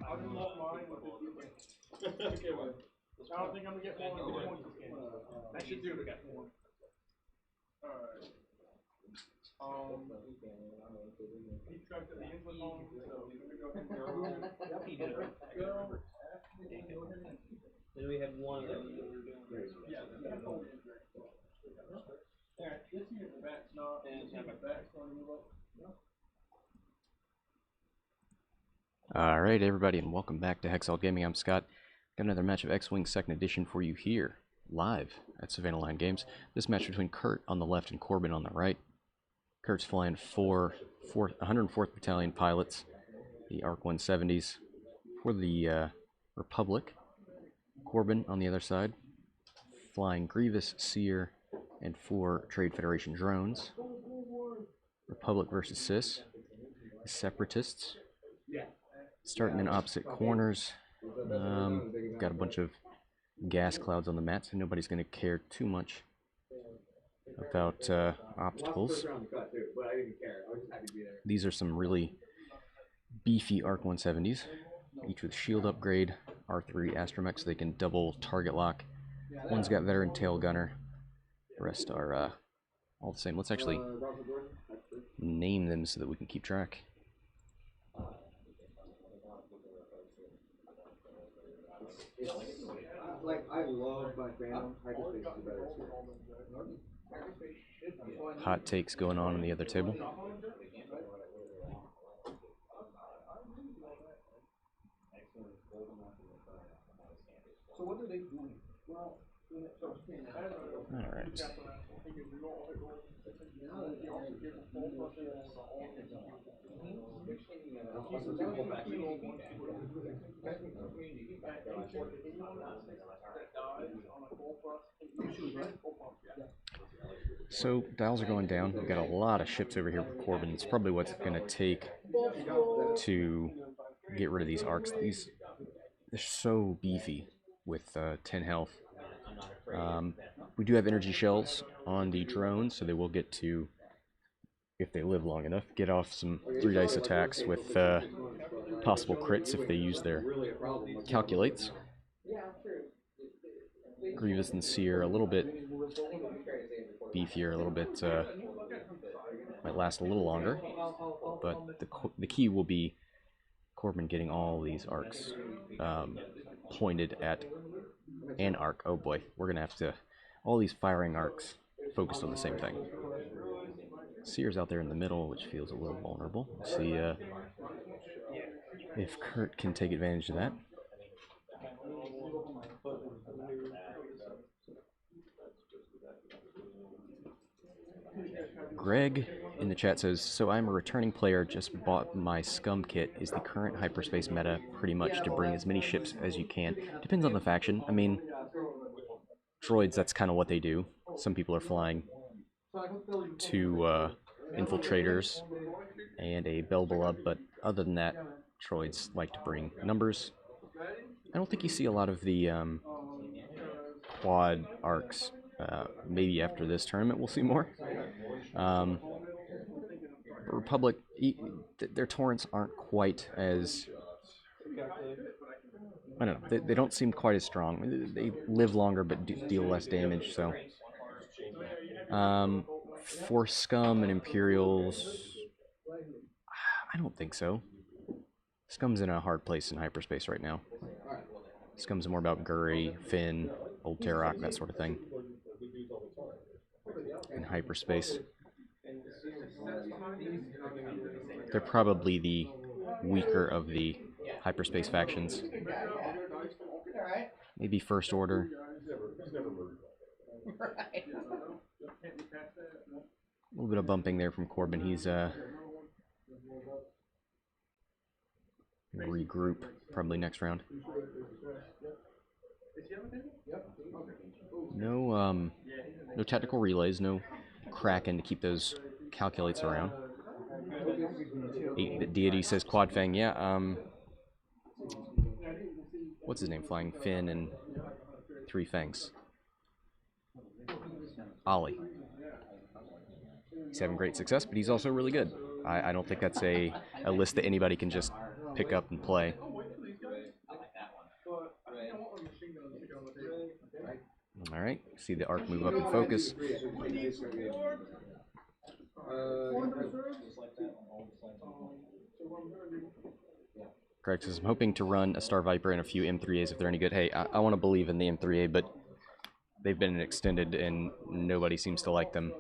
I'll just walk mine with okay, well. I don't think I'm gonna get more than 2 points this game. I should do it. Alright. Keep track of the input on, so let me go ahead and go. Then we had one of them. Yeah, alright, this here, the back's not, the back's going to move up. Alright everybody, and welcome back to Hexalt Gaming. I'm Scott. Got another match of X-Wing 2nd Edition for you here, live at Savannah Line Games. This match between Kurt on the left and Corbin on the right. Kurt's flying 104th Battalion pilots, the ARC 170s, for the Republic. Corbin on the other side, flying Grievous, Seer, and 4 Trade Federation drones. Republic versus Sis, the Separatists. Starting in opposite corners. Got a bunch of gas clouds on the mat, so nobody's going to care too much about obstacles. These are some really beefy ARC 170s, each with shield upgrade, R3 astromech, so they can double target lock. One's got veteran tail gunner. The rest are all the same. Let's actually name them so that we can keep track. Like, I love my fandom. Hyperspace is better. Hot takes going on the other table. So what do they do? Well, all right. So dials are going down. We've got a lot of ships over here for Corbin. It's probably what's going to take to get rid of these arcs. They're so beefy with 10 health. We do have energy shells on the drones, so they will get to, if they live long enough, get off some 3 dice attacks with possible crits if they use their calculates. Grievous and Seer a little bit beefier, a little bit might last a little longer, but the key will be Corbin getting all these arcs pointed at an arc. Oh boy, we're gonna have to all these firing arcs focused on the same thing. Seer's out there in the middle, which feels a little vulnerable. We'll see if Kurt can take advantage of that. Greg in the chat says, so I'm a returning player, just bought my scum kit. Is the current hyperspace meta pretty much to bring as many ships as you can? Depends on the faction. I mean, droids, that's kind of what they do. Some people are flying 2 infiltrators and a Belbelub, but other than that, droids like to bring numbers. I don't think you see a lot of the quad arcs. Maybe after this tournament we'll see more. Republic, their torrents aren't quite as, I don't know, they don't seem quite as strong. They live longer but deal less damage, so For Scum and Imperials, I don't think so. Scum's in a hard place in hyperspace right now. Scum's more about Guri, Finn, Old Tarok, that sort of thing. In hyperspace, they're probably the weaker of the hyperspace factions. Maybe First Order. A little bit of bumping there from Corbin. He's regroup probably next round. No no tactical relays, no Kraken to keep those calculates around. 8-bit Deity says Quad Fang. Yeah, what's his name flying? Finn and 3 Fangs. Ollie. He's having great success, but he's also really good. I don't think that's a list that anybody can just pick up and play. Alright, see the arc move up and focus. Correct, says I'm hoping to run a Star Viper and a few M3As if they're any good. Hey, I want to believe in the M3A, but they've been extended and nobody seems to like them.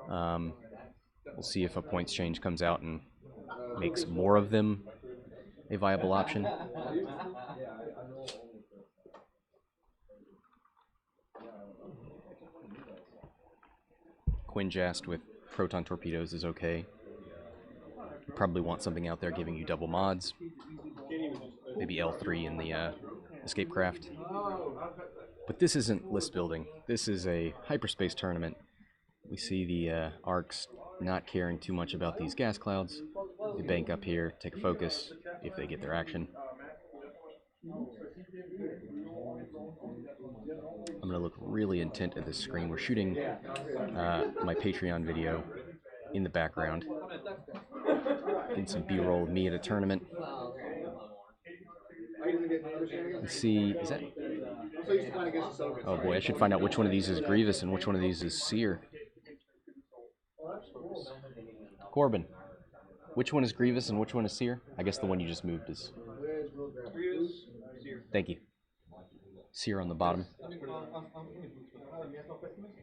We'll see if a points change comes out and makes more of them a viable option. Quinjast with proton torpedoes is okay. You probably want something out there giving you double mods. Maybe L3 in the escape craft. But this isn't list building. This is a hyperspace tournament. We see the arcs not caring too much about these gas clouds. They bank up here, take a focus if they get their action. I'm going to look really intent at this screen. We're shooting my Patreon video in the background. Getting some B-roll of me at a tournament. Let's see, is that... Oh boy, I should find out which one of these is Grievous and which one of these is Seer. Corbin, which one is Grievous and which one is Seer? I guess the one you just moved is... Thank you. Seer on the bottom.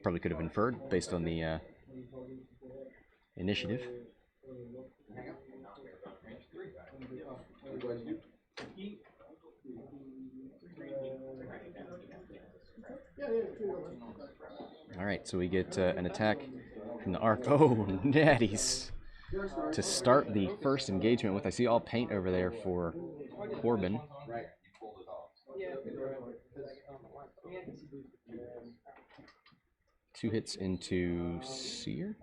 Probably could have inferred based on the initiative. Alright, so we get an attack from the arc. Oh, natties! To start the first engagement with. I see all paint over there for Corbin. 2 hits into Seer.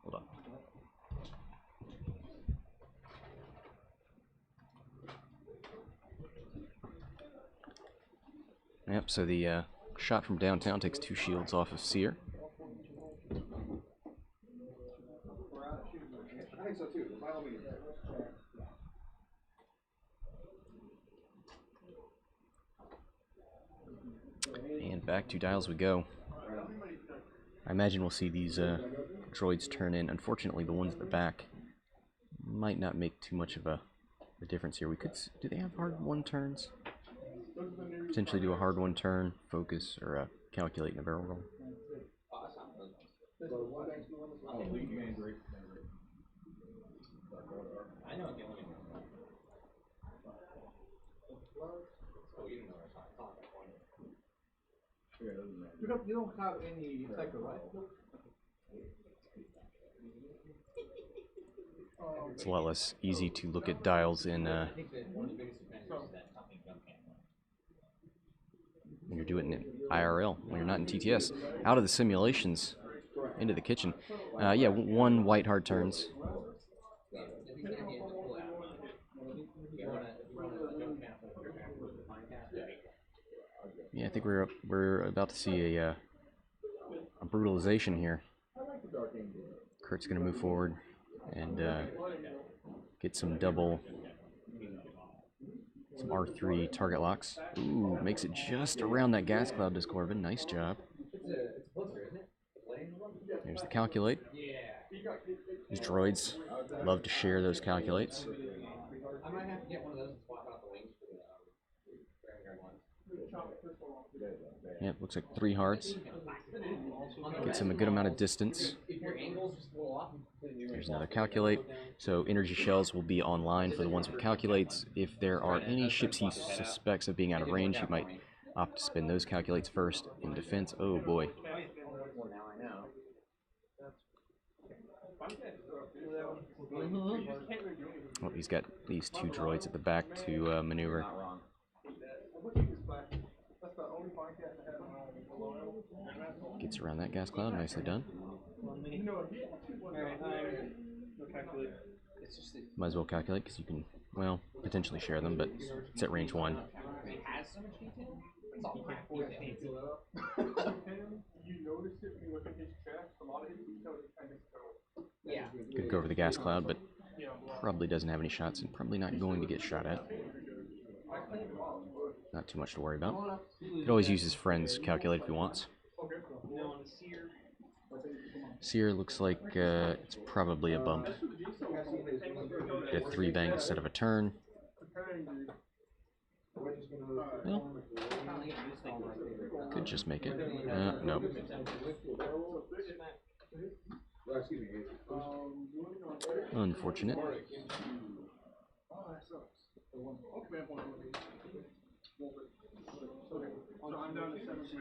Hold on. Yep, so the shot from downtown takes 2 shields off of Seer. I think so too. By all means. And back 2 dials we go. I imagine we'll see these droids turn in. Unfortunately, the ones at the back might not make too much of a difference here. We could... Do they have hard 1 turns? Potentially do a hard 1 turn, focus, or calculate in a barrel roll. You don't have any cycle, right? It's a lot less easy to look at dials in when you're doing it in IRL, when you're not in TTS. Out of the simulations, into the kitchen. Yeah, 1 white hard turns. Yeah, I think we're about to see a brutalization here. Kurt's gonna move forward and get some double Some R3 target locks. Ooh, makes it just around that gas cloud, does Corbin. Nice job. There's the calculate. These droids love to share those calculates. I might have to get one of those and swap out the wings for the Yep, looks like 3 hearts. Gets him a good amount of distance. There's another calculate. So energy shells will be online for the ones with calculates. If there are any ships he suspects of being out of range, he might opt to spin those calculates first in defense. Oh boy. Oh, he's got these 2 droids at the back to maneuver. Gets around that gas cloud. Nicely done. Might as well calculate because you can, well, potentially share them, but it's at range 1. Could go over the gas cloud, but probably doesn't have any shots and probably not going to get shot at. Not too much to worry about. Could always use his friend's calculate if he wants. Sear looks like it's probably a bump. Get a 3 bank instead of a turn. Well, could just make it. Nope. Unfortunate.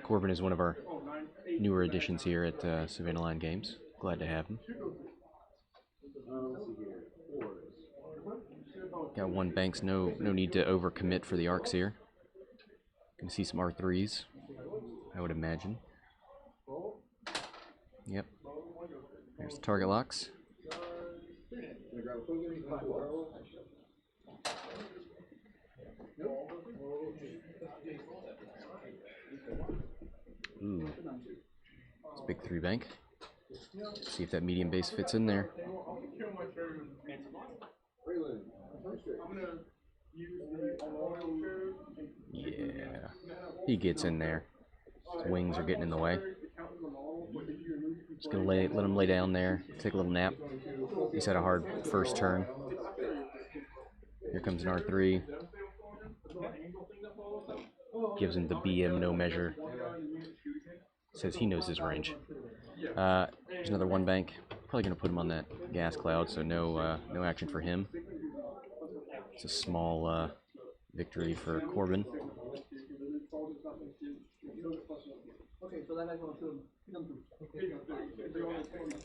Corbin is one of our newer additions here at Savannah Line Games. Glad to have him. Got 1 banks, no need to overcommit for the arcs here. Gonna see some R3s, I would imagine. Yep. There's the target locks. Ooh. It's a big 3 bank. See if that medium base fits in there. Yeah. He gets in there. His wings are getting in the way. Just gonna let him lay down there, take a little nap. He's had a hard first turn. Here comes an R3. Gives him the BM no measure. Says he knows his range. There's another 1 bank. Probably gonna put him on that gas cloud, so no action for him. It's a small victory for Corbin.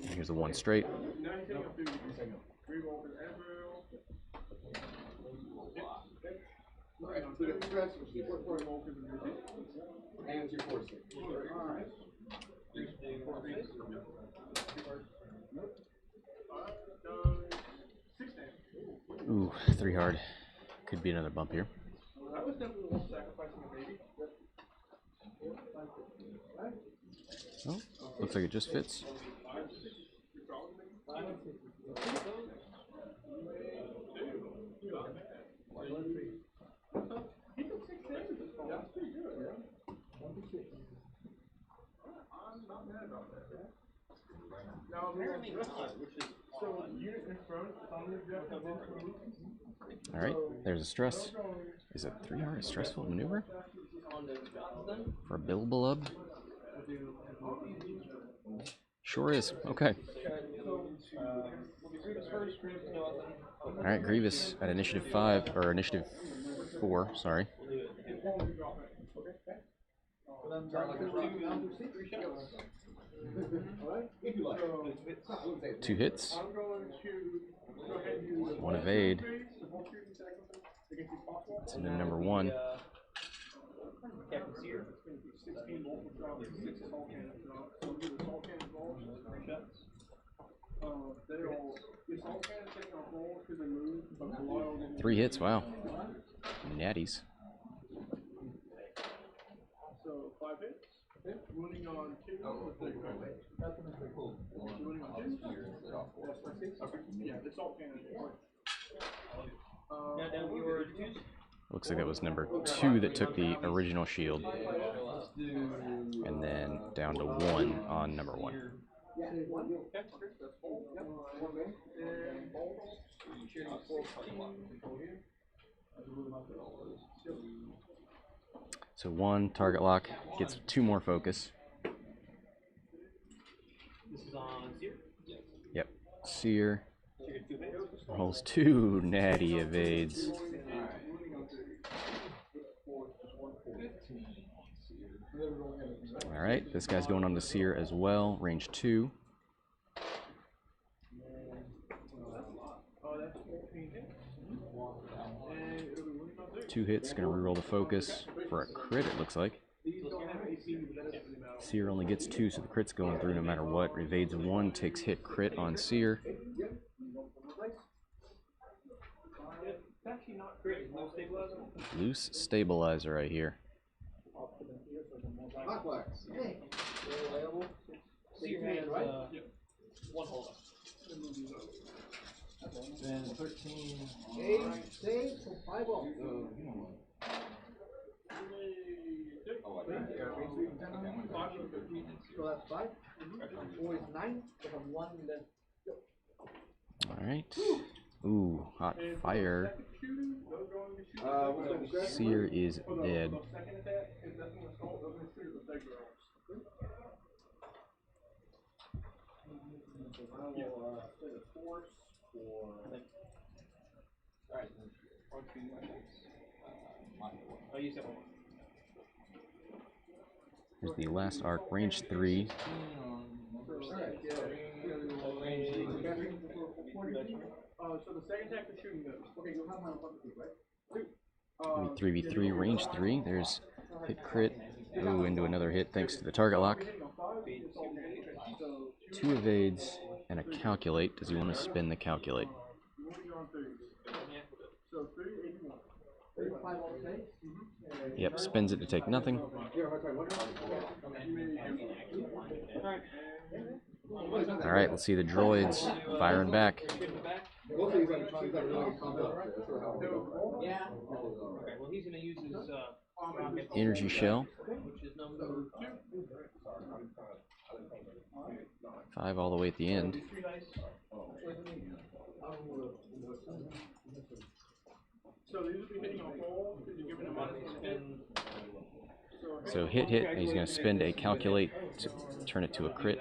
Here's the 1 straight. Ooh, 3 hard. Could be another bump here. Oh, looks like it just fits. Alright, there's a stress. Is it 3 hard a stressful maneuver? For a Bilbalub? Sure is. Okay. Alright, Grievous at initiative 5, or initiative 4, sorry. 2 hits. 1 evade. That's into number 1. Three hits, wow. Natties. So 5 hits. Wounding on 2. Wounding on 2. Okay. Yeah, the salt cannon. Now down your twos. Looks like that was number 2 that took the original shield. And then down to 1 on number 1. So 1 target lock gets 2 more focus. This is on Seer. Yep. Seer rolls 2 natty evades. Alright, this guy's going on to Seer as well, range 2. 2 hits, gonna reroll the focus for a crit, it looks like. Seer only gets 2, so the crit's going through no matter what. Evades 1, takes hit crit on Seer. Loose stabilizer right here. One hold up. Then 13. Save for 5 off. So that's 5. 4 is 9. So have 1 left. Alright. Ooh, hot fire. Seer is dead. Here's the last arc, range 3. So the second attack is shooting those. Okay, you'll have my 3v3, range 3. There's hit crit. Ooh, into another hit thanks to the target lock. 2 evades and a calculate. Does he want to spin the calculate? Yep, spins it to take nothing. Alright, let's see the droids firing back. Energy shell. 5 all the way at the end. So hit, and he's going to spend a calculate to turn it to a crit.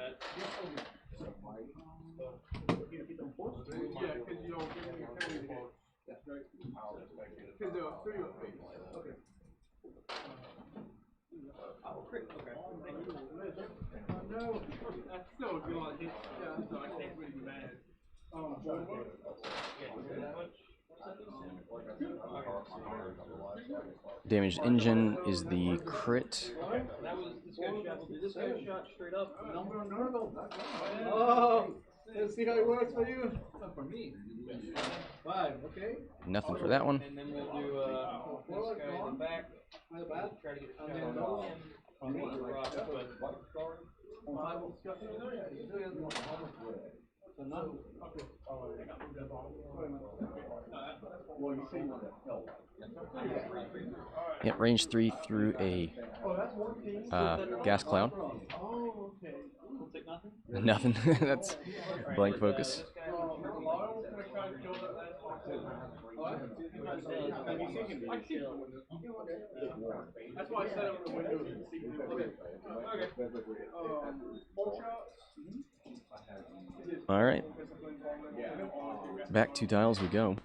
No, that's still a good one. Yeah, so I can't really be mad. Damaged engine is the crit. That was this guy shot straight up. Oh, let's see how it works for you. For me. 5, okay. Nothing for that one. And then we'll do this guy in the back. Try to get a shot on him. Probably the rocket, but Yeah, range 3 through a gas cloud. oh, okay. We'll take nothing. Nothing. That's blank focus. That's why I set up the window to see. All right. Back 2 tiles we go.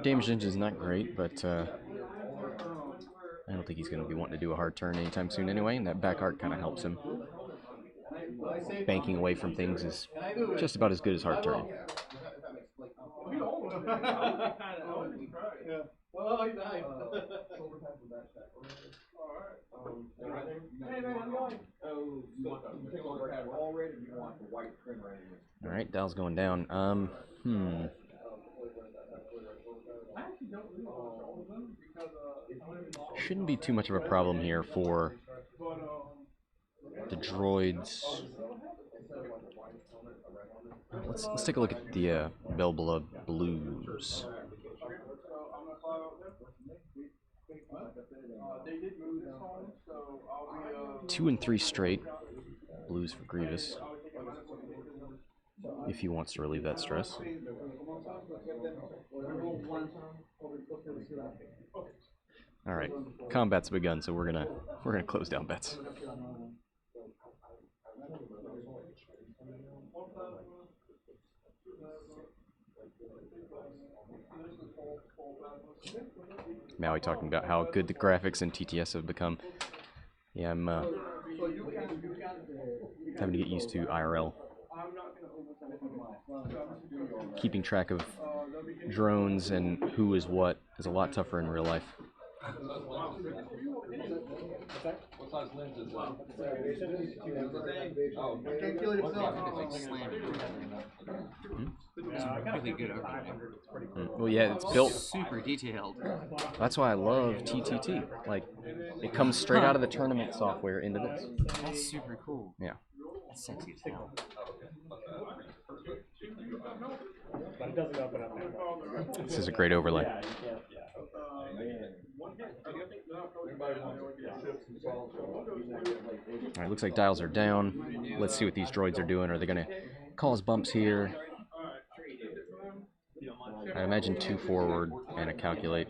Damage engine is not great, but I don't think he's going to be wanting to do a hard turn anytime soon anyway, and that back arc kind of helps him. Banking away from things is just about as good as hard turn. Alright, dial's going down. Shouldn't be too much of a problem here for the droids. Let's take a look at the Bellblood Blues. Two and three straight. Blues for Grievous. If he wants to relieve that stress. Alright, combat's begun, so we're gonna close down bets. Maui talking about how good the graphics in TTS have become. Yeah, I'm having to get used to IRL. Keeping track of drones and who is what is a lot tougher in real life. What size lens is that? Really good art. Well, yeah, it's built. Super detailed. That's why I love TTT. Like, it comes straight out of the tournament software into this. That's super cool. Yeah. That's sexy as hell. This is a great overlay. Alright, looks like dials are down. Let's see what these droids are doing. Are they going to cause bumps here? I imagine 2 forward and a calculate.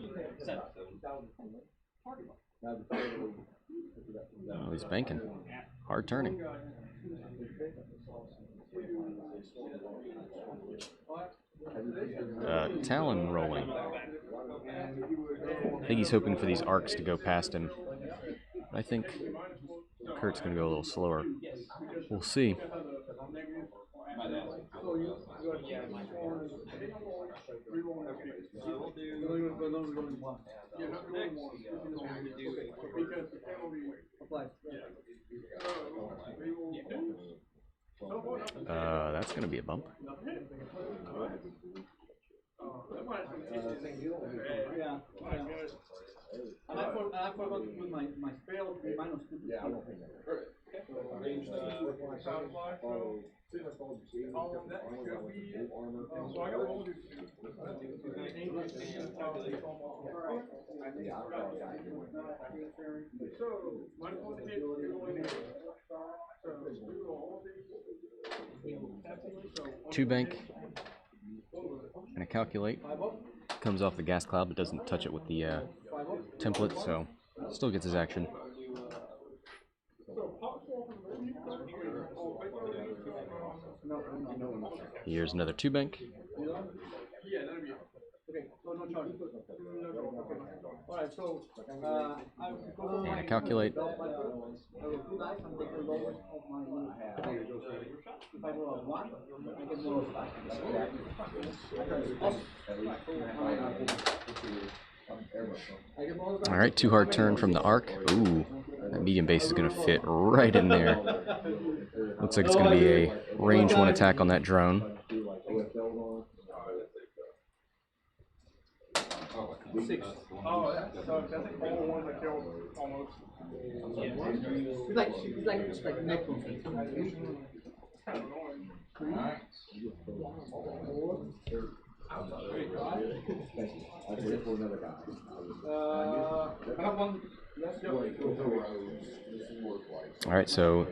Oh, he's banking. Hard turning. Talon rolling. I think he's hoping for these arcs to go past him. I think Kurt's going to go a little slower. We'll see. That's going to be a bump. And I forgot to put my spell -2. Yeah, I don't think that. Two bank and a calculate. Comes off the gas cloud but doesn't touch it with the template, so still gets his action. Here's another 2 bank. And a calculate. Alright, 2 hard turn from the arc. Ooh, that medium base is going to fit right in there. Looks like it's going to be a range 1 attack on that drone. Oh, that sucks. I think all the ones I killed almost. It's like neck one. Alright, so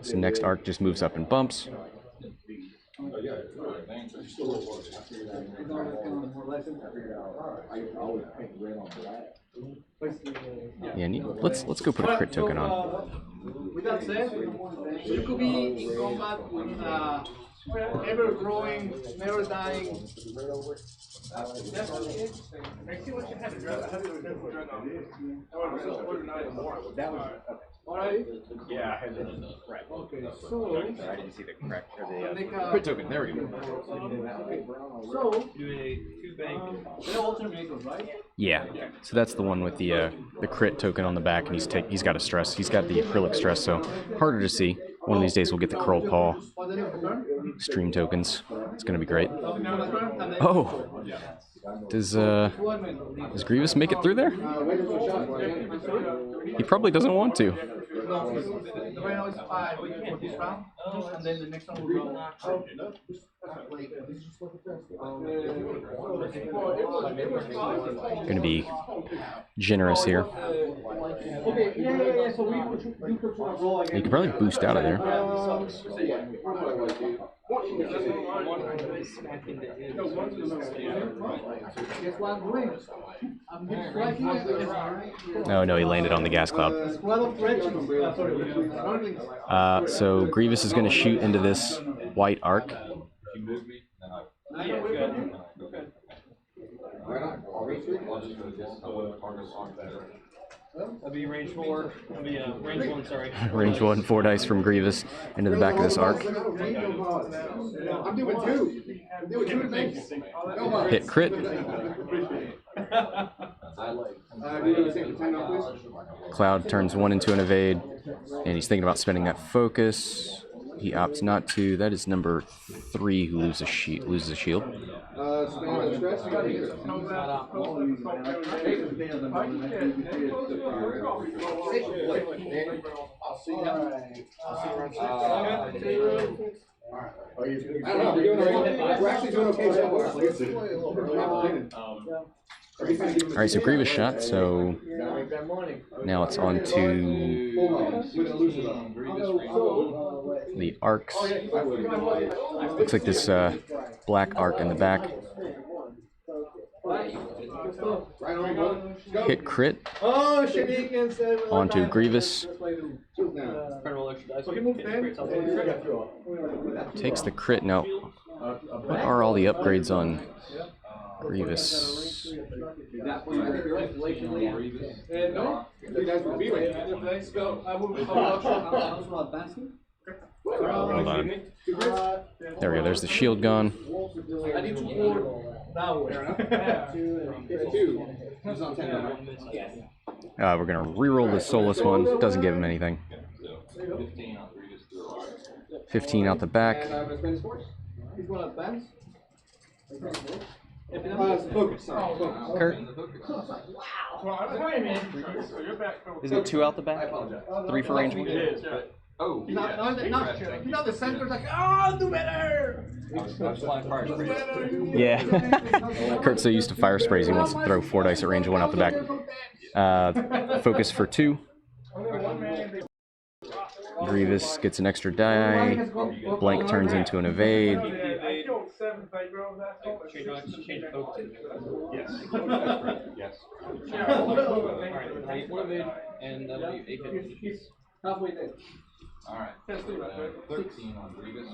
this next arc just moves up and bumps. Yeah, let's go put a crit token on. With that said, you could be in combat with ever growing, never dying. I see what you had to dread. I had to do a different dread on it. That was Alright? Yeah, I had the crack. Okay, so I didn't see the crack or the make a crit token. There we go. So Do a 2 bank. they're alternators, right? Yeah, so that's the one with the crit token on the back, and he's got a stress. He's got the acrylic stress, so harder to see. One of these days we'll get the curl paw stream tokens. It's gonna be great. Oh, does Grievous make it through there? He probably doesn't want to. Right now it's 5 for this round, and then the next one will go. Gonna be generous here. Okay, yeah. So we could roll again. You can probably boost out of there. Guess what I'm doing? I'm striking it. No, he landed on the gas cloud. Squad of Sorry. So Grievous is gonna shoot into this white arc. That'll be range 4. That'll be range 1, sorry. Range 1, 4 dice from Grievous into the back of this arc. I'm doing 2. I'm doing 2 things. Hit crit. Cloud turns 1 into an evade, and he's thinking about spending that focus. He opts not to. That is number 3 who loses a shield. We're actually doing okay so far. Alright, so Grievous shot, so now it's on to the arcs. Looks like this black arc in the back. Hit crit onto Grievous. Takes the crit. Now, what are all the upgrades on Grievous? Hold on. There we go. There's the shield gone. We're gonna reroll the soulless one. Doesn't give him anything. 15 out the back. Kurt. Is it 2 out the back? 3 for range 1? Oh, Not the center's like, oh, do better! Yeah. Kurt's so used to fire sprays, he wants to throw 4 dice at range 1 out the back. Focus for 2. Grievous gets an extra die. Blank turns into an evade. Yes. And that'll be 8 hits. Halfway there. Alright. 13 on Grievous.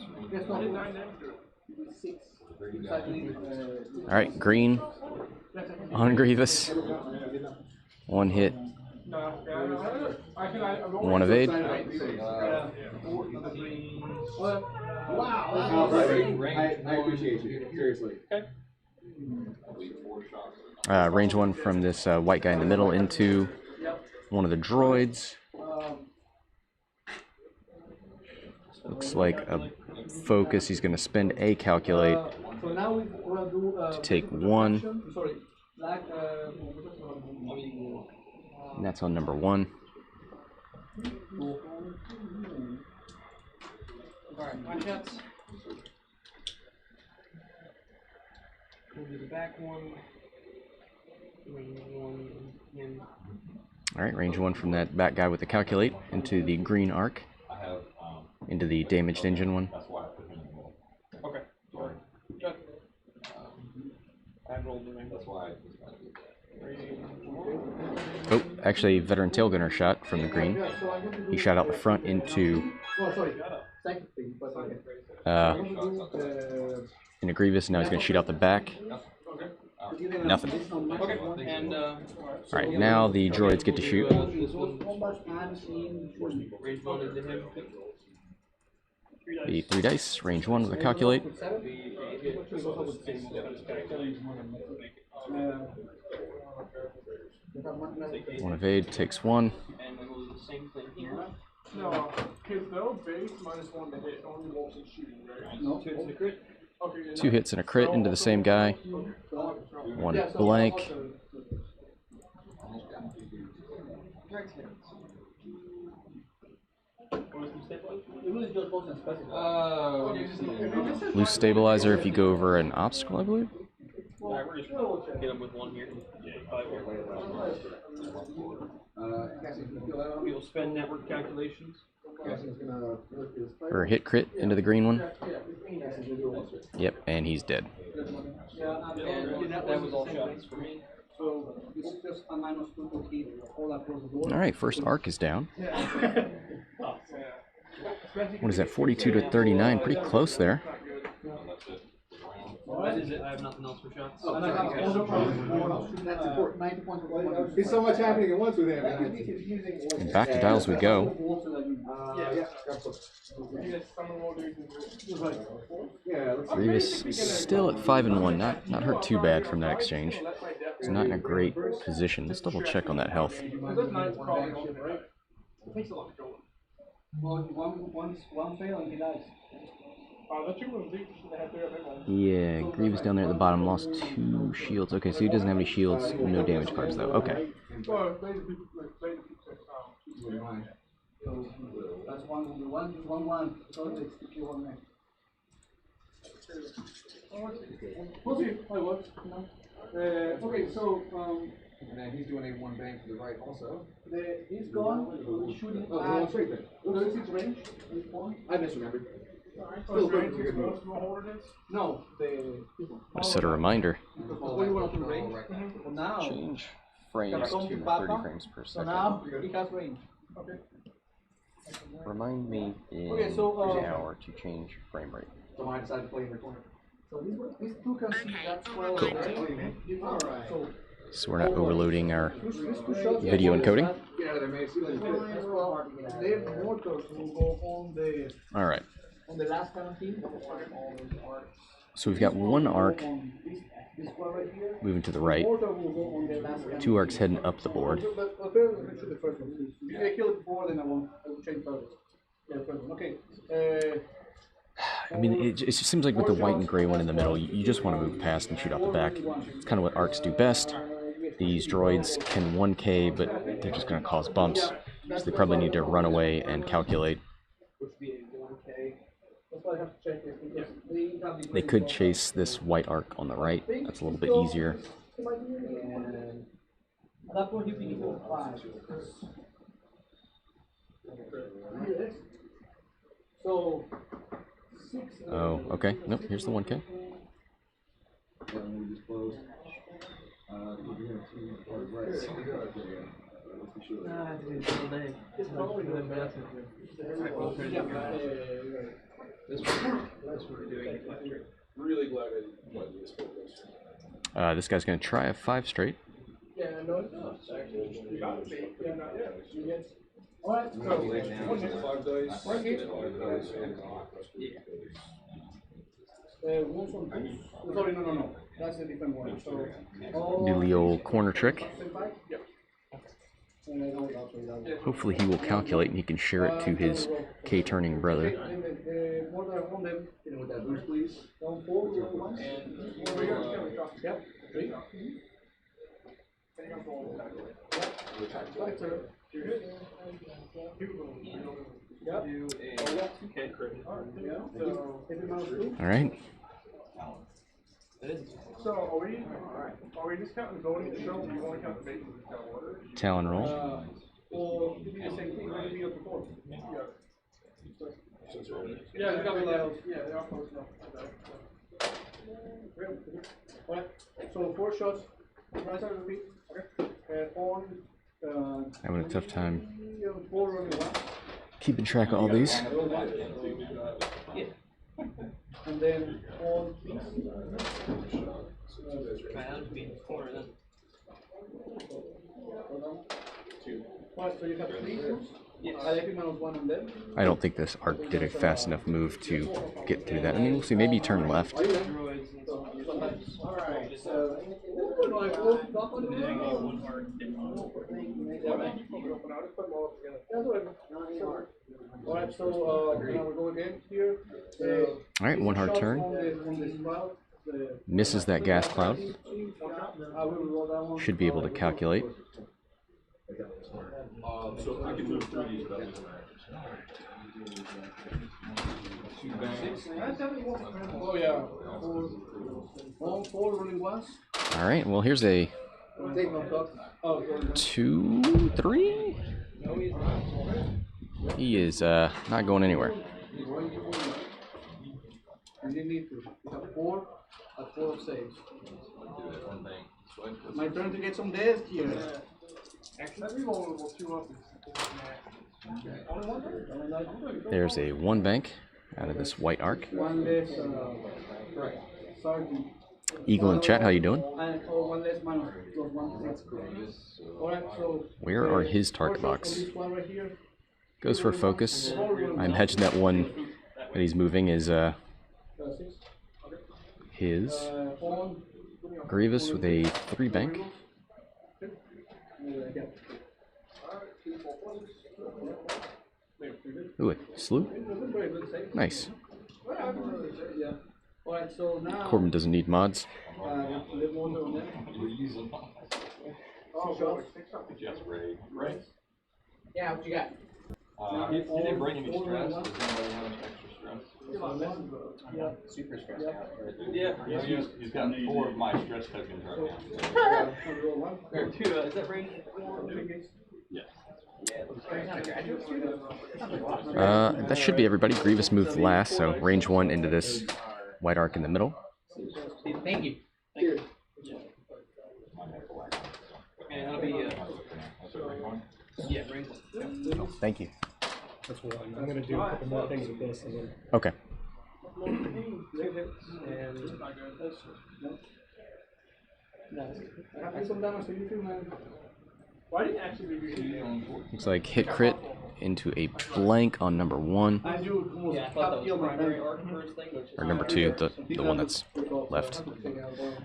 Alright, green on Grievous. 1 hit. 1 evade. Wow. I appreciate you. Seriously. Range 1 from this white guy in the middle into one of the droids. Looks like a focus. He's going to spend a calculate to take 1. And that's on number 1. Alright, my shots. We'll do the back one. Range 1 and Alright, range 1 from that back guy with the calculate into the green arc. Into the damaged engine one. okay. Good. I rolled the ring. That's why. Oh, actually, veteran tail gunner shot from the green. He shot out the front into into Grievous. Now he's going to shoot out the back. Nothing. Okay. And Alright, now the droids get to shoot. range 1 into him. The 3 dice, range 1 with a calculate. 1 evade, takes 1. And then we'll do the same thing here. No, because they'll base -1 to hit, only rolls and shooting, right? No. 2 hits and a crit. Okay, yeah, 2 hits and a crit into the same guy. 1 blank. It really just wasn't specified. Loose stabilizer if you go over an obstacle, I believe. Alright, we're just gonna get him with one here. We will spend network calculations. Or a hit crit into the green one. Yep, and he's dead. That was all shots for me. Alright, first arc is down. What is that, 42 to 39? Pretty close there. What is it? I have nothing else for shots. That's important. 90 points for 1. There's so much happening at once with him. And back to dials we go. Grievous still at 5-1. Not hurt too bad from that exchange. He's not in a great position. Let's double check on that health. One fail and he dies. Yeah, Grievous down there at the bottom lost 2 shields. Okay, so he doesn't have any shields, no damage cards though. Okay. So that's one. So it's the one next. We'll see how it works. Okay, so And then he's doing a 1 bang to the right also. he's gone. He's shooting. Oh, the one straight then. 36 range. He's one. I misremembered. Still good. Good move. No, the. Just set a reminder. What do you want to range? So now. Change frames to 30 frames per So second. now he has range. Okay. Remind me in Okay, so, an hour to change frame rate. So I decided to play in the corner. So these two can see that 12. Alright. So we're not overloading our These two shots. video encoding. Get out of there, man. See you later. Their mortars will go Alright, on the last canteen. so we've got 1 arc This one right here. moving to the right, Mortar will go on the last canteen. 2 arcs heading up the board. But first, let's shoot the first one. If I kill it before, then I will change first. Yeah, the first one. Okay. I mean, it just seems like with the white and gray one in the middle, you just want to move past and shoot out the back. It's kind of what arcs do best. These droids can 1K, but they're just going to cause bumps. So they probably need to run away and calculate. They could chase this white arc on the right. That's a little bit easier. At that point, you can go 5. So, 6. Oh, okay. Nope, here's the 1K. It's probably the best. Really glad I didn't this focus. This guy's going to try a 5 straight. Yeah, no, it's not. Actually, you got it. Yeah, not yet. Yes. Alright, So, 5 dice. 5 dice. wolves on boost. Sorry, no. That's a different one. So, Do the old corner trick. Yep. Hopefully he will calculate and he can share it to his K-turning brother. With that boost, please. Yep. 3. Alright. So, are we just counting going to show? Do you want to count the bases and count order? Talon roll. Or it could be the same thing, like we did before. Yeah, it's got the levels. Yeah, they are close enough. Alright, so 4 shots. Right side repeat. Okay. On. Having a tough time 4 running 1. keeping track of all these. And then on. Right, so you have 3 tools. I think minus 1 on them. I don't think this arc did a fast enough move to get through that. I mean, we'll see. Maybe turn left. Alright, so. Alright, so now we go again here. Alright, 1 hard turn. Misses that gas cloud. Should be able to calculate. So I can move through these, but that doesn't matter. Oh yeah. Four rolling ones. All right. Well, here's a Take no thought. Oh, 2, 3. He is not going anywhere. And you need to. You have 4 at 4 of saves. My turn to get some desk here. Actually, vulnerable 2 up. There's a 1 bank out of this white arc. One less. Right. Sergeant. Eagle in chat, how you doing? And one less mana. Plus 1. Alright, so. Where are his target box? This one right here. Goes for focus. I'm hedging that one that he's moving is his Grievous with a 3 bank. Ooh, a slew. Nice. Alright, so now. Corbin doesn't need mods. Yeah, what you got? He didn't bring any stress. Does anybody have any extra stress? Super stressed out. Yeah, he's got 4 of my stress tokens right now. Is that range? Yes. That should be everybody. Grievous moved last, so range 1 into this white arc in the middle. Thank you. Here. And that'll be yeah, range 1. Oh, thank you. That's what I'm gonna do a couple more things with this and then. Okay. Why didn't actually be Looks like hit crit into a blank on number 1. I do almost Yeah, I thought that was half the my primary arc first thing, which is Or number 2, the one that's left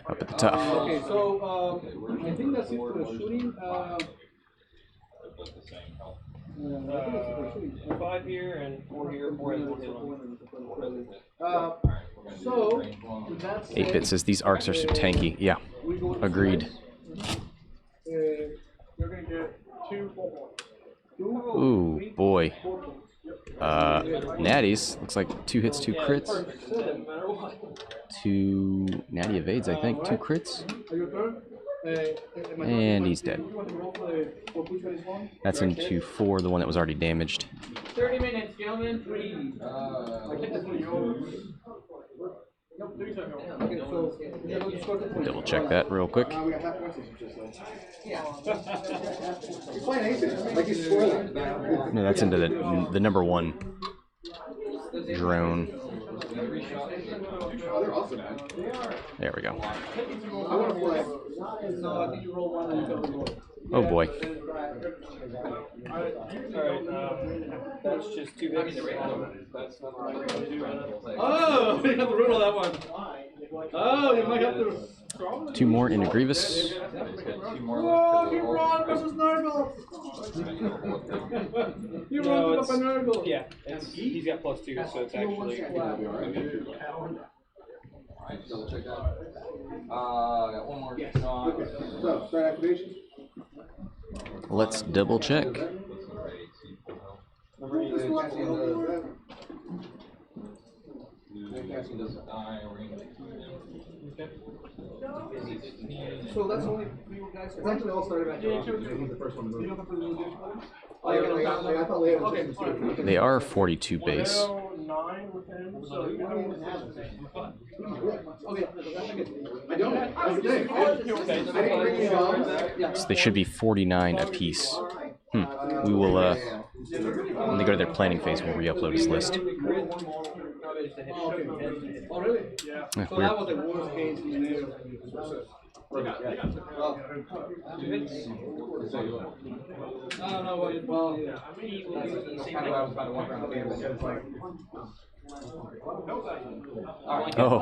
up at the top. Okay, so I think that's it for the shooting. I think it's for shooting. 5 here and 4 here, 4 and 4 So, with that said, 8-bit says these arcs are so tanky. Yeah, we go to agreed. You're gonna get 2 full points. Ooh, boy. Natties. Looks like 2 hits, 2 crits. 2 Natty evades, I think. 2 crits. And he's dead. That's into 4, the one that was already damaged. 30 minutes, gentlemen, please. Double check that real quick. We got half points. He's playing aces, like he's swirling. No, that's into the number 1 drone. Oh, they're awesome, man. There we go. I want to play. So I think you roll 1 and you double roll. Oh boy. Alright, that's just 2 hits. Oh, you have to roll that one. Oh, you might have to. 2 more into Grievous. Oh, you run versus Nurgle. You run up a Nurgle. Yeah, he's got +2, so it's actually. Double check that. Got 1 more. So, start activation. Let's double check. Doesn't die. So that's only 3 guys. It's actually all started back here. He's the first one to move. Oh, you got I thought we had Okay. They are 42 base. 9 with him, so you know. Okay. I don't. That's the thing. I didn't bring any bombs. So they should be 49 apiece. We will, when they go to their planning phase, we'll re-upload his list. Oh, really? Yeah. Yeah, So weird. that was the worst case scenario. No, well, yeah. That's kind of what I was about to walk around the table. It's like, Oh.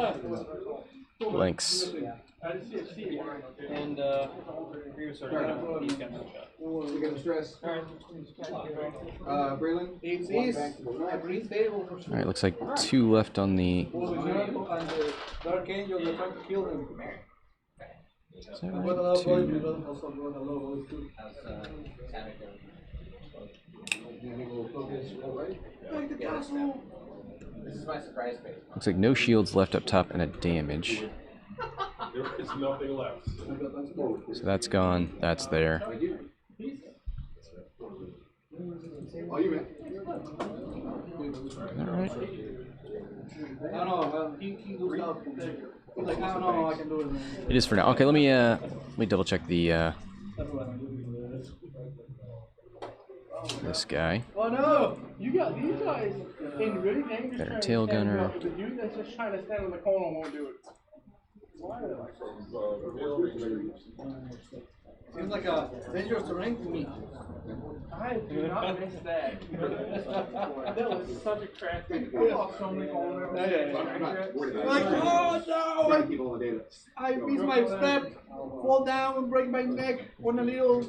Blanks. And Grievous he's got no shot. we get the stress. Alright. Braylon? It is a green table for sure. Alright, looks like 2 left on the... And the Dark Angel, they're trying to kill them. Is that But a right? lot of boys, 2. we don't also go a low boys too. Yeah, this is my surprise phase. Looks like no shields left up top and a damage. There is nothing left. So that's gone. That's there. Oh, you man. Alright. I don't know. He goes out. He's like, I don't know. I can do it. It is for now. Okay, let me double check the this guy. Oh no! You got these guys in really dangerous. Better trying to tail stand gunner. up, but the dude that's just trying to stand in the corner won't do it. Why are they like Seems like a dangerous terrain to me. I do not miss that. That was such a crash. I lost so many corners. I'm not worried about Like, it. oh no! I keep all the data. I miss my step, fall down and break my neck on a little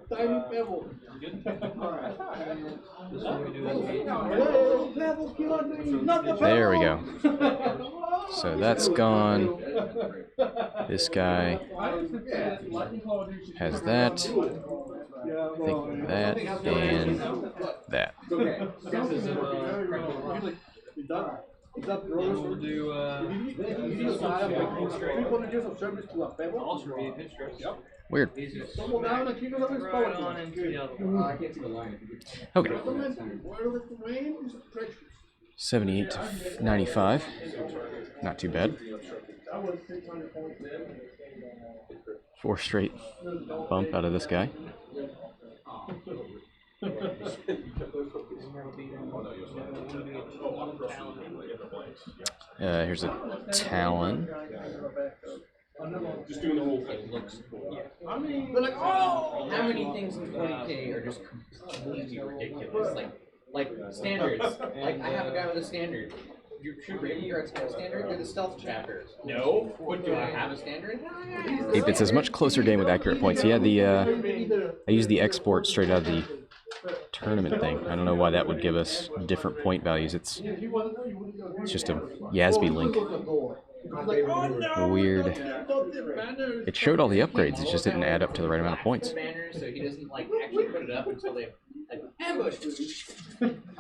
tiny pebble. There we go. So that's gone. This guy has that. I think that and that. We'll do, Weird. right on into the other one. I can't see the line. Okay. 78 to 95. Not too bad. 4 straight bump out of this guy. Here's a Talon. Just doing the whole thing. They're like, oh! How many things in 40K are just completely ridiculous? Like standards. Like I have a guy with a standard. Your true rating guards have a standard. They're the stealth chapter. No. What do I have a standard? It's a much closer game with accurate points. Yeah, I used the export straight out of the tournament thing. I don't know why that would give us different point values. It's just a Yasby link. Weird. It showed all the upgrades. It just didn't add up to the right amount of points. So he doesn't like actually put it up until they like ambush.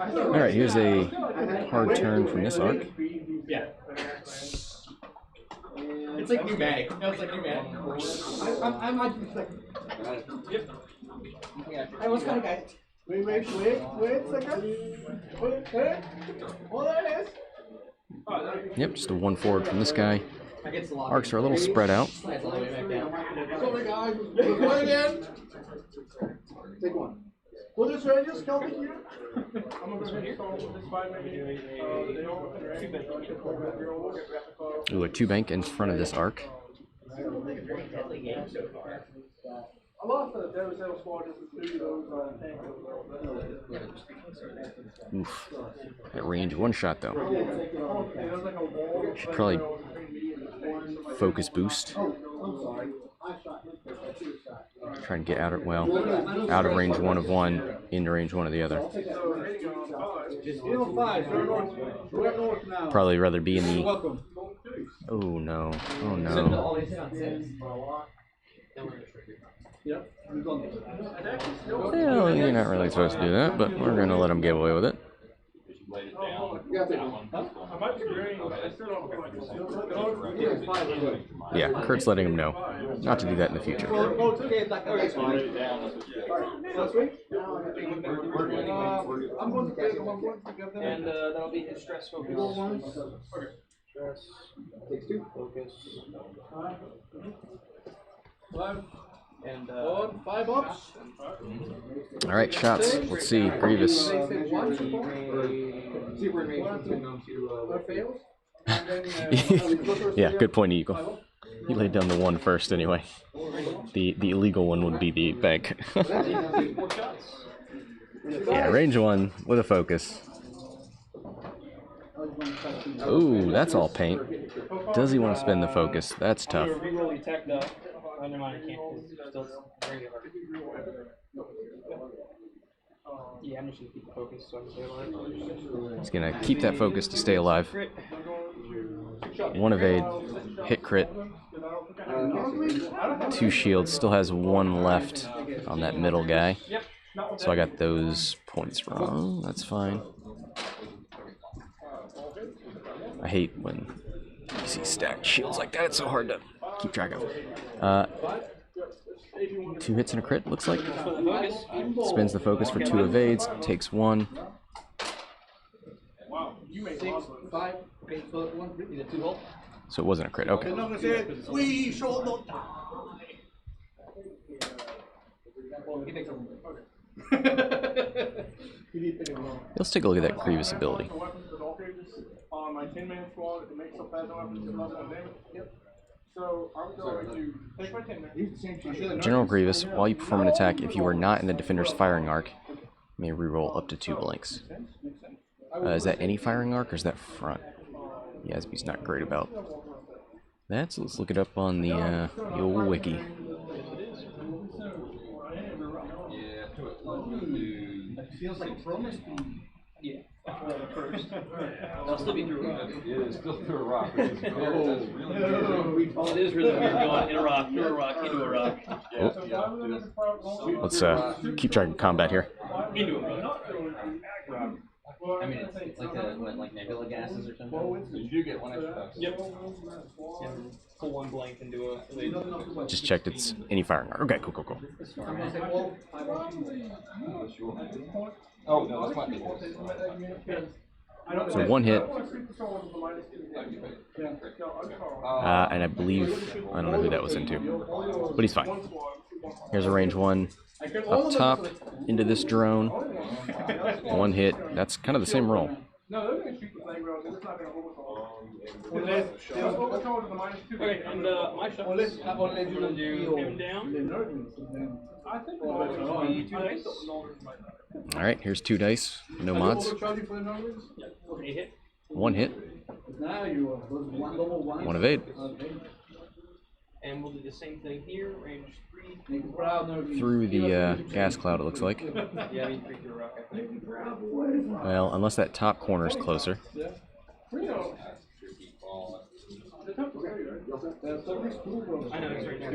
All right, here's a hard turn from this arc. Yeah. It's like pneumatic. No, it's like pneumatic. I'm actually like, Yep. I was kind of guys. Wait a second. Wait. Oh, there it is. Yep, just a 1 forward from this guy. I get the lock. Arcs are a little spread out. Slides all the way back down. Sorry, guys. Go again. Take one. Will this rangers help me here? I'm gonna go ahead and start with this fight maybe. They all Ooh, a 2 bank in front of this arc. Deadly game so far. I lost the Devil Cell squad just to do those tanks. Oof. At range 1 shot though. There's like a wall. Should probably focus boost. Try and get out of, well, out of range 1 of one, into range 1 of the other. Probably rather be in the. Oh no! Oh no! Well, you're not really supposed to do that, but we're gonna let him get away with it. Yeah, Kurt's letting him know not to do that in the future. I'm going to take one. And that'll be his stress focus. Takes 2. Focus. And 5 ups. All right, shots. Let's see, Grievous. See if we're in range between them to Yeah, good point, Eagle. He laid down the 1 first anyway. The illegal one would be the bank. Yeah, range 1 with a focus. Ooh, that's all paint. Does he want to spend the focus? That's tough. Never mind, I can't. It's still regular. Yeah, I'm just gonna keep the focus so I can stay alive. He's gonna keep that focus to stay alive. 1 evade, hit crit. 2 shields, still has 1 left on that middle guy. So I got those points wrong. That's fine. I hate when you see stacked shields like that. It's so hard to keep track of. 2 hits and a crit, looks like. Spins the focus for 2 evades, takes 1. 6, 5. Okay, so 1 crit is a 2 hold. So it wasn't a crit, okay. We shall not die. Let's take a look at that Grievous ability. On my 10-man squad, it makes up that weapon to +1 damage. Yep. So I'm going to take my 10-man. General Grievous, while you perform an attack, if you are not in the defender's firing arc, may reroll up to 2 blanks. Is that any firing arc or is that front? Yasby's not great about that, so let's look it up on the old wiki. Feels like promise. Yeah. First. They'll still be through a rock. Yeah, it's still through a rock, which is very, that's really good. It is really weird going in a rock, through a rock, into a rock. Let's keep track of combat here. Into a rock. I mean, it's like like nebula gases or something. You do get 1 extra dice. Yep. And pull 1 blank and do a lead. Just checked it's any firing arc. Okay, cool. Oh, no, that's my business. So 1 hit. And I believe, I don't know who that was into, but he's fine. Here's a range 1 up top into this drone. 1 hit. That's kind of the same roll. Okay, and my shot is going to do him down. I think 2 dice. Alright, here's 2 dice. No mods. 1 hit. 1 evade. And we'll do the same thing here, range 3. Through the gas cloud, it looks like. Yeah, I mean 3 through a rock, I think. Well, unless that top corner is closer. I know, it's right there.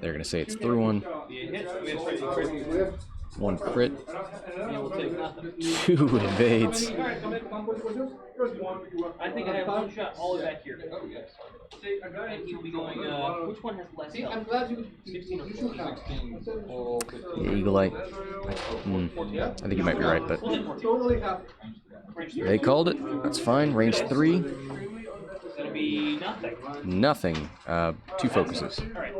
They're going to say it's through 1. 1 crit. 2 evades. I think I have 1 shot all the way back here. And he'll be going, which one has less health? I'm glad you 16 or 14? Yeah, Eagle Eye. I think you might be right, but totally have. they called it. That's fine. Range 3. It's gonna be nothing. Nothing. 2 focuses. Alright.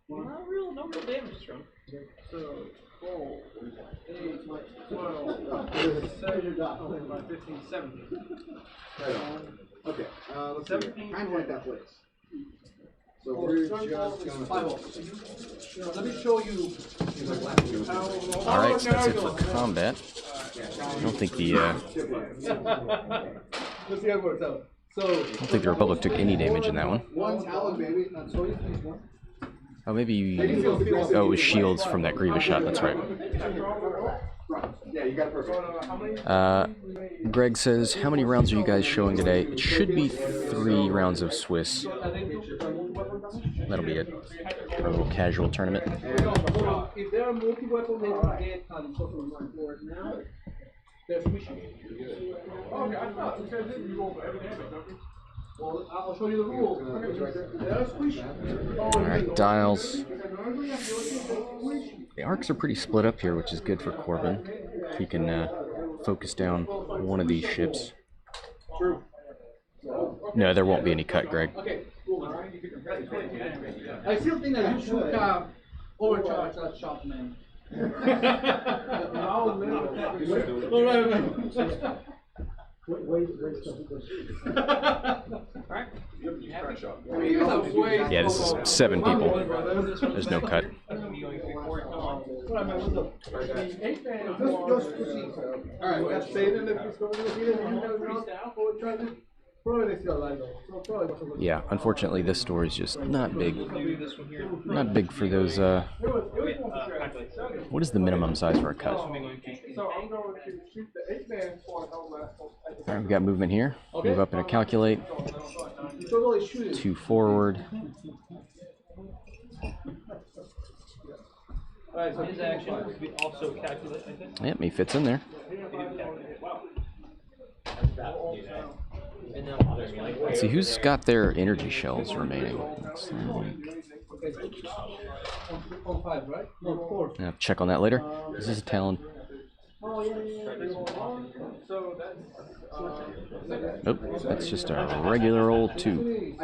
No real damage thrown. So, 4, 8, 12, 15, 17. Okay, let's see. Kind of like that place. So we're just gonna. Let me show you. Alright, so that's it for combat. I don't think the Let's see how it works out. So. I don't think the Republic took any damage in that one. One talent, baby. So you please one. Oh, maybe you... Oh, it was shields from that Grievous shot, that's right. Yeah, you got it perfect. Greg says, how many rounds are you guys showing today? It should be 3 rounds of Swiss. That'll be it. For a little casual tournament. If there are multi-weapon, they can get social board now. They're switching. Okay, I thought you said you roll for every damage, don't you? Well, I'll show you the rules. They're squishy. Alright, dials. The arcs are pretty split up here, which is good for Corbin. He can focus down one of these ships. No, there won't be any cut, Greg. Okay, cool. I still think that you should overcharge that shot, man. Yeah, this is 7 people. There's no cut. Yeah, unfortunately this store is just not big. Not big for those, what is the minimum size for a cut? Alright, we've got movement here. Move up and a calculate. 2 forward. Alright, so his action would be also calculate, I think. Yep, he fits in there. Let's see who's got their energy shells remaining. Looks like... I'll check on that later. This is a Talon. Nope, that's just a regular old 2.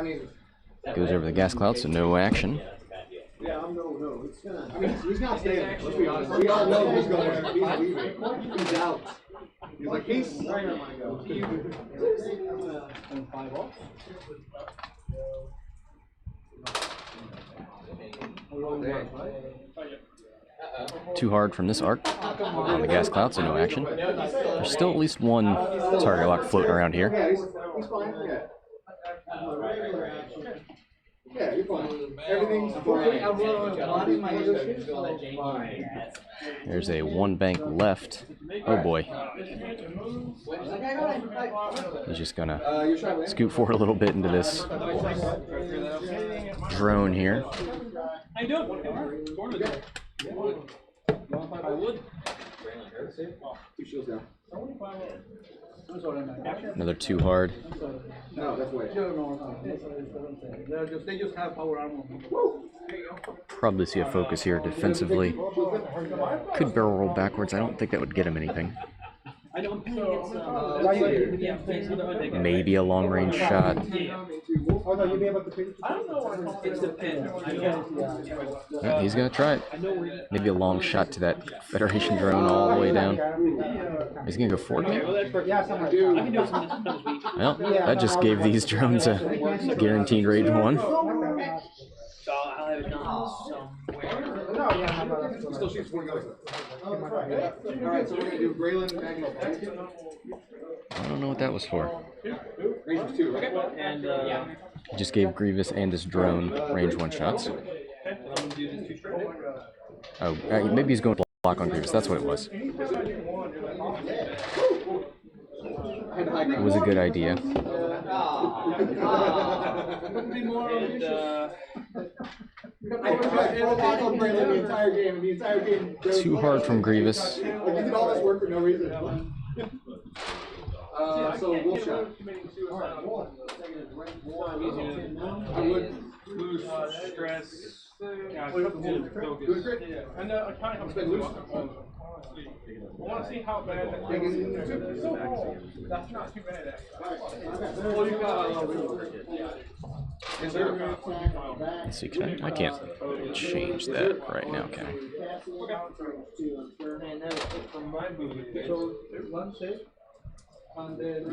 Goes over the gas cloud, so no action. Yeah, no. It's gonna. I mean, he's not staying. Let's be honest. We all know he's going. He's leaving. He's out. He's like, he's. Where am I going? And 5 off. Too hard from this arc on the gas cloud, so no action. There's still at least one target lock floating around here. Yeah, he's fine. Yeah, you're fine. Everything's fine. There's a 1 bank left. Oh boy. He's just gonna scoot forward a little bit into this drone here. How you doing? I would. 2 shields down. Another 2 hard. No, that's way. They just have power armor. Probably see a focus here defensively. Could barrel roll backwards. I don't think that would get him anything. I don't think it's Maybe a long range shot. I don't know. It's a pin. Yeah, he's gonna try it. Maybe a long shot to that Federation drone all the way down. He's gonna go forward. Well, that just gave these drones a guaranteed rage 1. So I'll have it done somewhere. Still shoots 4 guns. Alright, so we're gonna do Braylon Magnus. I don't know what that was for. Range 2, right? And He just gave Grievous and his drone range 1 shots. Oh, maybe he's going to block on Grievous. That's what it was. It was a good idea. And, I on Braylon the entire game, and the entire game. Too hard from Grievous. Like, you did all this work for no reason. So we'll shot. I would lose stress. Yeah, focus. And I kind of have lose. I want to see how bad that thing is. So cool. That's not too bad. Well, you got Let's see, I can't change that right now, can I? And then,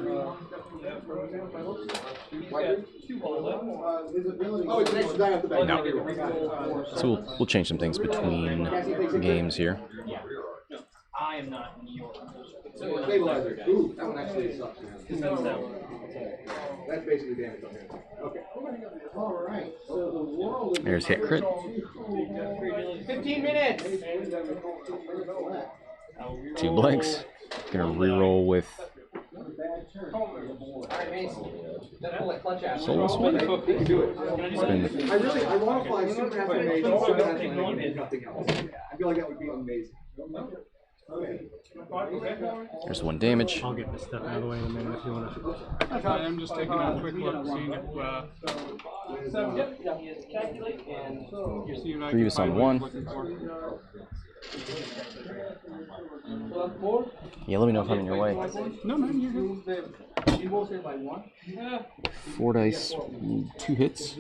Oh, it's next to that at the back. No. So we'll change some things between games here. I am not in New York. Stabilizer. Ooh, that one actually sucks, man. That's basically damage on him. Okay. Alright, so the world is... There's hit crit. 15 minutes! 2 blanks. Gonna reroll with Soul Swing. He can do it. Spin. I want to fly super affirmation, super affirmation, and nothing else. I feel like that would be amazing. Okay. There's 1 damage. I'll get this stuff out of the way in a minute if you want to. That's fine, I'm just taking a quick look, seeing if Grievous on 1. Yeah, let me know if I'm in your way. No, man, you're good. 4 dice, 2 hits.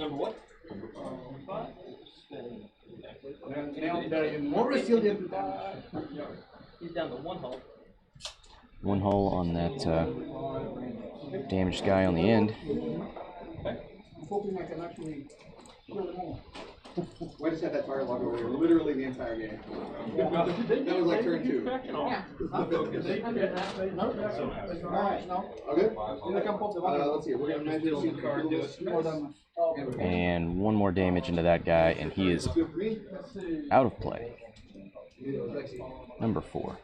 He's down to 1 hole. 1 hull on that damaged guy on the end. Why just have that target lock over there? Literally the entire game. That was like turn 2. Okay. Let's see. We're gonna measure And 1 more damage into that guy, and he is out of play. Number 4.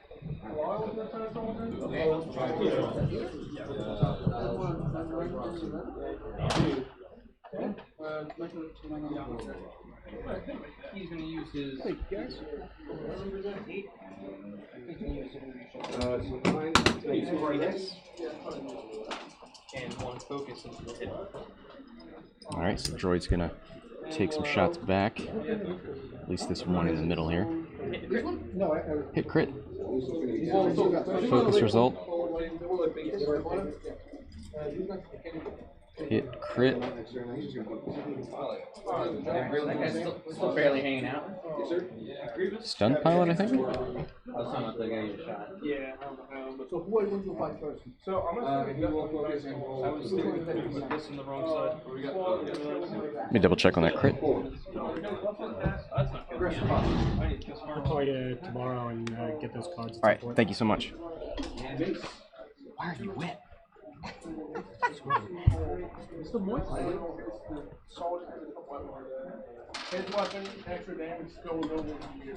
he's going to use his. Hey, guys. And one focus into the hit. Alright, so Droid's gonna take some shots back. At least this one in the middle here. Hit crit. Focus result. Hit crit. That guy's still barely hanging out. Stun pilot, I think? I was talking about the guy you shot. Yeah, I don't know. So who are you going to fight first? So I'm gonna say I was thinking that you put this on the wrong side. Let me double check on that crit. That's not good. I'll call you tomorrow and get those cards. Alright, thank you so much. Why are you wet? It's the moist solid his weapon, extra damage, still no more than you.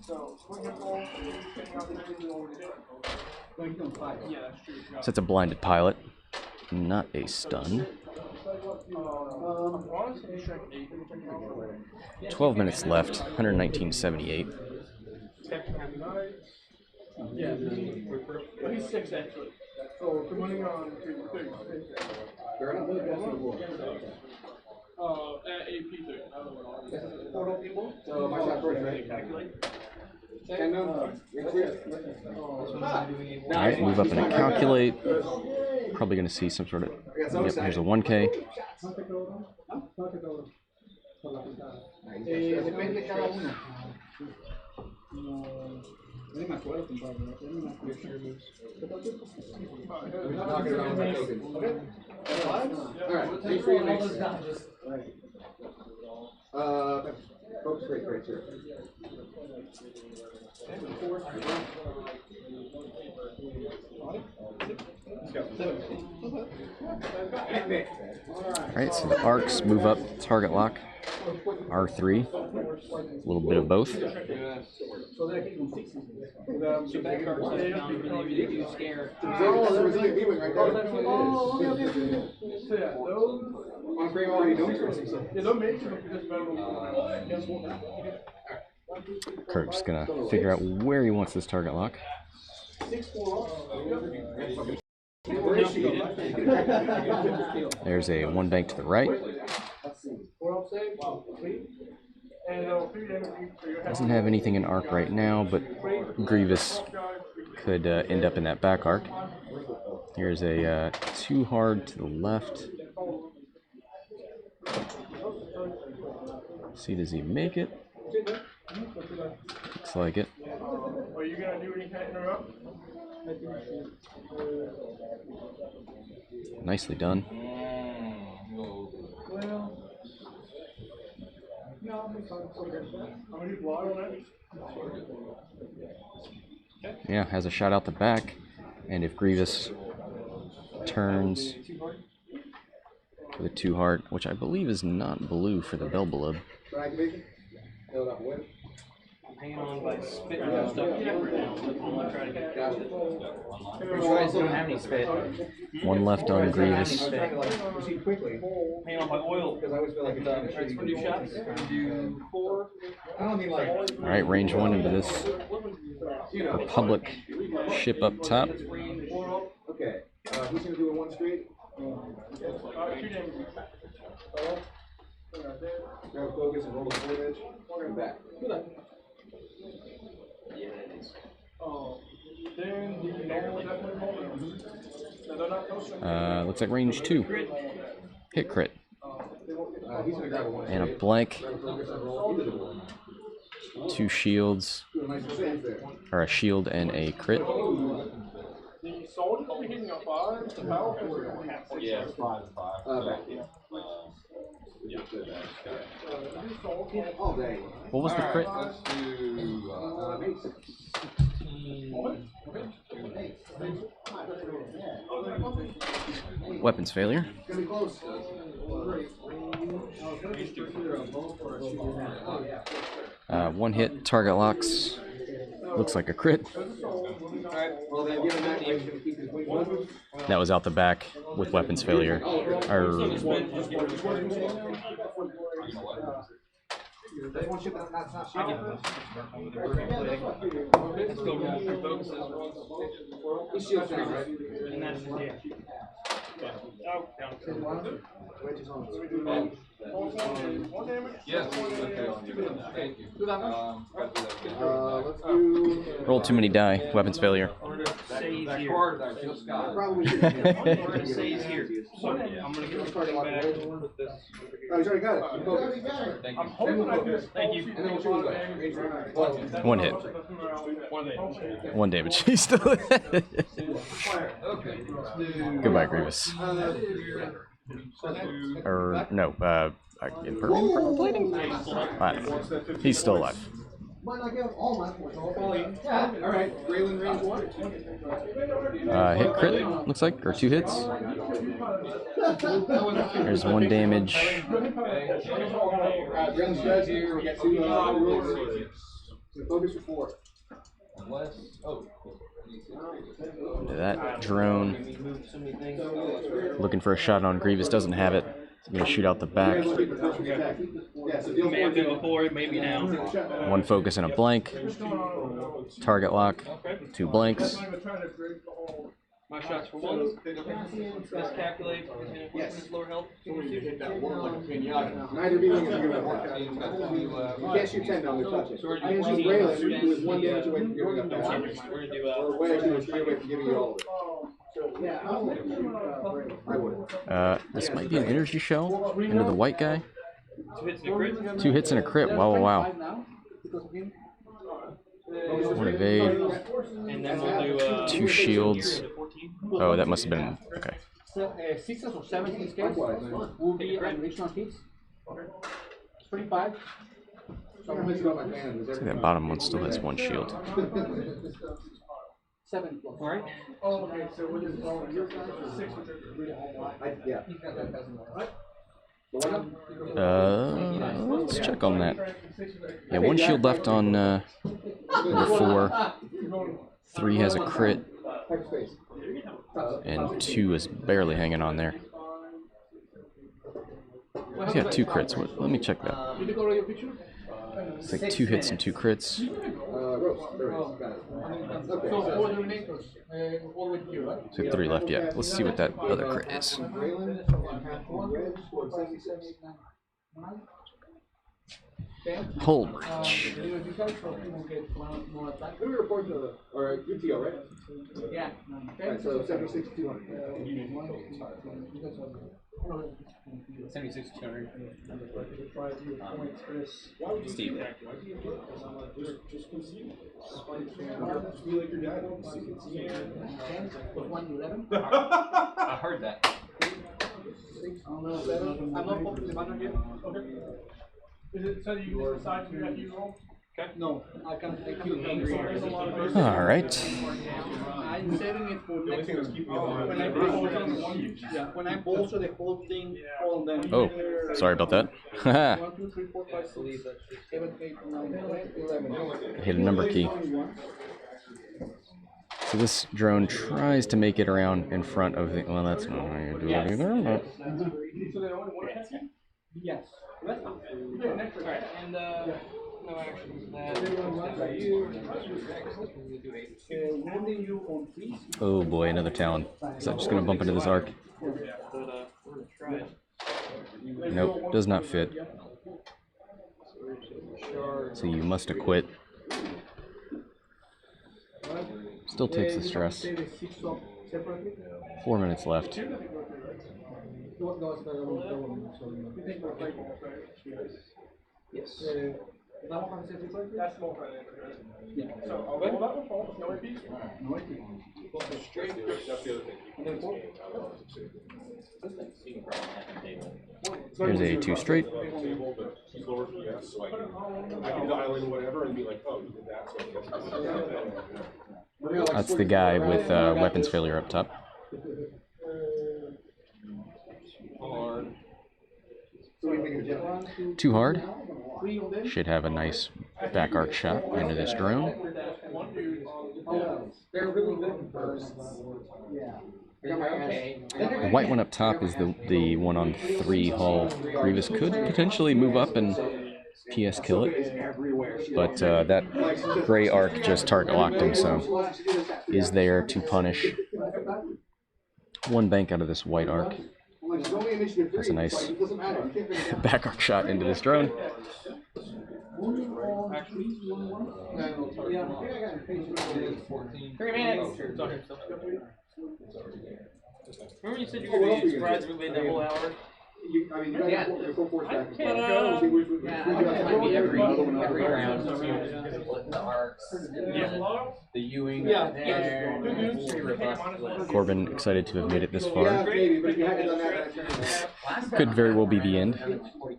So, swing your ball, getting out there, you already did. Yeah, that's true. So it's a blinded pilot, not a stun. 12 minutes left, 119.78. Yeah, he's 6 actually. So, depending on at AP3. Portal people? So my shot first, right? Calculate. Alright, move up and calculate. Probably going to see some sort of. Yep, here's a 1K. Depende cada uno. Focus rate right here. Alright, so the arcs move up, target lock. R3. A little bit of both. Kurt's gonna figure out where he wants this target lock. There's a 1 bank to the right. Doesn't have anything in arc right now, but Grievous could end up in that back arc. Here's a 2 hard to the left. See, does he make it? Looks like it. Are you gonna do any kind of interrupt? Nicely done. Yeah, has a shot out the back, and if Grievous turns for the 2 heart, which I believe is not blue for the Belbelub. Hanging on by spit and stuff. I'm trying to get past it. You guys don't have any spit. 1 left on Grievous. Hanging on by oil. Because I always feel like it's Alright, for 2 shots. Do 4. I don't mean like. Alright, range 1 into this Republic ship up top. Okay. Who's gonna do a 1 straight? Grab a focus and roll the 4 edge. And back. Yeah, that is. Looks like range 2. Hit crit. He's gonna grab a 1 And a straight. blank. Grab a focus and roll into the 1. 2 shields. Do a nice percentage there. Or a shield and a crit. The soldiers will be hitting a 5, the power has Yeah, 5. Back. All day. What was the crit? Let's do, Mace. Weapons failure. It's gonna be close. 1 hit, target locks. Looks like a crit. Well, then given that, he's gonna keep his wings open. That was out the back with weapons failure. Or That's one ship that's not shot. Let's go roll 3 focuses. He shields now, right? And that's, yeah. Oh, down. Wedge is on. One damage? Yes, okay, thank you. Do that much? Let's do. Roll too many die. Weapons failure. That card I just got. Probably. We're gonna say he's here. So I'm gonna get this card back with this. Oh, he's already got it. Focus. Thank I'm you. hoping I can. Thank you. And then we'll shoot away. One hit. One damage. 1 damage. He's still. Okay. Goodbye, Grievous. Or no, impermanent plating? He's still alive. Might not get all my points. Yeah, alright. Raylan range 1. Hit crit, looks like, or 2 hits. There's 1 damage. Raylan stress here. We got 2 rules. Focus for 4. Into that drone. Looking for a shot on Grievous, doesn't have it. I'm gonna shoot out the back. Maybe before, maybe now. 1 focus and a blank. Target lock. 2 blanks. My shots for 1. Miscalculate. Yes. Lower health. Neither being is good enough. You can't shoot 10 down, we touch it. I can shoot Raylan, who is 1 damage away from giving up that. We're gonna do Or Wedge, who is 3 away from giving you all of it. I would. This might be an energy shell into the white guy. 2 hits and a crit. 2 hits and a crit. Wow, wow, wow. 1 evade. And then we'll do 2 shields. Oh, that must have been okay. 6s or 7s in this case will be an additional hits. 25. So I'm gonna mix it up my hand. I think that bottom one still has 1 shield. 7 plus. Alright. Oh, okay, so what is your 6? Yeah. Let's check on that. Yeah, 1 shield left on number 4. 3 has a crit. Hyperspace. And 2 is barely hanging on there. He's got 2 crits. Let me check that. Did you go to your picture? It's like 2 hits and 2 crits. Roast. There it is. Got it. So Okay. 4 eliminators, all with you, right? So 3 left, yeah. Let's see what that other crit is. Raylan, Wedge, 10. Hull breach. You guys will get one more attack. Who report to the, or UTO, right? Yeah. Alright, so 76 to 200. 76 to 200. Steve. Just be like your dad. 10 plus 1 to 11. I heard that. I'm not popping the banner here. Okay. Is it so you decide to have you roll? No, I can't take you angry. All right. I'm saving it for next When I when I bolster the whole thing on them. Oh, sorry about that. Haha. 1, 2, 3, 4, 5, 6, 7, 8, 9, 10, 11. Hit a number key. So this drone tries to make it around in front of the. Well, that's not how you do it either. So they only want to hit you? Yes. That's fine. Yeah, next one. Alright, and no actions. Wounding you on 3. Oh boy, another Talon. Is that just gonna bump into this arc? We're gonna try it. Nope, does not fit. So you must acquit. Still takes the stress. 4 minutes left. Yes. That's more fun. Yeah. So I'll roll that one falls. No APs? No idea. Straight. That's the other thing. And then 4. Here's a 2 straight. Table, but he's lower PS, so I can dial in whatever and be like, oh, you did that, so I guess. That's the guy with weapons failure up top. Too hard. Should have a nice back arc shot into this drone. They're really good in bursts. Yeah. The white one up top is the one on 3 hull. Grievous could potentially move up and PS kill It's it, everywhere. but that gray arc just target locked him, so is there to punish one bank out of this white arc. That's a nice back arc shot into this drone. 3 minutes. Remember you said you were going to be surprised we made that whole hour? I mean, you guys Yeah. your full force back. Yeah, I think it might be every round. The arcs, the Ewing, and pretty robust. Corbin excited to have made it this far. Yeah, maybe, but if you hadn't done that, Could very well be the end.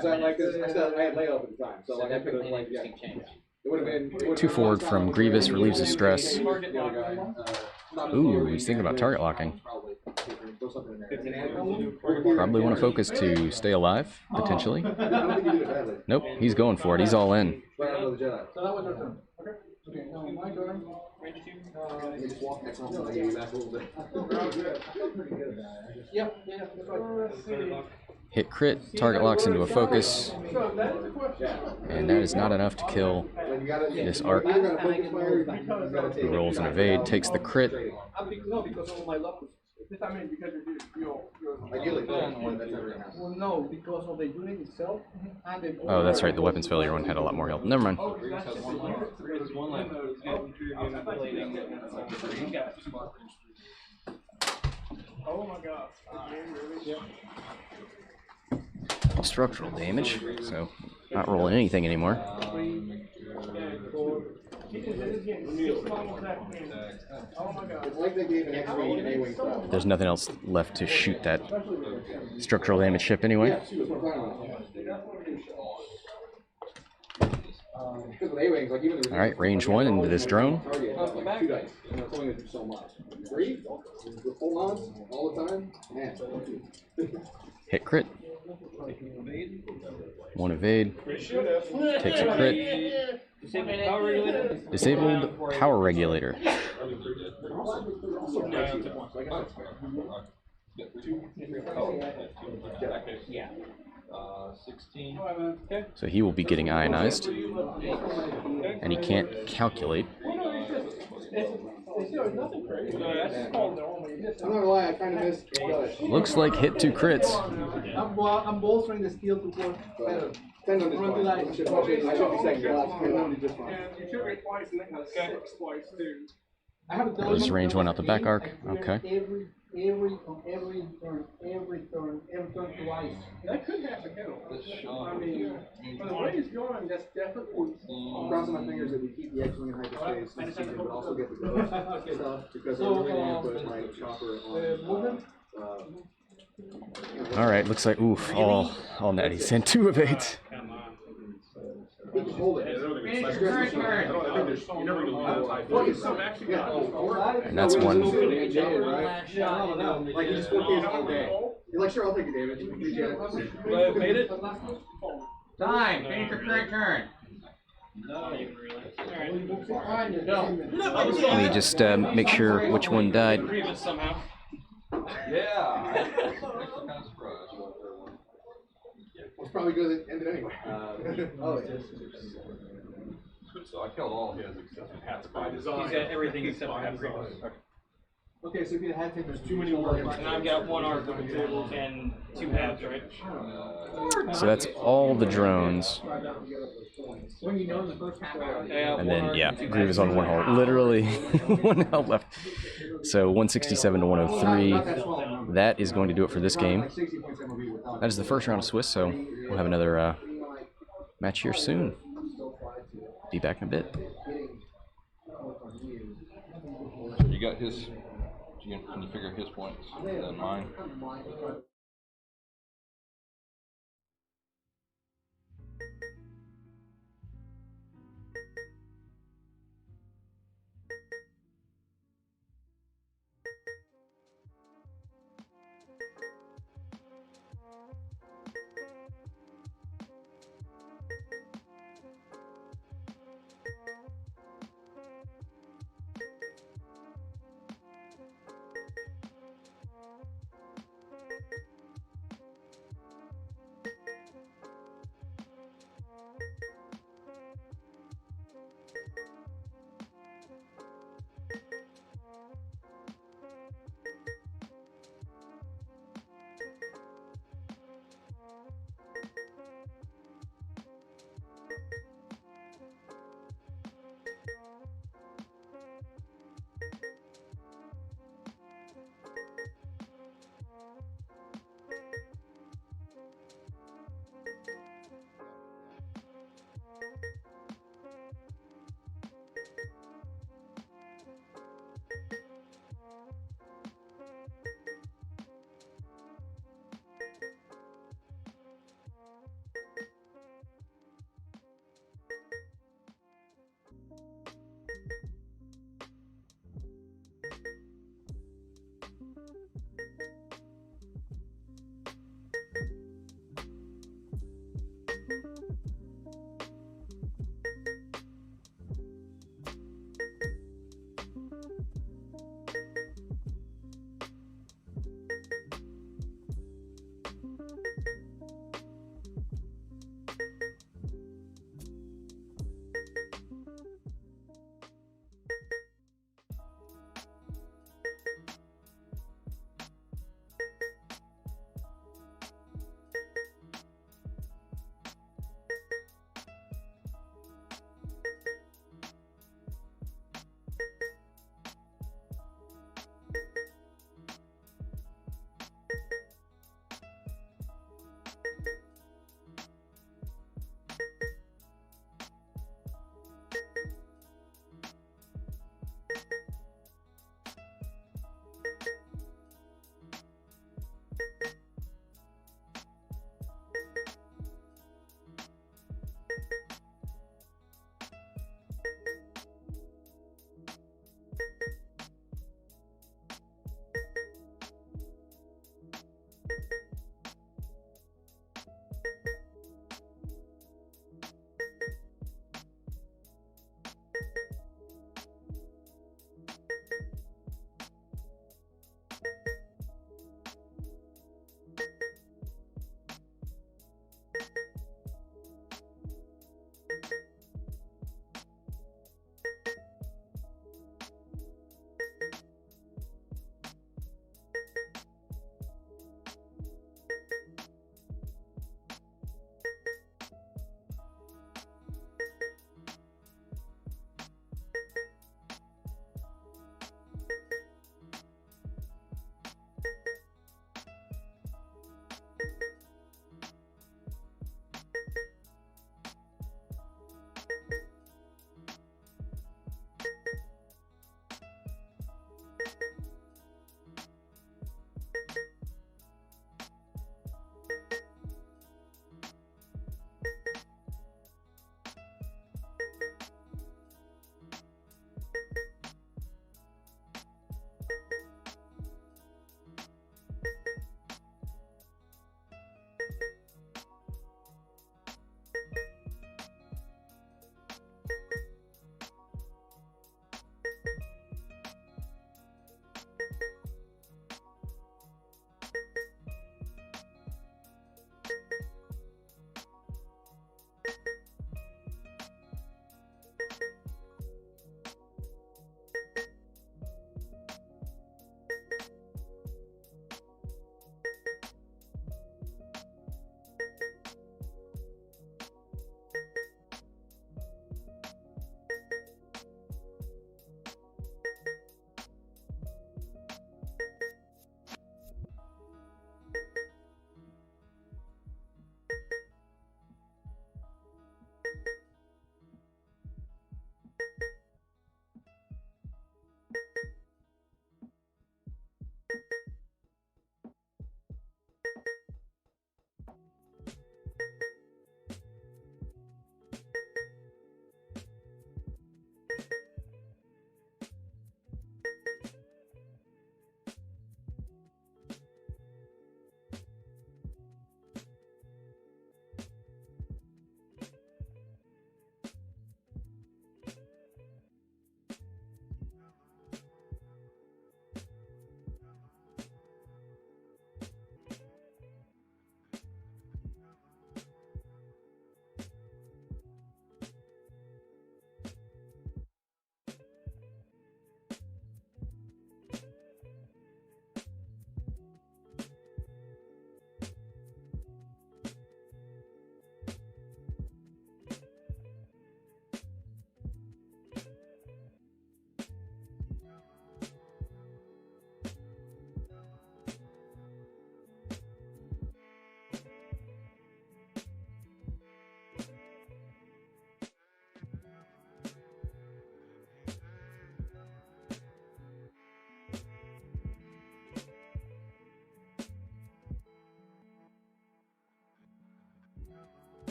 so like this, I had layoff at the time, so like I could have like it would have been 2 forward from Grievous, relieves the stress. Ooh, he's thinking about target locking. Probably want to focus to stay alive, potentially. Nope, he's going for it. He's all in. Hit crit, target locks into a focus, and that is not enough to kill this arc. He rolls an evade, takes the crit. Well, no, because of the unit itself and the. Oh, that's right, the weapons failure one had a lot more health. Never mind. Oh my god. Structural damage, so not rolling anything anymore. There's nothing else left to shoot that structural damage ship anyway. Alright, range 1 into this drone. Hit crit. 1 evade. Takes a crit. Disabled power regulator. Yeah. 16. So he will be getting ionized. And he can't calculate. I'm not gonna lie, I kind of missed. Looks like hit 2 crits. I'm bolstering the skill to work better. 10 on this one. I should be second class. 10 on just fine. And you took it twice and then got 6 twice too. I have There's range 1 out the back arc. Okay. Every turn twice. That could happen, I mean, for the way it's going, that's definitely. I'm crossing my fingers that we keep the X-Wing in hyperspace this season, but also get the ghost stuff, because I really need to put my chopper on. Alright, looks like, oof, all natty. Sent 2 evades. He can hold it. And that's one. Like he just 4Ks all day. You're like, sure, I'll take the damage. Made it? Time. Finish your current turn. Let me just make sure which one died. Somehow. Yeah. It's probably good that it ended anyway. So I killed all his except for hats by design. He's got everything except for hats. Okay, so if you had to, there's Too many words. And I've got 1 arc on the table and 2 hats, right? So that's all the drones. when you know the first half hour. And then, yeah, Grievous is on 1 hull. Literally 1 health left. So 167 to 103. That is going to do it for this game. That is the first round of Swiss, so we'll have another match here soon. Be back in a bit. You got his. Can you figure his points than mine?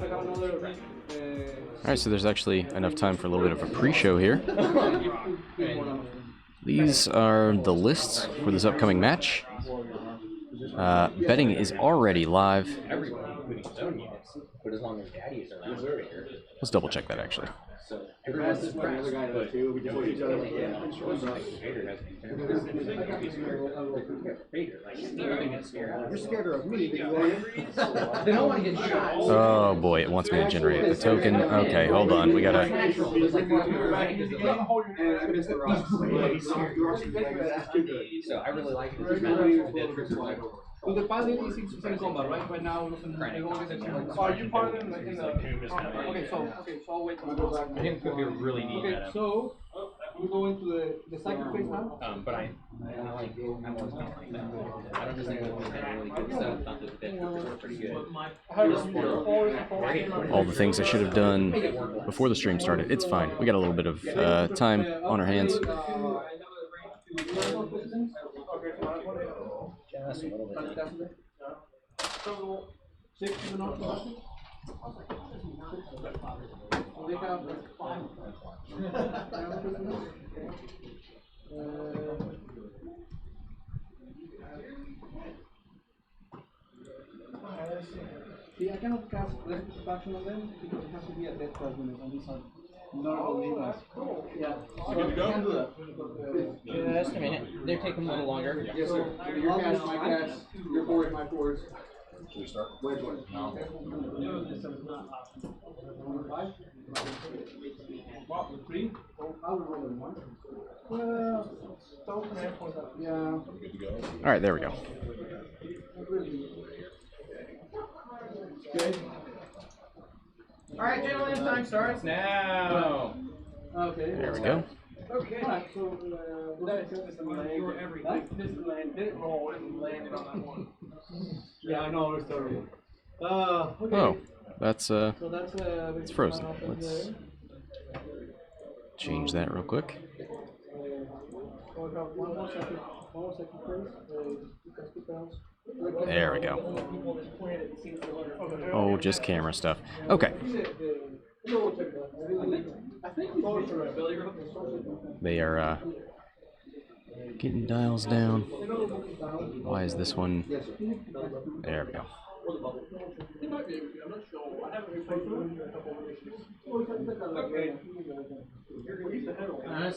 Alright, so there's actually enough time for a little bit of a pre-show here. These are the lists for this upcoming match. Betting is already live. Everyone, including zone units, but as long as daddy is around, Vader. Let's double check that actually. So everyone's surprised, but Vader has Vader, like, scaring and scared. You're scared of me. They don't want to get shot. Oh boy, it wants me to generate a token. Okay, hold on. We gotta. And I missed the rock. So I really like it. Well, the pilot is 6% combat, right? Right now, are you pilot in the okay, so I'll wait till I think it could be a really neat okay, meta. so we go into the second phase now. But I want to like that. I don't just think that really good stuff. Not that the are pretty good. All the things I should have done before the stream started. It's fine. We got a little bit of time on our hands. Just a little bit. See, I cannot cast rescue faction on them because it has to be a death class unit, and these are normal units. Yeah, so I can't do that. Just a minute. They're taking a little longer. Yes, sir. Your cast, my cast, your forward, my forwards. Should we start? Which one? Three? Yeah. Good to go. Alright, there we go. Okay. Alright, gentlemen, time starts now. Okay. There we go. Okay. Alright, so this is the land. This is the land. They roll and landed on that one. Yeah, I know. It's terrible. Okay. Oh, that's So that's it's frozen. Let's change that real quick. One more second, please. There we go. Oh, just camera stuff. Okay. They are getting dials down. Why is this one? There we go.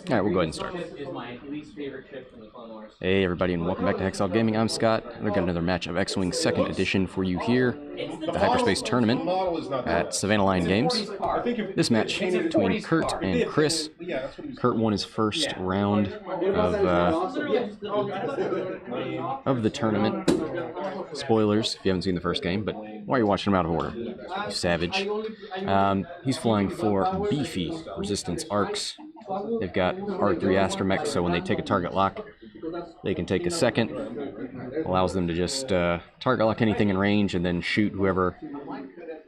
Alright, we'll go ahead and start. Is my least favorite ship from the Clone Wars. Hey everybody, and welcome back to Hexal Gaming. I'm Scott. We've got another match of X-Wing 2nd Edition for you here at the Hyperspace Tournament at Savannah Line Games. This match between Kurt and Chris. Kurt won his first round of the tournament. Spoilers if you haven't seen the first game, but why are you watching them out of order, you savage? He's flying 4 beefy Resistance arcs. They've got R3 astromech, so when they take a target lock, they can take a second. Allows them to just target lock anything in range and then shoot whoever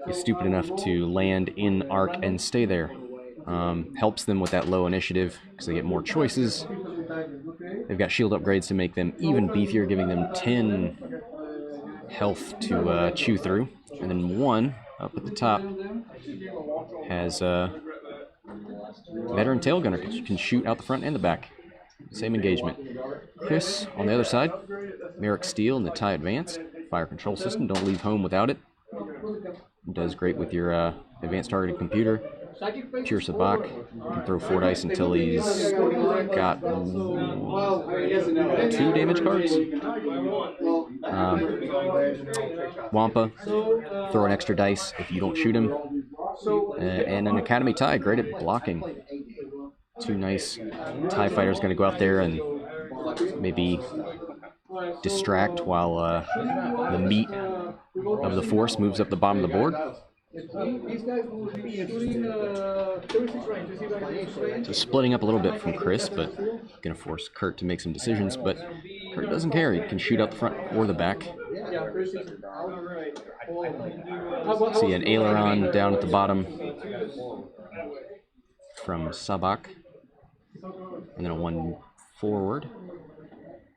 is stupid enough to land in arc and stay there. Helps them with that low initiative because they get more choices. They've got shield upgrades to make them even beefier, giving them 10 health to chew through. And then 1 up at the top has veteran tail gunner, can shoot out the front and the back. Same engagement. Chris on the other side, Merrick Steel and the TIE Advanced fire control system. Don't leave home without it. Does great with your advanced targeted computer. Pure Sabak can throw 4 dice until he's got 2 damage cards. Wampa, throw an extra dice if you don't shoot him. And an Academy TIE, great at blocking. 2 nice TIE fighters going to go out there and maybe distract while the meat of the Force moves up the bottom of the board. So splitting up a little bit from Chris, but going to force Kurt to make some decisions. But Kurt doesn't care. He can shoot out the front or the back. See an aileron down at the bottom from Sabak. And then a 1 forward.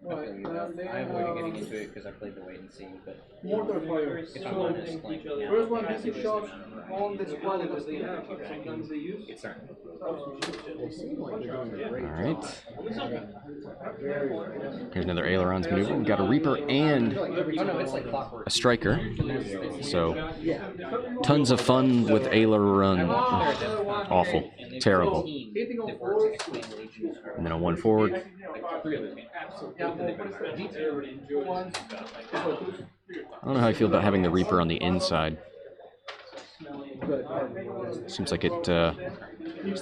I avoided getting into it because I played the wait and see, but Mortar fire. if I'm honest, like, First one DC shots on the squad that they have. Sometimes they use. it's certain. Alright. Here's another ailerons maneuver. We've got a Reaper and Oh no, it's like clockwork. a Striker. So, tons of fun with aileron. Awful. Terrible. And then a 1 forward. I don't know how I feel about having the Reaper on the inside. Seems like it's a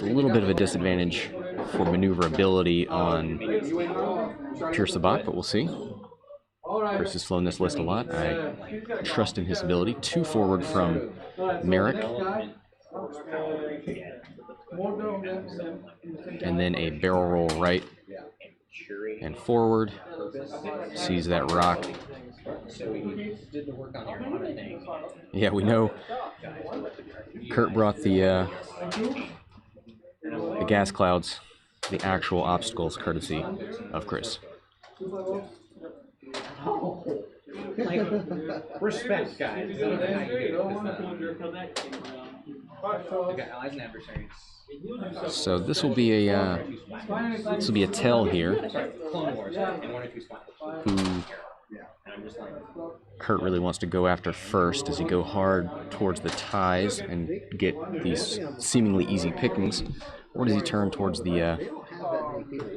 little bit of a disadvantage for maneuverability on Pure Sabak, but we'll see. Chris has flown this list a lot. I trust in his ability. 2 forward from Merrick. And then a barrel roll right and forward. Sees that rock. Yeah, we know Kurt brought the gas clouds, the actual obstacles, courtesy of Chris. Like, respect, guys. I don't know how you do this. Allies and adversaries. So this will be a tell here. Clone Wars and 1 or 2 spots. Who Kurt really wants to go after first. Does he go hard towards the ties and get these seemingly easy pickings, or does he turn towards the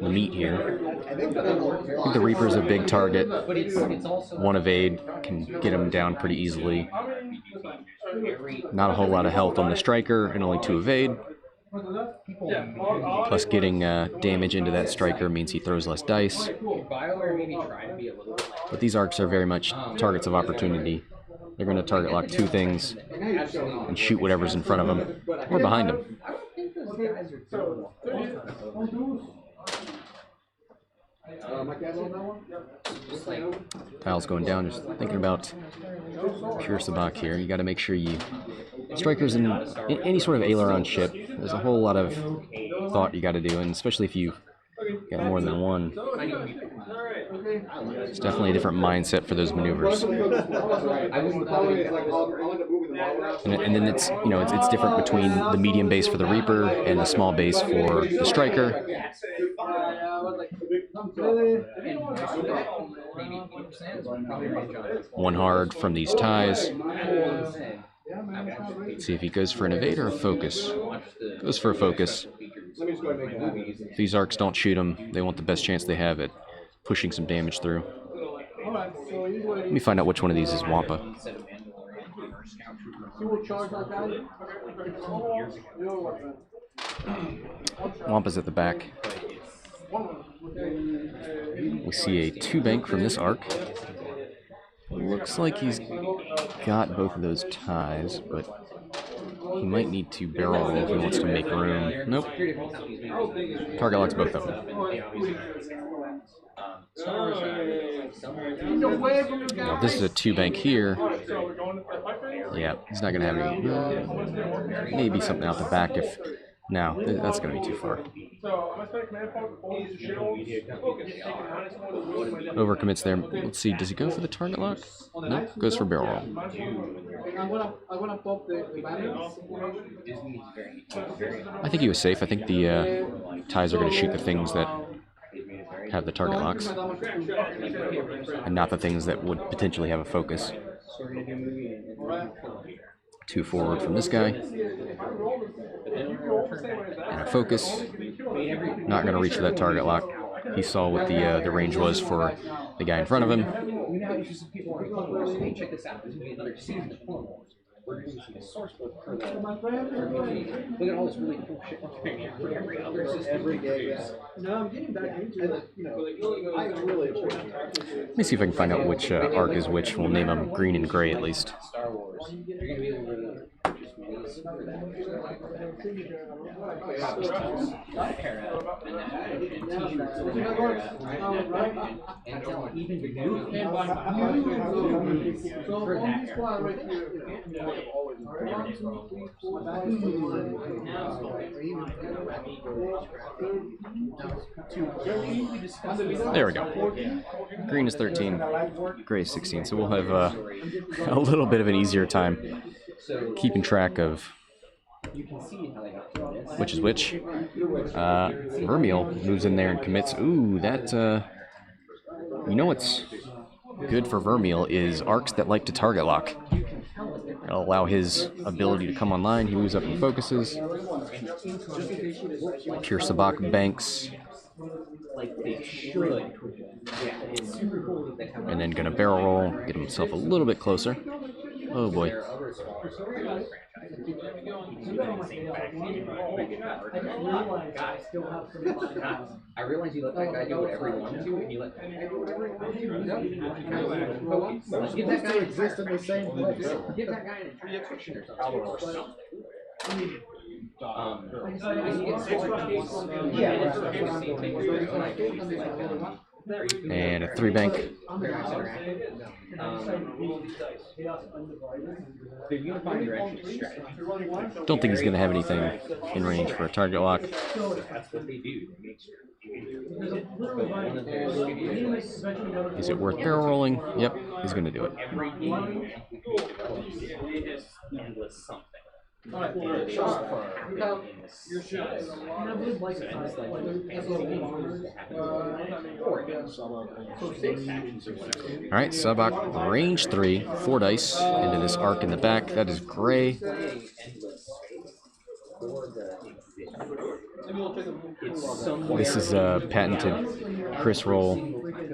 meat here? I think the Reaper is a big target. 1 evade can get him down pretty easily. Not a whole lot of health on the Striker and only 2 evade. Plus getting damage into that Striker means he throws less dice. But these arcs are very much targets of opportunity. They're going to target lock 2 things and shoot whatever's in front of them or behind them. Tiles going down, just thinking about Pure Sabak here. You got to make sure you... Strikers in any sort of aileron ship, there's a whole lot of thought you got to do, and especially if you got more than 1. It's definitely a different mindset for those maneuvers. And then it's, you know, it's different between the medium base for the Reaper and the small base for the Striker. One hard from these ties. Let's see if he goes for an evade or a focus. Goes for a focus. If these arcs don't shoot him, they want the best chance they have at pushing some damage through. Let me find out which one of these is Wampa. Wampa's at the back. We see a 2 bank from this arc. Looks like he's got both of those ties, but he might need to barrel roll if he wants to make room. Nope. Target locks both of them. Now, this is a 2 bank here. Yeah, he's not going to have any. Maybe something out the back if. No, that's going to be too far. Overcommits there. Let's see, does he go for the target lock? No, goes for barrel roll. I think he was safe. I think the ties are going to shoot the things that have the target locks, and not the things that would potentially have a focus. 2 forward from this guy. And a focus. Not going to reach for that target lock. He saw what the range was for the guy in front of him. Look at all this really cool shit for every other system. Every day, yeah. No, I'm getting back into it. You know, I really appreciate it. Let me see if I can find out which arc is which. We'll name them green and gray at least. Star Wars. You're gonna be able to There we go. Green is 13, gray is 16, so we'll have a little bit of an easier time keeping track of which is which. Vermeil moves in there and commits. Ooh, that, you know what's good for Vermeil is arcs that like to target lock. That'll allow his ability to come online. He moves up and focuses. Pure Sabak banks. And then gonna barrel roll, get himself a little bit closer. Oh boy. I realize you let that guy do whatever he wanted to, and you let that guy do whatever he wanted to. Give that guy exist in the same place. Give that guy an entire action or something. And a 3 bank. Don't think he's going to have anything in range for a target lock. Is it worth barrel rolling? Yep, he's going to do it. Alright, Sabak, range 3, 4 dice into this arc in the back. That is gray. This is a patented Chris roll.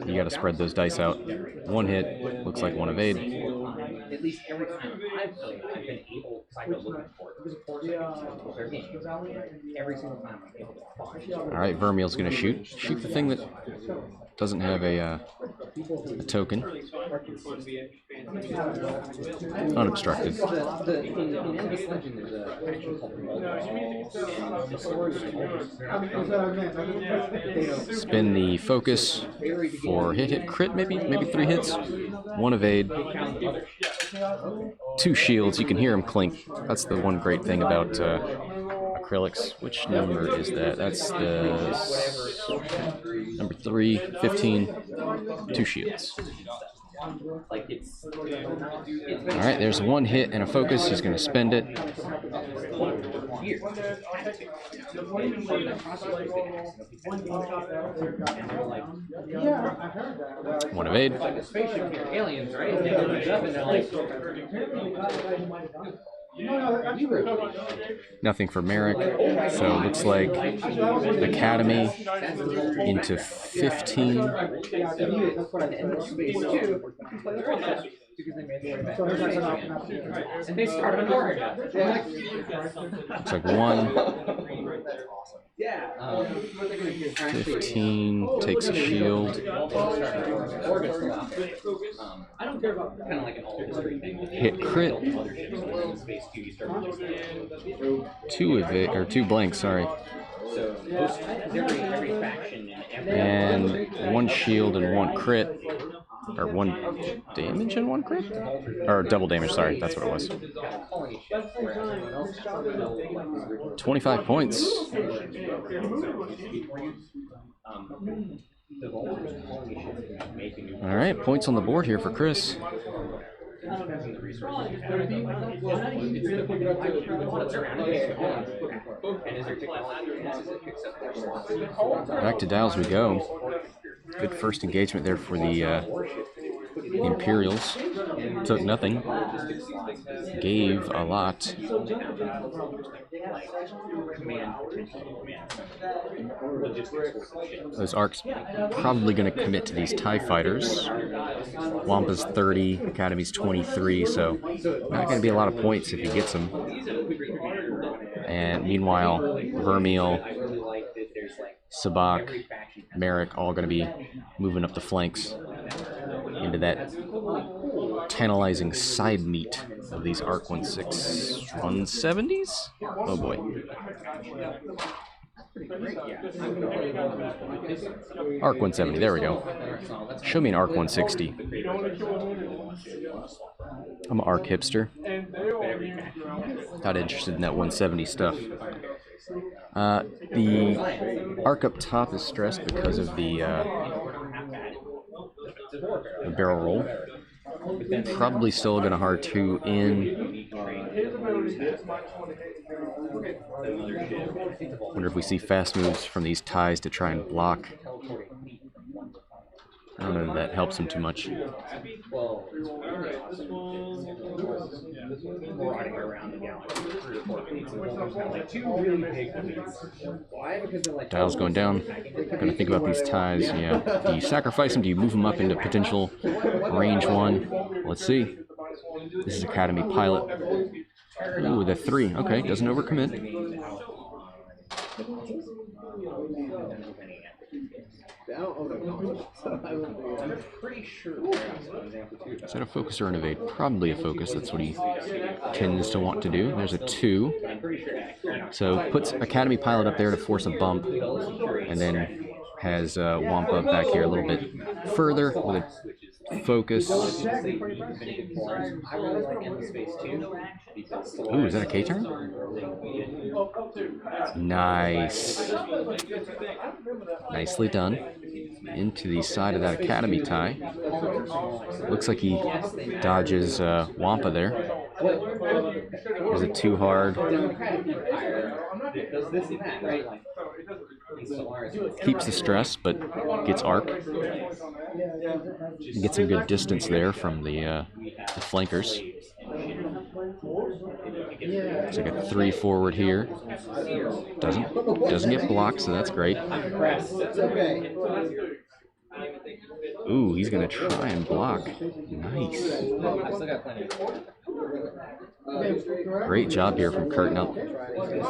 You gotta spread those dice out. 1 hit, looks like 1 evade. At least every time I've played, I've been able, because I go looking for it. Every single time I'm able to find it. Alright, Vermeil's gonna shoot. Shoot the thing that doesn't have a token. Unobstructed. Spin the focus for hit, crit, maybe 3 hits. 1 evade. 2 shields. You can hear them clink. That's the one great thing about acrylics. Which number is that? That's the number 3, 15, 2 shields. Alright, there's 1 hit and a focus. He's going to spend it. 1 evade. Aliens, right? Nothing for Merrick. So it looks like Academy into 15. And they start on board. Looks like 1. 15 takes a shield. I don't care about kind of like an all history thing. Hit crit. 2 evade or 2 blanks, sorry. So every faction and 1 shield and 1 crit. Or 1 damage and 1 crit? Or double damage, sorry, that's what it was. 25 points. Alright, points on the board here for Chris. Back to dials we go. Good first engagement there for the Imperials. Took nothing. Gave a lot. Those arcs probably going to commit to these TIE fighters. Wampa's 30, Academy's 23, so not going to be a lot of points if he gets them. And meanwhile, Vermeil, Sabak, Merrick all going to be moving up the flanks into that tantalizing side meat of these ARC 170s. Oh boy. ARC 170, there we go. Show me an ARC 160. I'm an ARC hipster. Not interested in that 170 stuff. The ARC up top is stressed because of the barrel roll. Probably still gonna hard 2 in. Wonder if we see fast moves from these ties to try and block. I don't know if that helps him too much. Dial's going down. Gonna think about these ties. Yeah. Do you sacrifice them? Do you move them up into potential range 1? Let's see. This is Academy Pilot. Ooh, the 3. Okay, doesn't overcommit. I'm pretty sure. Is that a focus or an evade? Probably a focus. That's what he tends to want to do. There's a 2. So puts Academy Pilot up there to force a bump, and then has Wampa back here a little bit further with a focus. Ooh, is that a K-turn? Nice. Nicely done. Into the side of that Academy tie. Looks like he dodges Wampa there. There's a 2 hard. Keeps the stress, but gets arc. Gets some good distance there from the flankers. It's like a 3 forward here. Doesn't get blocked, so that's great. Ooh, he's gonna try and block. Nice. Great job here from Kurt. Now,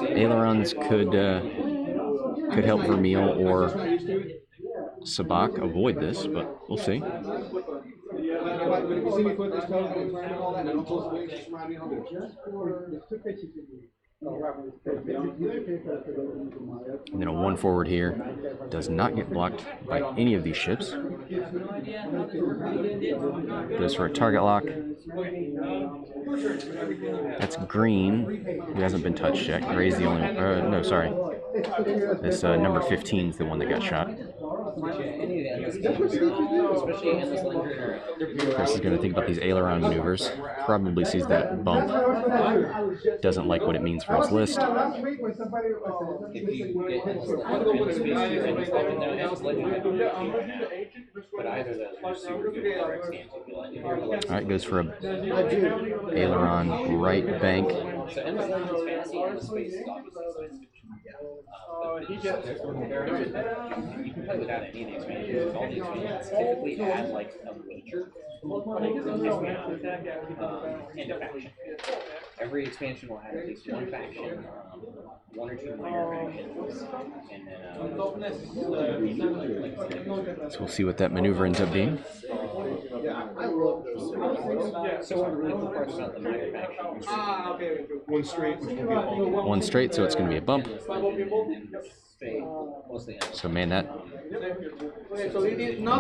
ailerons could help Vermeil or Sabak avoid this, but we'll see. And then a 1 forward here does not get blocked by any of these ships. Goes for a target lock. That's green, who hasn't been touched yet. Gray's the only one. No, sorry. This number 15 is the one that got shot. Chris is going to think about these aileron maneuvers. Probably sees that bump. Doesn't like what it means for his list. Alright, goes for a aileron right bank. You can play without any of the expansions. All the expansions typically add like a feature and a faction. Every expansion will add at least 1 faction, 1 or 2 minor factions, and then So we'll see what that maneuver ends up being. So one really cool parts about the minor factions. 1 straight, which will be a bump. 1 straight, so it's going to be a bump. So man, that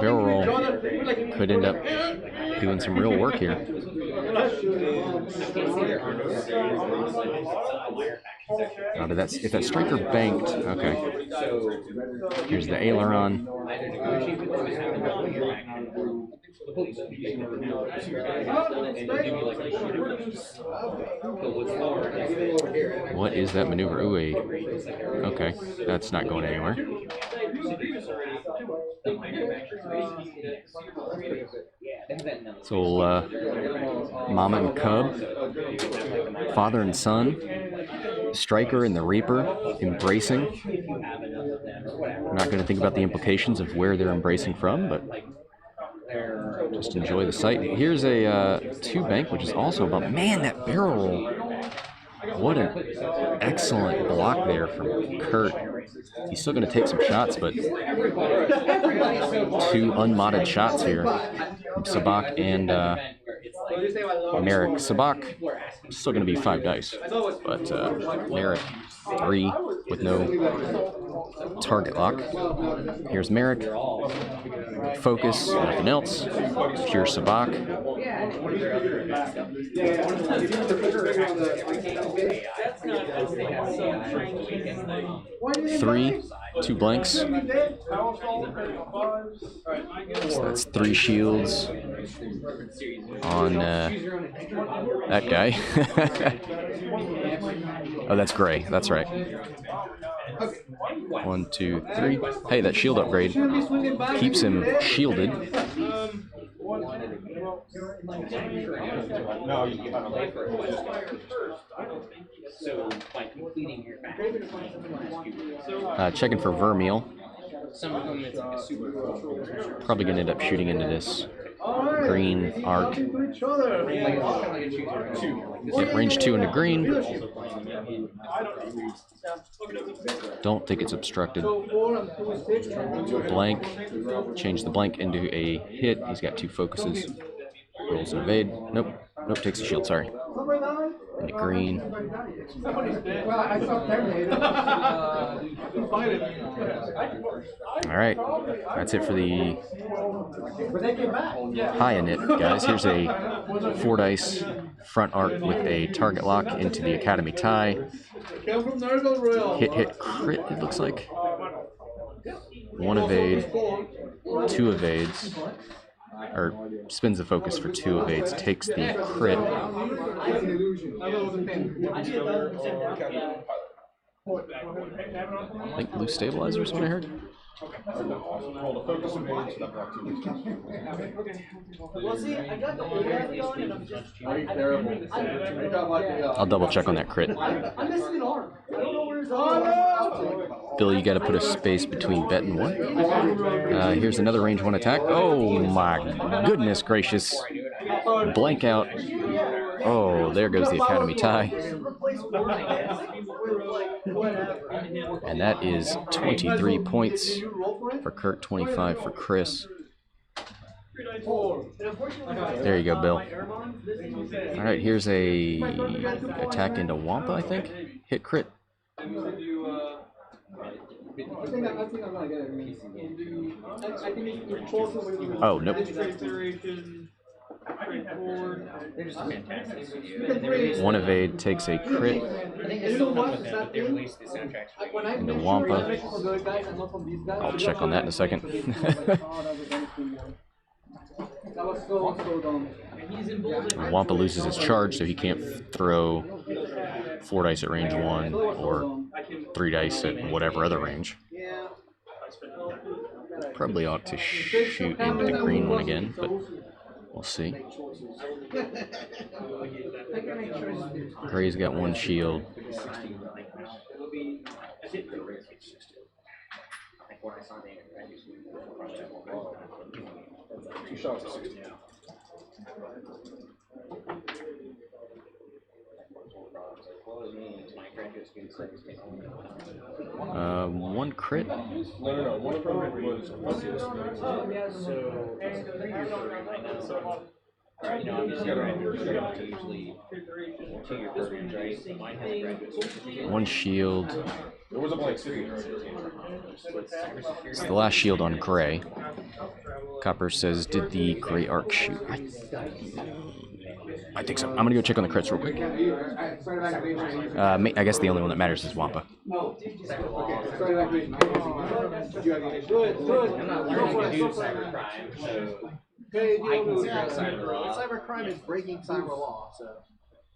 barrel roll could end up doing some real work here. Oh, but if that striker banked, okay. Here's the aileron. What is that maneuver? Ooh, okay, that's not going anywhere. So Mama and Cub, father and son, Striker and the Reaper embracing. I'm not going to think about the implications of where they're embracing from, but just enjoy the sight. Here's a 2 bank, which is also a bump. Man, that barrel roll. What an excellent block there from Kurt. He's still going to take some shots, but 2 unmodded shots here from Sabak and Merrick Sabak, still going to be 5 dice. But Merrick 3 with no target lock. Here's Merrick. Focus, nothing else. Pure Sabak. 3, 2 blanks. So that's 3 shields on that guy. Oh, that's gray. That's right. 1, 2, 3. Hey, that shield upgrade keeps him shielded. Checking for Vermeil. Probably gonna end up shooting into this green arc. Yep, range 2 into green. Don't think it's obstructed. Blank. Change the blank into a hit. He's got 2 focuses. Rolls and evade. Nope. Nope, takes a shield, sorry. Into green. Alright, that's it for the high init, guys. Here's a 4 dice front arc with a target lock into the Academy tie. Hit, crit, it looks like. 1 evade, 2 evades. Or spins the focus for 2 evades, takes the crit. I think blue stabilizer is what I heard. I'll double check on that crit. Bill, you got to put a space between bet and 1. Here's another range 1 attack. Oh my goodness gracious. Blank out. Oh, there goes the Academy tie. And that is 23 points for Kurt, 25 for Chris. There you go, Bill. Alright, here's a attack into Wampa, I think. Hit crit. Oh, nope. One evade takes a crit into Wampa. I'll check on that in a second. Wampa loses his charge, so he can't throw 4 dice at range 1 or 3 dice at whatever other range. Probably ought to shoot into the green one again, but we'll see. Gray's got 1 shield. One crit. No. One of them was. One shield. There was a blank sitting there. It's the last shield on Gray. Copper says, did the Gray arc shoot? I think so. I'm gonna go check on the crits real quick. I guess the only one that matters is Wampa. I'm not learning to do cybercrime, so I can figure out cyber law. Cybercrime is breaking cyber law, so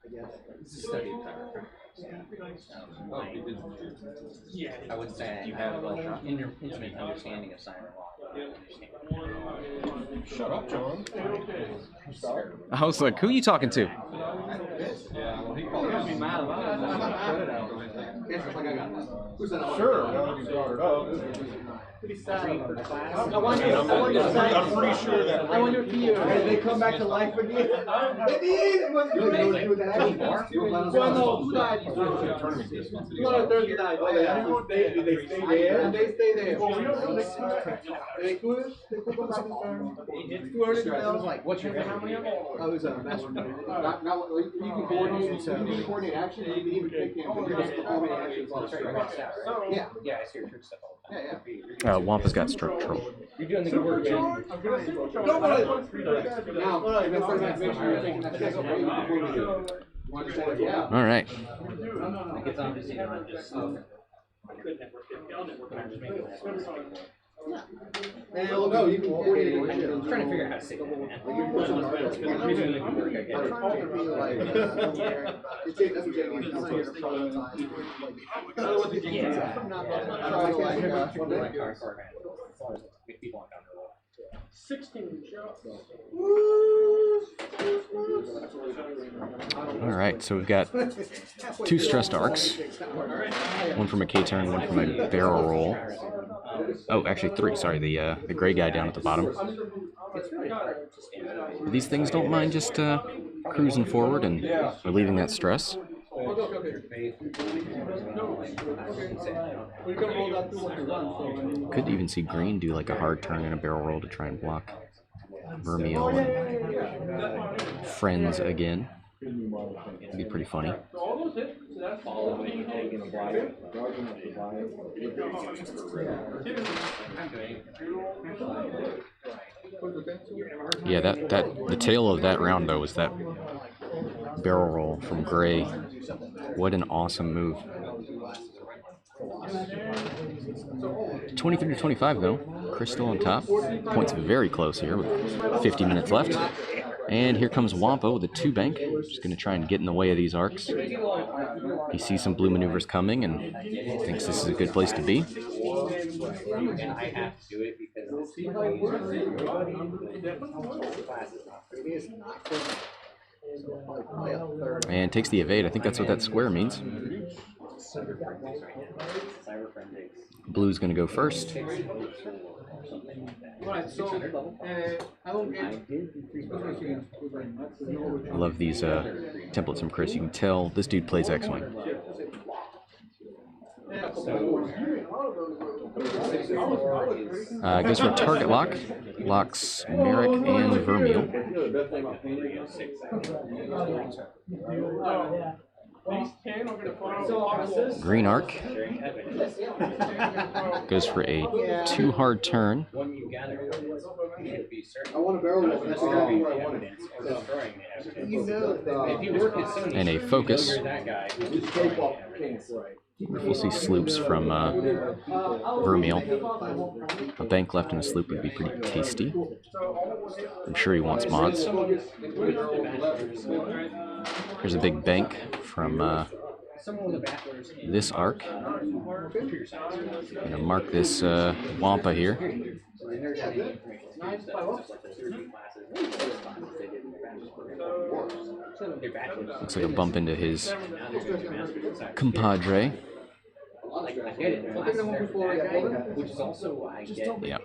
I guess. This is study of cybercrime. I would say you have like in your intimate understanding of cyber law. Shut up, John. I was like, who are you talking to? Sure, now that you brought it up. I'm pretty sure that. I wonder if they come back to life again. They did! It was good. Who died? Thursday night. Did they stay there? They stay there. They put them back in turn. It's too early to tell. What's your How many of them? Oh, who's that? Not, you can coordinate action, you can even pick him. Coordinate actions on the Yeah. Yeah, I see your trick stuff all the time. Wampa's got stroke control. You're doing the good work, man. Now, if it's like make sure you're taking that check away before we do it. Yeah. All right. Like it's obviously not just. And well, no, you can coordinate it. I'm trying to figure out how to say that, man. You're doing the good work, I get it. Trying to be like, that's what Jamie comes here from all the time. People on counter roll. 16 shots. All right, so we've got 2 stressed arcs. One from a K-turn, one from a barrel roll. Oh, actually 3. Sorry, the gray guy down at the bottom. These things don't mind just cruising forward and relieving that stress. Could even see green do like a hard turn and a barrel roll to try and block Vermeil and friends again. It'd be pretty funny. Yeah, the tail of that round though was that barrel roll from Gray. What an awesome move. 23 to 25 though. Crystal on top. Points very close here with 50 minutes left. And here comes Wampa with a 2-bank. Just going to try and get in the way of these arcs. He sees some blue maneuvers coming and thinks this is a good place to be. And I have to do it because And takes the evade. I think that's what that square means. Blue's going to go first. Right, so, I don't get. I love these templates from Chris. You can tell this dude plays X-Wing. Goes for a target lock. Locks Merrick and Vermeil. Green arc. Goes for a 2 hard turn. I want a barrel roll, that's exactly where I want it. And a focus. We'll see sloops from Vermeil. A bank left in a sloop would be pretty tasty. I'm sure he wants mods. Here's a big bank from this arc. I'm going to mark this Wampa here. Looks like a bump into his compadre. Yeah.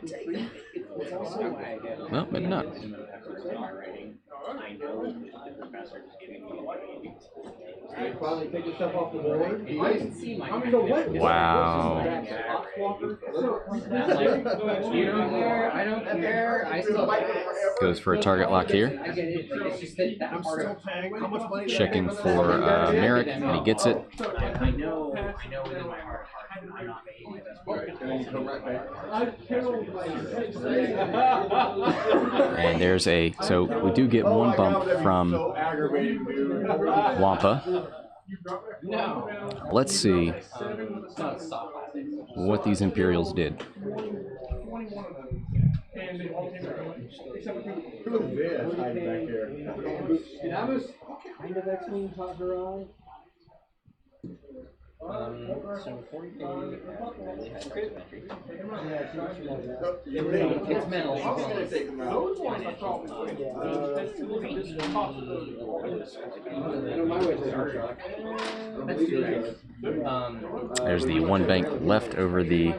Well, maybe not. Wow. Goes for a target lock here. Checking for Merrick, and he gets it. And there's a, so we do get 1 bump from Wampa. Let's see what these Imperials did. It's mental. There's the 1 bank left over the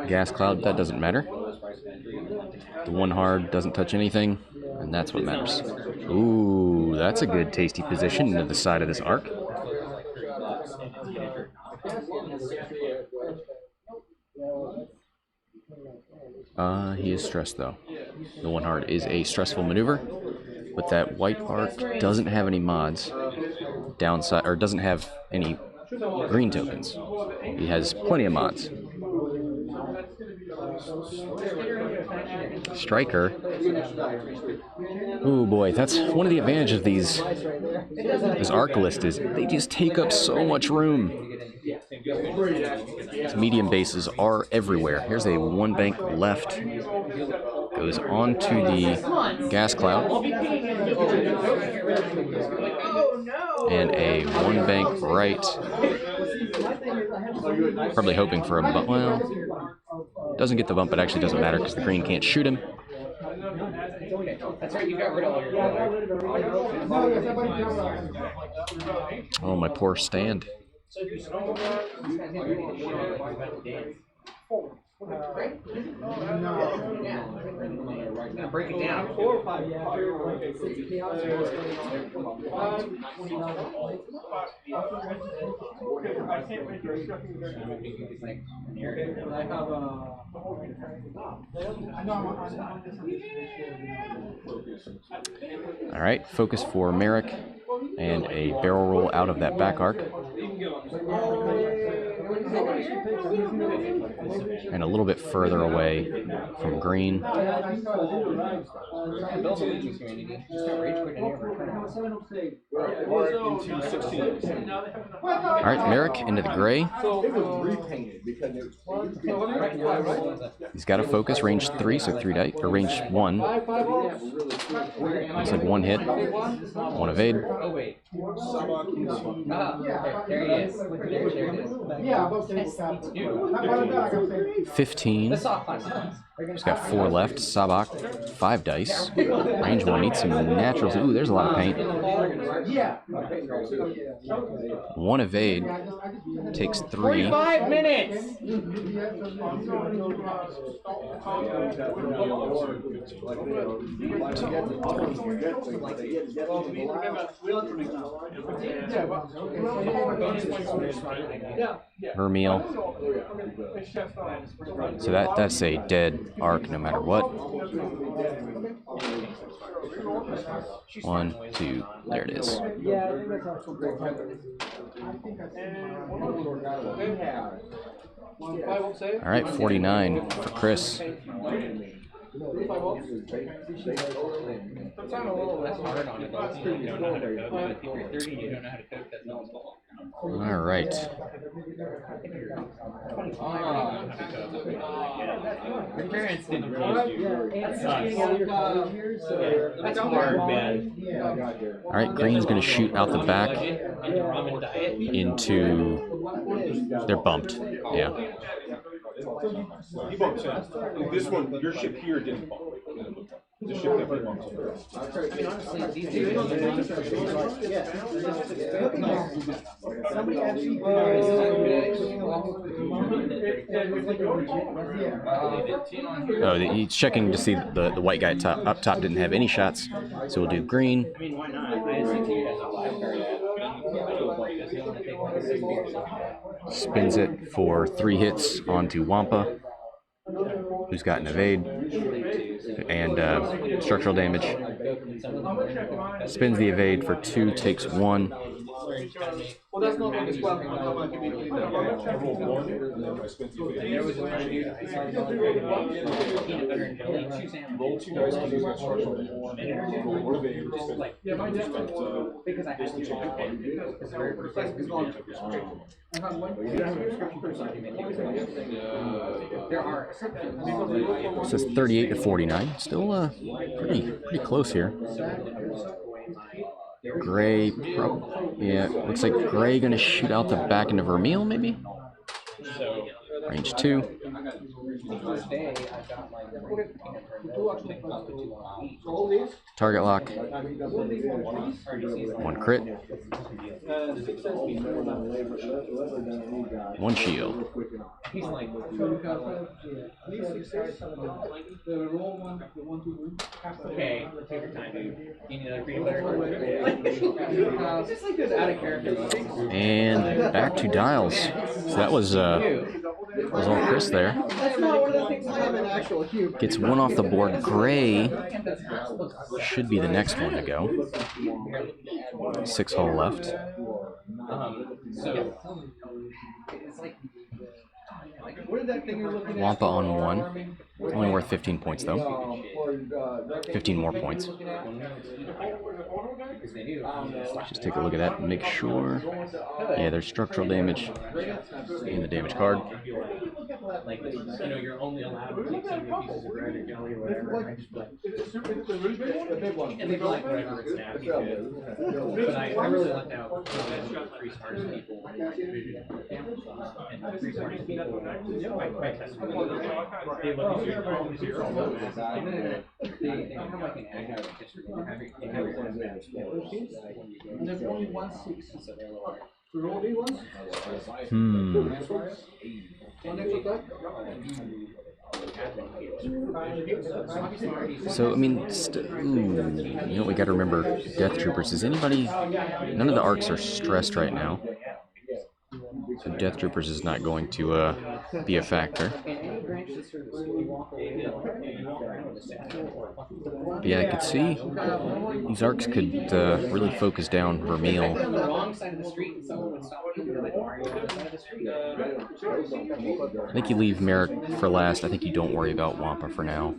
gas cloud. That doesn't matter. The 1 hard doesn't touch anything, and that's what matters. Ooh, that's a good tasty position into the side of this arc. He is stressed though. The one heart is a stressful maneuver, but that white arc doesn't have any mods. Downside, or doesn't have any green tokens. He has plenty of mods. Striker. Oh boy, that's one of the advantages of these arc list is they just take up so much room. These medium bases are everywhere. Here's a one bank left. Goes onto the gas cloud. And a one bank right. Probably hoping for a bump. Well, doesn't get the bump, but actually doesn't matter because the green can't shoot him. That's right, you got rid of all your. Oh, my poor stand. Break it down. All right, focus for Merrick and a barrel roll out of that back arc. And a little bit further away from green. Alright, Merrick into the gray. He's got a focus, range 3, so 3 dice, or range 1. Looks like 1 hit, 1 evade. Oh, wait. There he is. Yeah, 15. He's got 4 left. Sabak, 5 dice. Range 1 needs some naturals. Ooh, there's a lot of paint. 1 evade. Takes 3. 5 minutes! Vermeil. So that's a dead arc no matter what. 1, 2, there it is. All right, 49 for Chris. That's hard on it. You don't know how to cook. If you're 30 and you don't know how to cook, that's no one's fault. All right. Your parents didn't raise you. That sucks. That's hard, man. All right, green's going to shoot out the back into. They're bumped. Yeah. He bumped in. This one, your ship here didn't bump. This ship definitely bumped. Oh, he's checking to see the white guy up top didn't have any shots, so we'll do green. I mean, why not? ISCT has a 5 card. Spins it for 3 hits onto Wampa, who's got an evade and structural damage. Spins the evade for 2, takes 1. Well, that's not like a squad. Roll 2 dice because he's got structural damage. Roll 1 evade, spent Because I had to there are So it's 38 to 49. Still pretty close here. Gray, yeah, looks like Gray gonna shoot out the back into Vermeil, maybe? Range 2. Target lock. 1 crit. 1 shield. okay, take your time, dude. You need another peanut butter? It's just like this out of character. And back to Dials. So that was Was all Chris there. That's not one of the things I have an actual cube. Gets one off the board. Gray should be the next one to go. 6 hole left. Wampa on 1. Only worth 15 points though. 15 more points. Just take a look at that and make sure. Yeah, there's structural damage in the damage card. Like, you know, you're only allowed to take so many pieces of bread or jelly or whatever. And I just like, and they be like, whatever, it's nasty good. But I really lucked out. I got 3 smartest people in my division. And 3 smartest people, my test was they look at your they have like an academic history. They have one of their skills. And there's only 1 6. So they're lower. So, I mean, you know what we gotta remember, Death Troopers, is anybody, none of the arcs are stressed right now. So Death Troopers is not going to be a factor. But yeah, I could see these arcs could really focus down Vermeil. I think you leave Merrick for last. I think you don't worry about Wampa for now.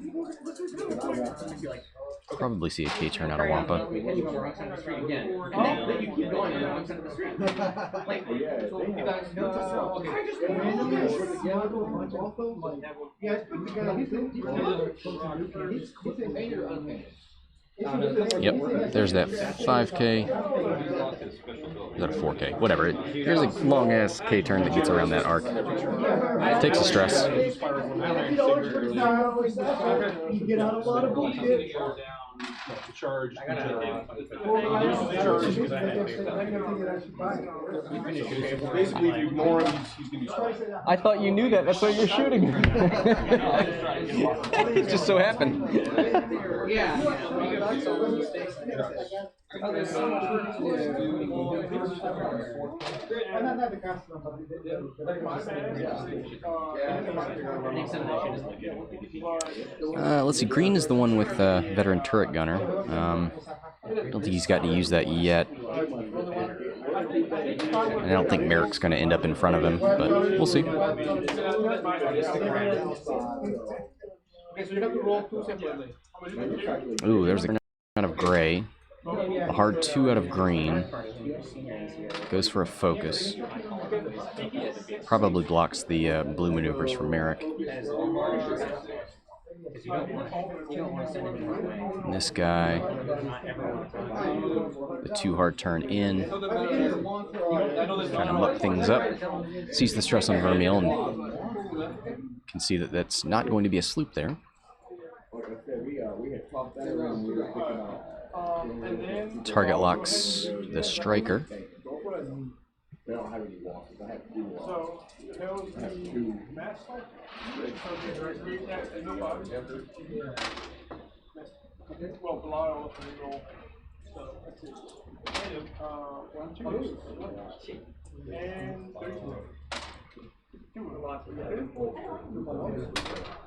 Probably see a K turn out of Wampa. Yep, there's that 5K. Is that a 4K? Whatever. There's a long ass K turn that gets around that arc. Takes the stress. You get out a lot of bullshit. Charge. Basically, if you ignore him, he's going to be. I thought you knew that. That's why you're shooting. It just so happened. Let's see. Green is the one with veteran turret gunner. I don't think he's got to use that yet. And I don't think Merrick's going to end up in front of him, but we'll see. Ooh, there's a kind of gray. A hard 2 out of green. Goes for a focus. Probably blocks the blue maneuvers from Merrick. And this guy, the 2 hard turn in, trying to muck things up. Sees the stress on Vermeil and can see that that's not going to be a sloop there. Target locks the striker.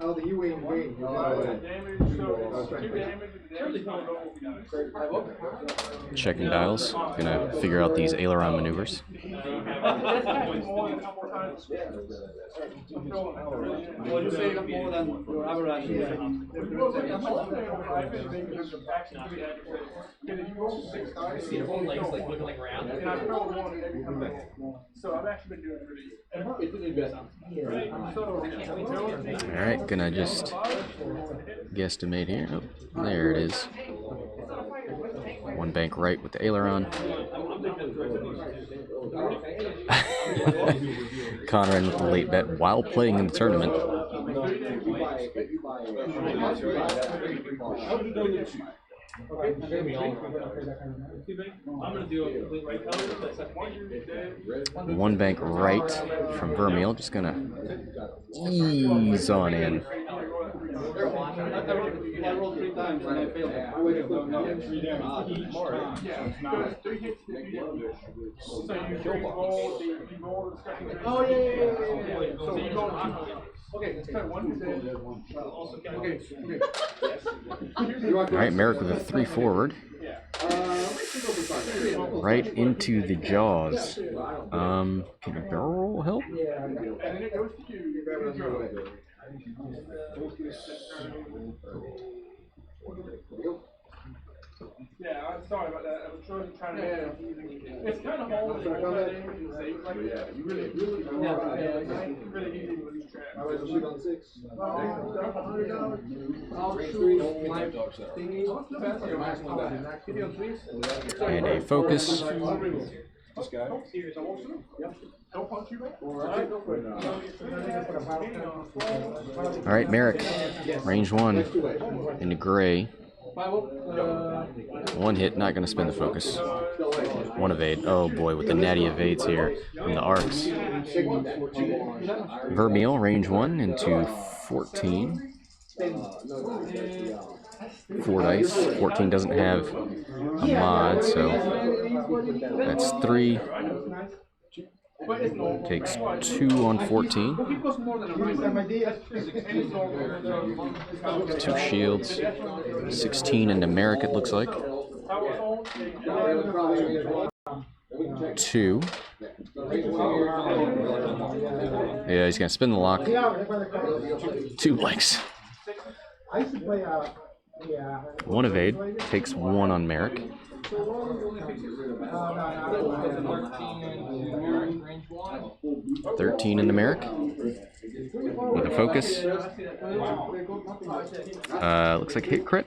Oh, the U-wing wing. Checking dials. Gonna figure out these aileron maneuvers. So I've actually been doing Alright, gonna just guesstimate here. Oh, there it is. 1 bank right with the aileron. Conrad with the late bet while playing in the tournament. I'm gonna do a complete right color. 1 bank right from Vermeil. Just gonna ease on in. times and I failed it. I waited for Each time. Yeah, It's not there's 3 hits that you get. So you roll the second hit. Oh, yeah. So you roll Okay, so 1 hit dead. okay. Alright, Merrick with a 3 forward. Yeah. Right into the jaws. Can a barrel roll help? And then it goes to you. Yeah, I'm sorry about that. I was trying to. It's kind of hard to roll that in and save like that. You really easy to lose track. I was shoot on 6. And a focus. This guy? Don't punch you back. Alright, Merrick. Range 1 into gray. 1 hit, not going to spend the focus. 1 evade. Oh boy, with the natty evades here from the arcs. Vermeil, range 1 into 14. 4 dice. 14 doesn't have a mod, so that's 3. Takes 2 on 14. 2 shields. 16 into Merrick, it looks like. 2. Yeah, he's gonna spin the lock. 2 blanks. 1 evade. Takes 1 on Merrick. 13 into Merrick with a focus. Looks like hit crit.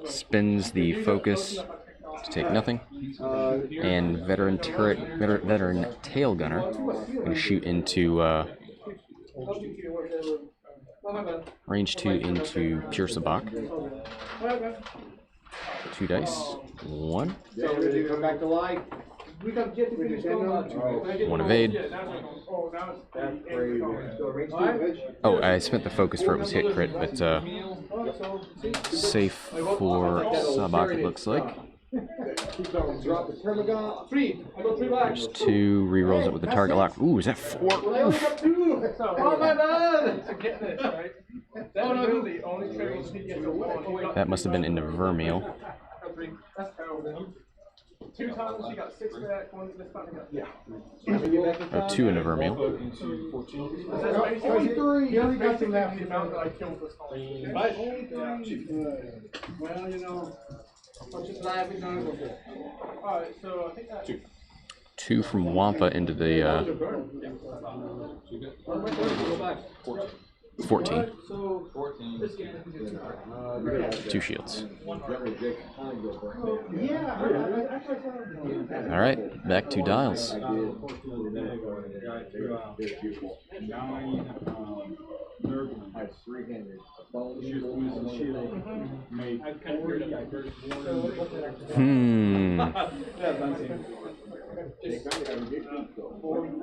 Spins the focus to take nothing. And veteran tail gunner going to shoot into range 2 into pure sabak. 2 dice. 1. Come back to life. 1 evade. Oh, I spent the focus for it was hit crit, but safe for sabak it looks like. There's 2, rerolls it with the target lock. Ooh, is that 4? Oof. That must have been into Vermeil. 2 times she got 6 back, 1 this time got Oh, 2 into Vermeil. That's basically the amount that I killed this time. Well, you know, I'm just laughing. Alright, so I think that 2 from Wampa into the 14. 2 shields. Alright, back to dials. 9.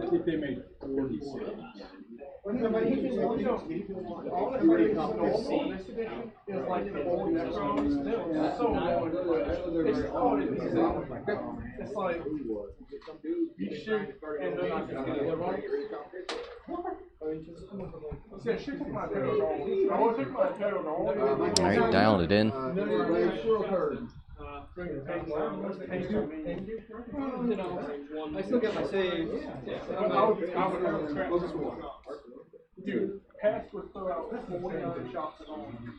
I think they made 46. It's like you shoot and then I can get it right. Alright, dialed it in. I still get my saves. Dude, Pass would throw out 49 shots at home.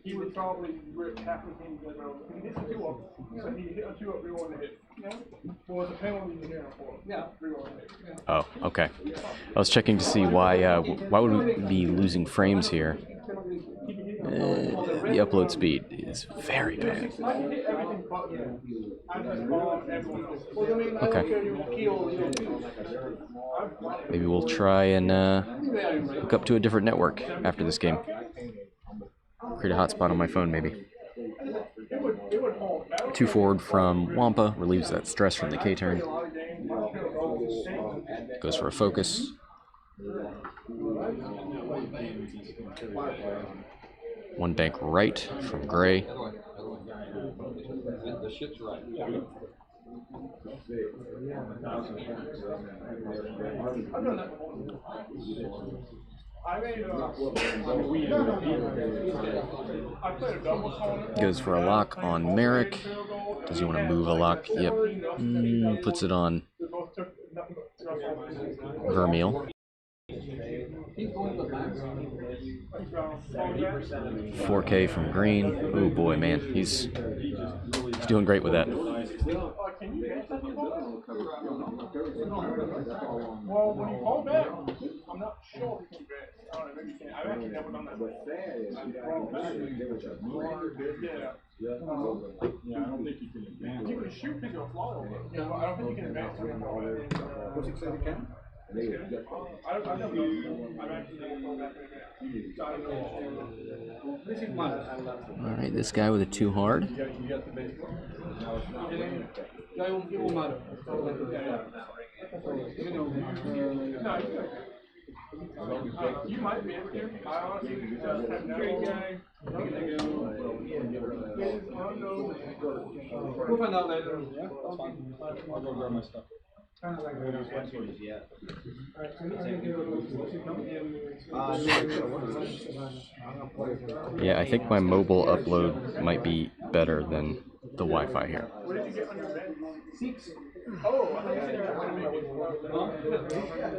He would probably rip half his team dead round. He hits 2 up, so he hit a 2 up, reroll to hit. Well, it's a penalty in there for him. Yeah, reroll to hit. Oh, okay. I was checking to see why would we be losing frames here. The upload speed is very bad. Okay. Maybe we'll try and hook up to a different network after this game. Create a hotspot on my phone, maybe. 2 forward from Wampa, relieves that stress from the K-turn. Goes for a focus. 1 bank right from gray. The shit's right. Goes for a lock on Merrick. Does he want to move a lock? Yep. Puts it on Vermeil. 4K from green. Oh boy, man, he's doing great with that. Well, when you call back, I'm not sure if you can bet. I don't know, maybe you can. I've actually never done that before. Yeah. Yeah, I don't think you can advance. You can shoot because you're a fly over. Yeah, but I don't think you can advance. What's it say you can? I've never done it. I've actually never called back in. All right, this guy with a 2 hard. You might be able to. I honestly just have no idea. We'll find out later. I'll go grab my stuff. Yeah, I think my mobile upload might be better than the Wi-Fi here. What did you get on your bed? 6. Oh, I think you want to make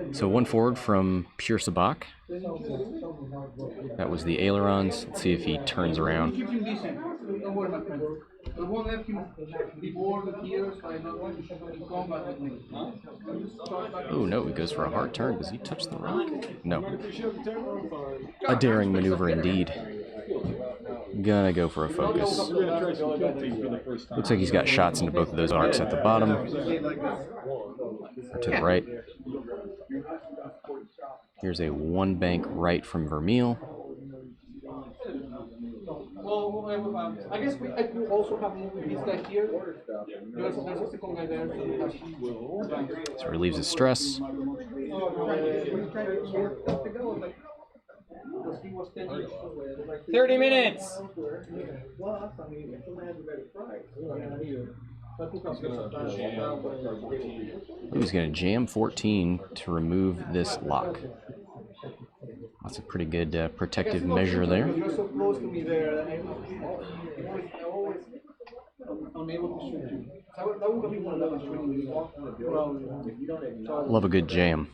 it. So 1 forward from Pure Sabak. That was the ailerons. Let's see if he turns around. Keep him decent. Don't worry, my friend. We won't let him before the years, so I know when you should combat with me. Oh no, he goes for a hard turn. Does he touch the rock? No. A daring maneuver indeed. Gonna go for a focus. Looks like he's got shots into both of those arcs at the bottom. Or to the right. Here's a 1 bank right from Vermeil. Well, I guess I could also have moved this guy here. There's a second guy there. So relieves his stress. 30 minutes! He's going to jam 14 to remove this lock. That's a pretty good protective measure there. You're so close to me there. I'm able to shoot you. That would be one of those shooting. Love a good jam.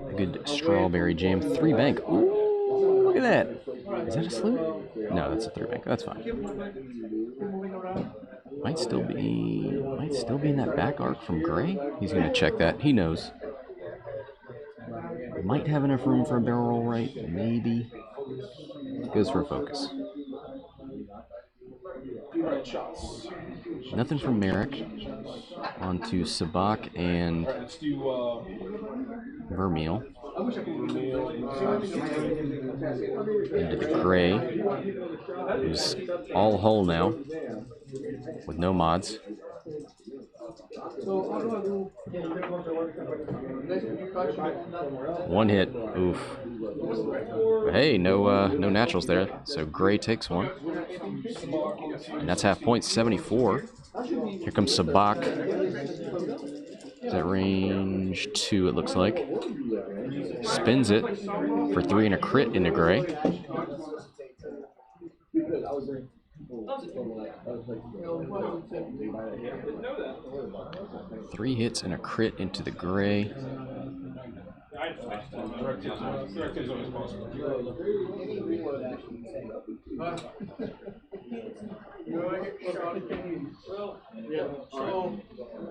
A good strawberry jam. 3 bank. Ooh, look at that. Is that a slew? No, that's a 3 bank. That's fine. Might still be in that back arc from gray. He's going to check that. He knows. Might have enough room for a barrel roll right. Maybe. Goes for a focus. Nothing from Merrick. On to Sabak and Vermeil. Into the gray. Who's all whole now. With no mods. One hit. Oof. But hey, no naturals there. So gray takes 1. And that's half point, 74. Here comes Sabak. Is that range 2, it looks like. Spins it for 3 and a crit into gray. 3 hits and a crit into the gray.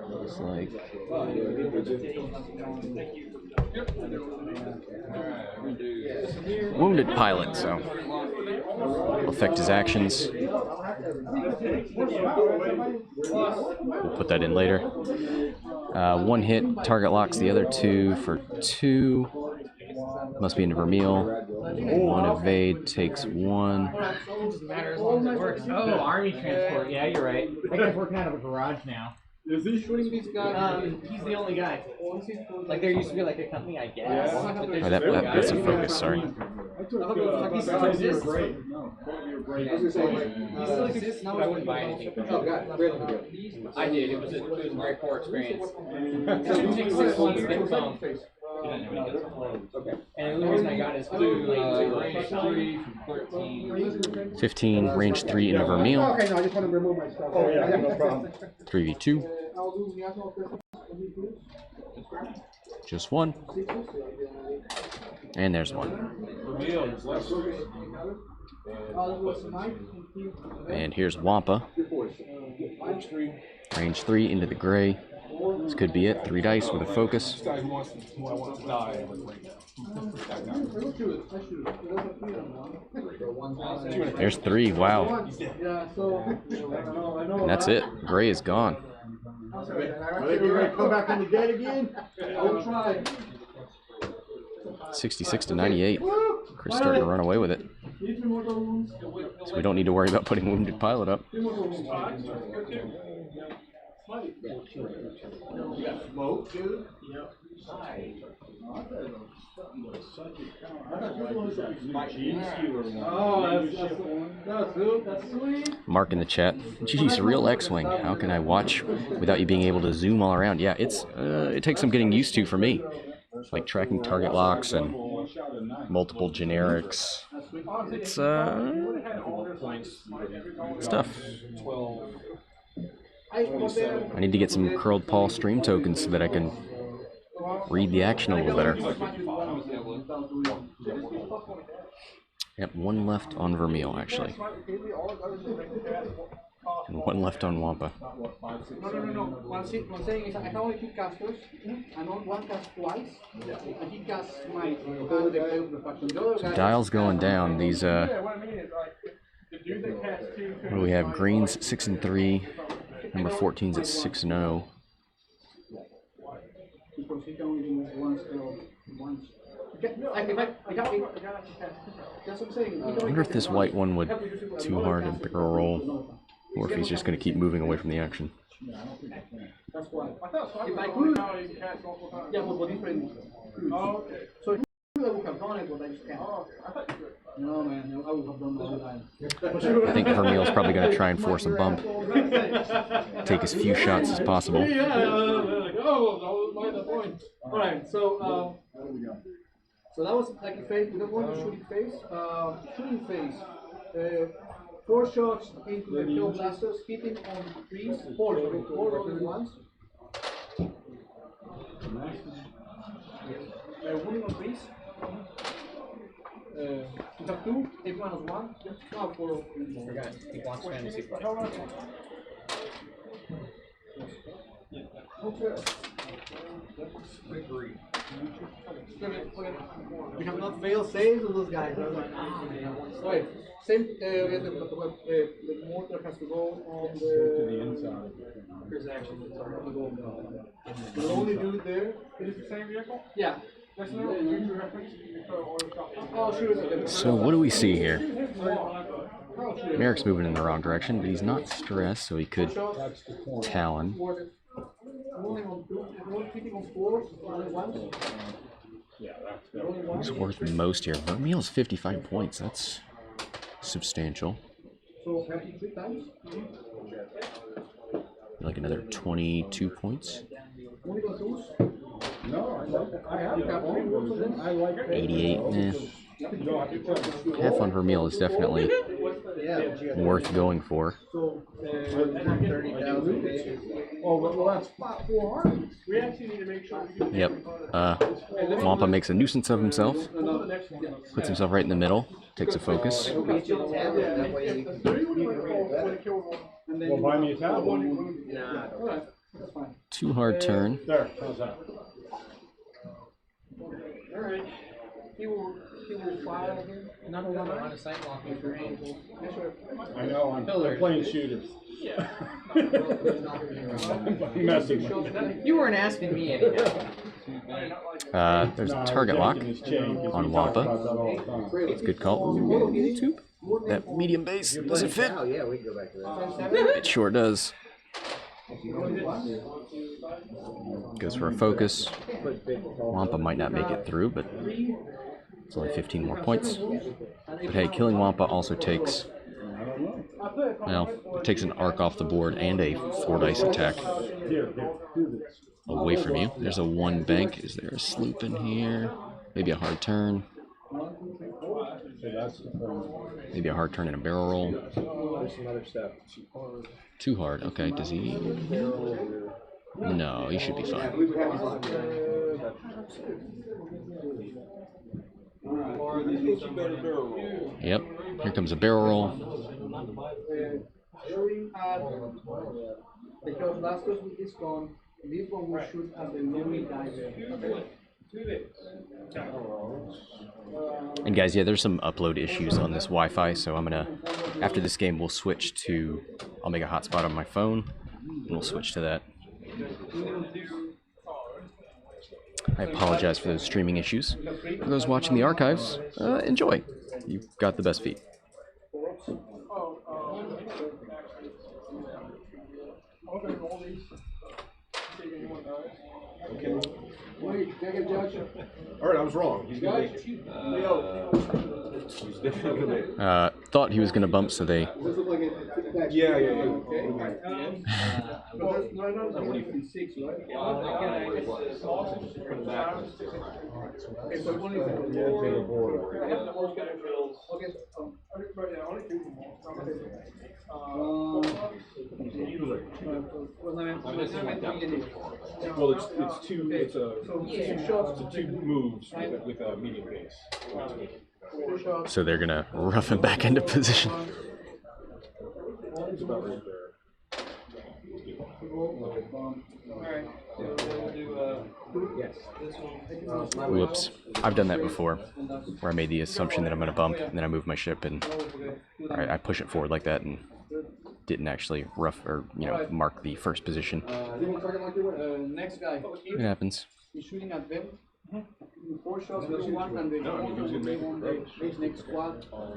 Looks like wounded pilot, so will affect his actions. We'll put that in later. 1 hit, target locks the other 2 for 2. Must be into Vermeil. 1 evade, takes 1. Doesn't matter as long as it works. Oh, army transport. Yeah, you're right. That guy's working out of a garage now. Is he shooting these guys? He's the only guy. Like there used to be like a company, I guess. Oh, that's a focus, sorry. He still exists. No. He still exists, but I wouldn't buy anything from him. Oh, God, really? I did. It was a very poor experience. It should take 6 months to get some. Okay. And the only reason I got it is range 3 from 13. 15, range 3 into Vermeil. Okay, no, I just want to remove my stuff. Oh, yeah, no problem. 3v2. Just one. And there's one. And here's Wampa. Range 3 into the gray. This could be it. 3 dice with a focus. There's 3. Wow. And that's it. Gray is gone. Come back from the dead again? I'll try. 66 to 98. Chris starting to run away with it. So we don't need to worry about putting Wounded Pilot up. Smoke, dude? That's sweet. Mark in the chat. Jeez, real X-Wing. How can I watch without you being able to zoom all around? Yeah, it takes some getting used to for me. Like tracking target locks and multiple generics. It's stuff. I need to get some Curled Paw stream tokens so that I can read the action a little better. Yep, 1 left on Vermeil actually. And 1 left on Wampa. No. One thing is I can only keep casters. I don't one cast twice. I keep cast my So dial's going down. These what do we have? Greens 6 and 3. Number 14's at 6 and 0. I wonder if this white one would too hard and pick a roll, or if he's just going to keep moving away from the action. That's why. If I could, yeah, but different. So I would have done it, but I just can't. No, man, I would have done that. I think Vermeil's probably going to try and force a bump. Take as few shots as possible. Yeah, that was my point. Alright, so that was like a phase. We don't want to shooting phase. Shooting phase. 4 shots into the tail blasters, hitting on 3s, 4 only ones. Wounding on 3s. You have 2, everyone has 1. Now 4. He wants fantasy play. We have not failed saves on those guys. Right. Same. The mortar has to go on the inside. Here's action. We'll only do it there. Is it the same vehicle? Yeah. That's no future reference. Oh, sure. So what do we see here? Merrick's moving in the wrong direction, but he's not stressed, so he could Talon. He's worth the most here. Vermeil's 55 points. That's substantial. Like another 22 points. 88. Half on Vermeil is definitely worth going for. Yep. Wampa makes a nuisance of himself. Puts himself right in the middle. Takes a focus. Well, buy me a tablet. 2 hard turn. There, how's that? Alright. He will file again. Not a lot of sight walking for range. I know, I'm playing shooters. Yeah. I'm messing with you. You weren't asking me anything. There's a target lock on Wampa. It's a good call. Ooh, that medium base, does it fit? Oh, yeah, we can go back to that. It sure does. Goes for a focus. Wampa might not make it through, but It's only 15 more points. But hey, killing Wampa also takes, well, it takes an arc off the board and a 4 dice attack away from you. There's a 1 bank. Is there a sloop in here? Maybe a hard turn. Maybe a hard turn and a barrel roll. Too hard. Okay, does he? No, he should be fine. Yep, here comes a barrel roll. Because last person is gone, this one will shoot at the enemy diver. And guys, yeah, there's some upload issues on this Wi-Fi, so I'm gonna, after this game, we'll switch to, I'll make a hotspot on my phone, and we'll switch to that. I apologize for those streaming issues. For those watching the archives, enjoy. You've got the best feed. All right, I was wrong. He's gonna make it. He's definitely gonna make it. Thought he was gonna bump, so they. Yeah. Well, it's two. It's a two moves with a medium base. So they're gonna rough him back into position. It's about right there. Whoops. I've done that before, where I made the assumption that I'm gonna bump, and then I move my ship and I push it forward like that, and didn't actually rough or mark the first position. Next guy. It happens. He's shooting at them. 4 shots, one, and then next squad. All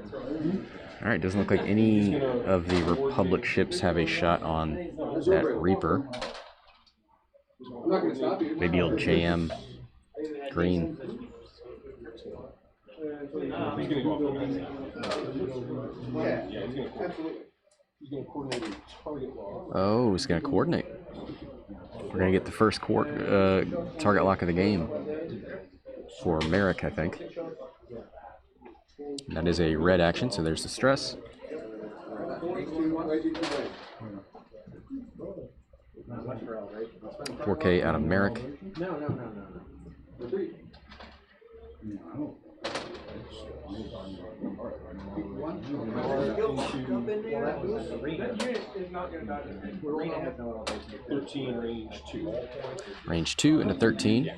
right, doesn't look like any of the Republic ships have a shot on that Reaper. Maybe he'll JM green. He's gonna go off. Yeah, he's gonna coordinate a target lock. Oh, he's gonna coordinate. We're gonna get the first target lock of the game for Merrick, I think. That is a red action, so there's the stress. 4K out of Merrick. Range 2 into 13.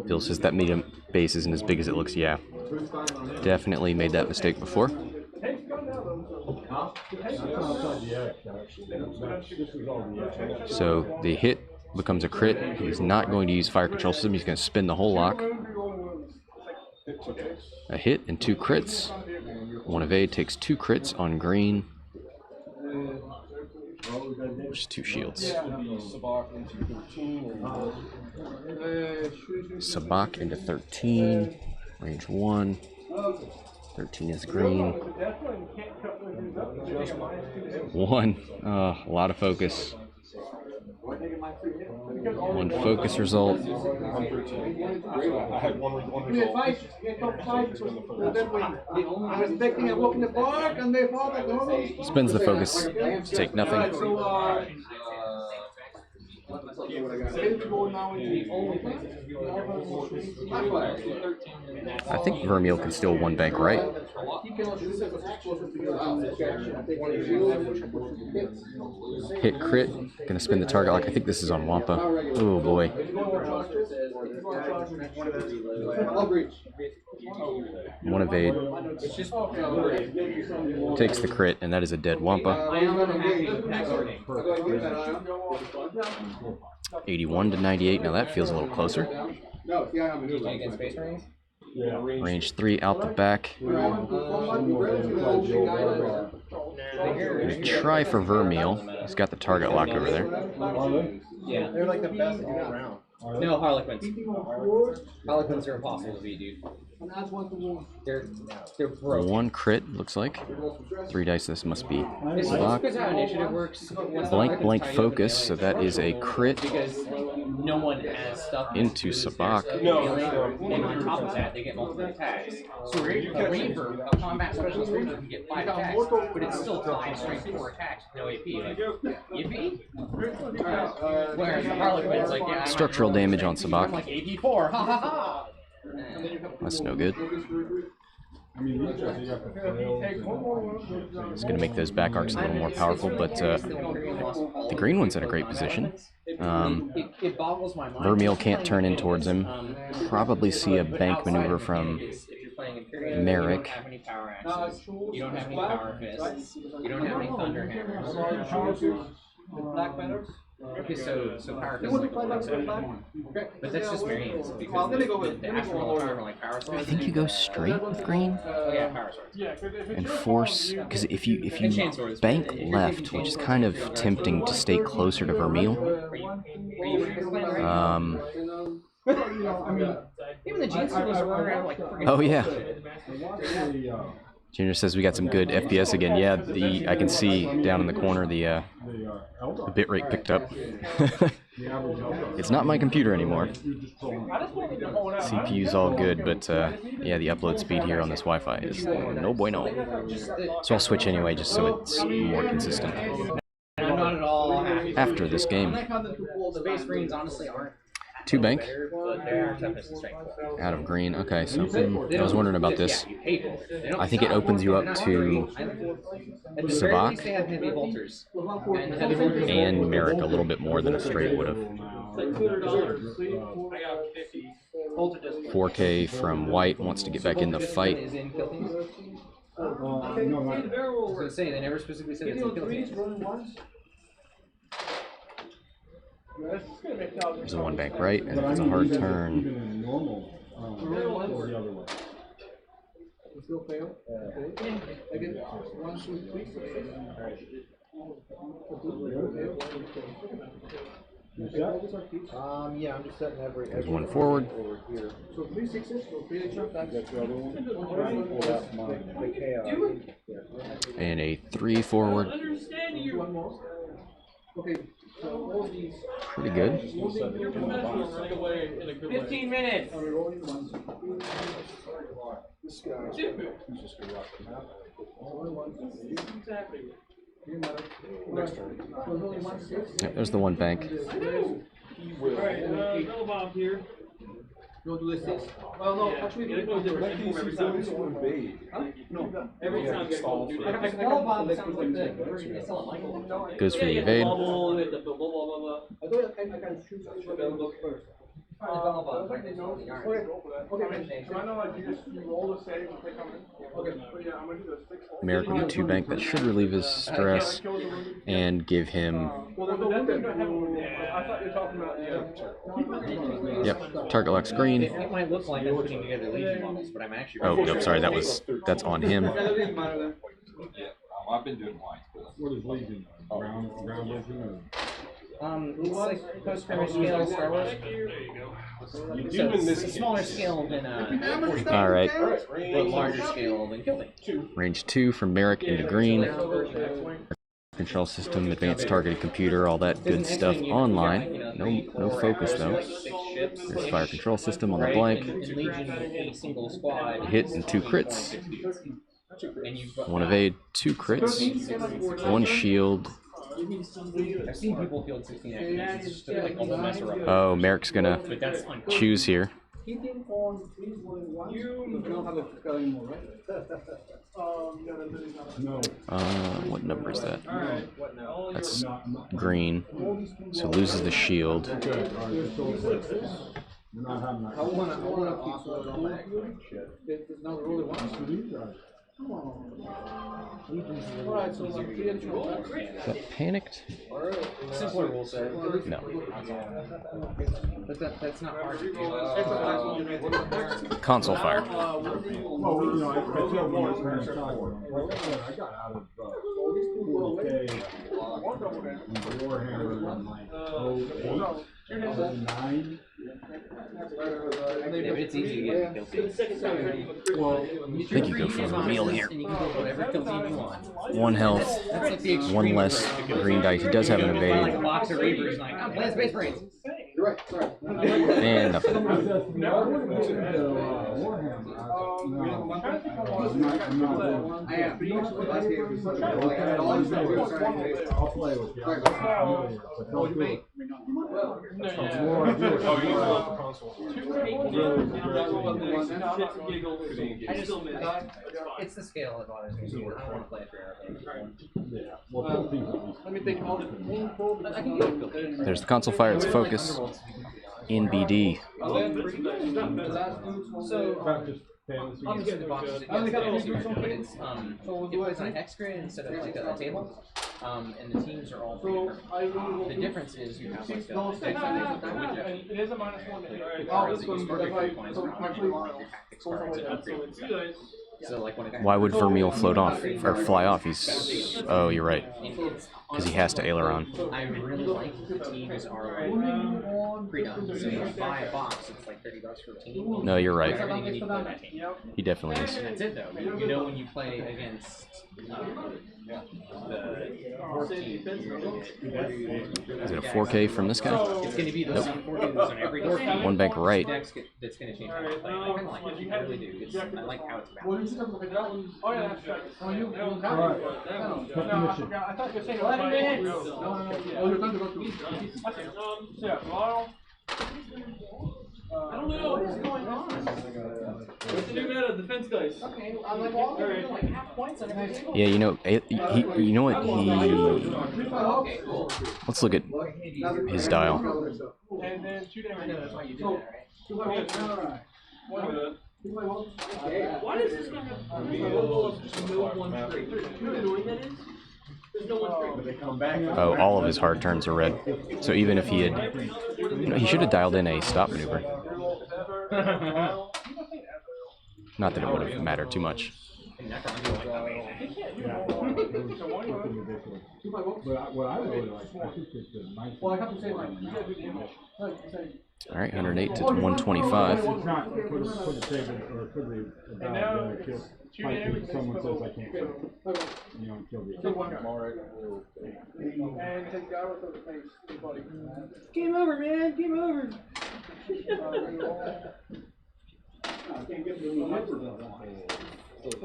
Bill says that medium base isn't as big as it looks. Yeah, definitely made that mistake before. So the hit becomes a crit. He's not going to use fire control system. He's going to spin the whole lock. A hit and 2 crits. One evade takes 2 crits on green. Which is 2 shields. Sabak into 13. Range 1. 13 is green. 1. A lot of focus. 1 focus result. I had one result. Spins the focus. Take nothing. I think Vermeil can steal 1 bank, right? Hit crit. Gonna spin the target lock. I think this is on Wampa. Oh boy. 1 evade. Takes the crit, and that is a dead Wampa. 81 to 98. Now that feels a little closer. Range 3 out the back. Gonna try for Vermeil. He's got the target lock over there. Yeah, they're like the best all around. No, Harlequins. Harlequins are impossible to beat, dude. They're broke. 1 crit, looks like. 3 dice, this must be It's Sabak. because how initiative works. Blank focus, so that is a crit Because no one has stuff into Sabak. and on top of that, they get multiple attacks. So a Ranger, a combat specialist Ranger, can get 5 attacks, but it's still 5 strength 4 attacks with no AP. Like, AP? Whereas the Harlequin's like, yeah, Structural damage on I'm Sabak. like AP 4, ha ha ha! That's no good. It's going to make those back arcs a little more powerful, but the green one's in a great position. It boggles my mind. Vermeil can't turn in towards him. Probably see a bank maneuver from Merrick. You don't have any power axes. You don't have any power fists. You don't have any thunder hammers. Okay, so power fists like the worst but that's just variance because the actual power like power swords. I think you go straight with green Oh yeah, power swords. and force, because if you bank left, which is kind of tempting to stay closer to Vermeil. Even the jeans was running around like freaking. Oh yeah. Junior says we got some good FPS again. Yeah, I can see down in the corner the bitrate picked up. It's not my computer anymore. CPU's all good, but yeah, the upload speed here on this Wi-Fi is no bueno. So I'll switch anyway, just so it's more consistent. I'm not at all happy. After this game, Space Marines honestly aren't 2 bank but they are toughness and strength. out of green. Okay, so I was wondering about this. I think it opens you up to Sabak and Merrick a little bit more than a straight would have. 4K from White wants to get back in the fight. I was gonna say, they never specifically said it's in Philippines. There's a 1 bank right, and if it's a hard turn, Yeah, I'm just setting every. there's 1 forward, So 3 6s, so 3 that's the other one. That's mine. and a 3 forward. One more. Okay, so all these. Pretty good. 15 minutes! Are we rolling the ones? This guy. He's just gonna rock them out. Next turn. Yep, there's the 1 bank. Bob here. You want to do this 6? Well, no, actually, No. Every time they go do that. Goes for the evade. I thought I can choose which one to look first. Okay, so I know like you roll the save if they come in. Okay, but yeah, I'm gonna do the 6 hole. Merrick with a 2 bank, that should relieve his stress and give him. Well, there's the one thing that happened. I thought you were talking about the Yep, target locks green. It might look like I'm putting together Legion models, but I'm actually. Oh, nope, sorry, that's on him. I've been doing white. What is Legion? Ground Legion or? It's like post-skirmish scale Star Wars. So it's a smaller scale than All right, but larger scale than Killing. range 2 from Merrick into green. Control system, advanced targeted computer, all that good stuff online. No focus though. There's fire control system on the blank. Legion with a single squad. Hit and 2 crits. And you've 1 evade, 2 crits, 1 shield. I've seen people field 16 actions. It's just like a whole mess around. Oh, Merrick's gonna But that's uncool. choose here. Hitting on 3 rolling 1. You don't have a fiscal anymore, right? No. What number is that? That's green. So loses the shield. Okay, alright, so we're not having that. I wanna keep it on my There's not rolling 1. Come on. Alright, so 3 and 2. Is that panicked? Simpler rule set. No. But that's not hard to do. Console fire. Well, you know, I tell when my parents talk, like I said, I got out of 40K and Warhammer and like, 9. Yeah, but it's easy to get killed. Well, I think you go for the reveal here. And you can build whatever kill team you want. 1 health, That's like the extreme 1 less version. green dice. He does have an Like a evade. box of Reavers, and like, I'm playing Space Marines. you're right, sorry. And nothing. I am. Last game was such a like, I had all these things. I'll play with you. Oh, you may. Oh, you love the console. It's the scale of honest. I don't want to play it for Let me think. I can do it. There's the console fire. It's focus. In BD. So, obviously the box is but it's if it's on a hex grid instead of like a table, and the teams are all 3 different. The difference is you have like It is a -1. cards that you score your 3 points from your tactics cards and upgrade. So like when a guy Why would Vermeil float off or fly off? He's you're right, because he has to aileron. I really like the teams are like pre-done. So you buy a box, it's like $30 for a team. No, you're right. Everything you need to play that team. He definitely is. And that's it though. You know when you play against the 14, Is it a 4K from this guy? it's going to be the same 4 dudes on every team. 1 bank right. That's going to change how you play. I kind of like it. I really do. I like how it's balanced. Oh yeah, that's right. Oh, you No, I forgot. I thought you were saying it was my Oh, you're going to go to. So yeah, tomorrow. I don't know what's going on. What's the new meta? Defense dice. Okay, I'm like, well, I'm like half points on every table. Yeah, you know, you know what he. Okay, cool. Let's look at his dial. And then 2 damage. That's why you did that, right? Why does this guy have no one trait? You know how annoying that is? There's no one trait. Oh, all of his hard turns are red. So even if he had, he should have dialed in a stop maneuver. Not that it would have mattered too much. What I really like, I think it's the nice. Well, I have to say, like, you gotta do the image. All right, 108 to 125. It's not for the table or for the dial kill. Like someone says I can't kill. You don't kill the And take guy with the face, buddy. Game over, man. Game over.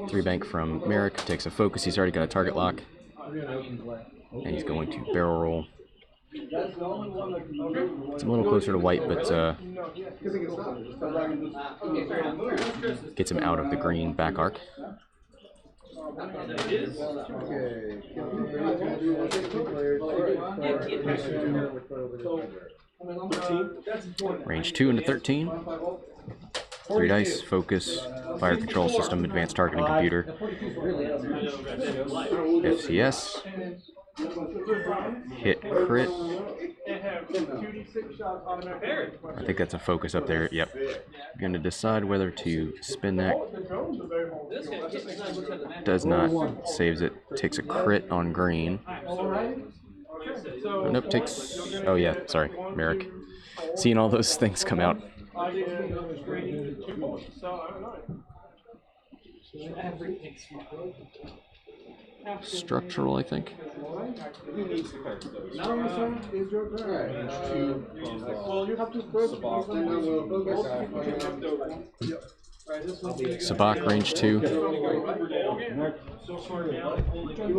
3 bank from Merrick, takes a focus. He's already got a target lock. And he's going to barrel roll. It's a little closer to white, but gets him out of the green back arc. Range 2 into 13. 3 dice, focus, fire control system, advanced targeting computer. FCS. Hit crit. I think that's a focus up there. Yep. Gonna decide whether to spin that. Does not. Saves it. Takes a crit on green. Oh, nope, takes. Oh yeah, sorry, Merrick. Seeing all those things come out. Structural, I think. Sabak, range 2.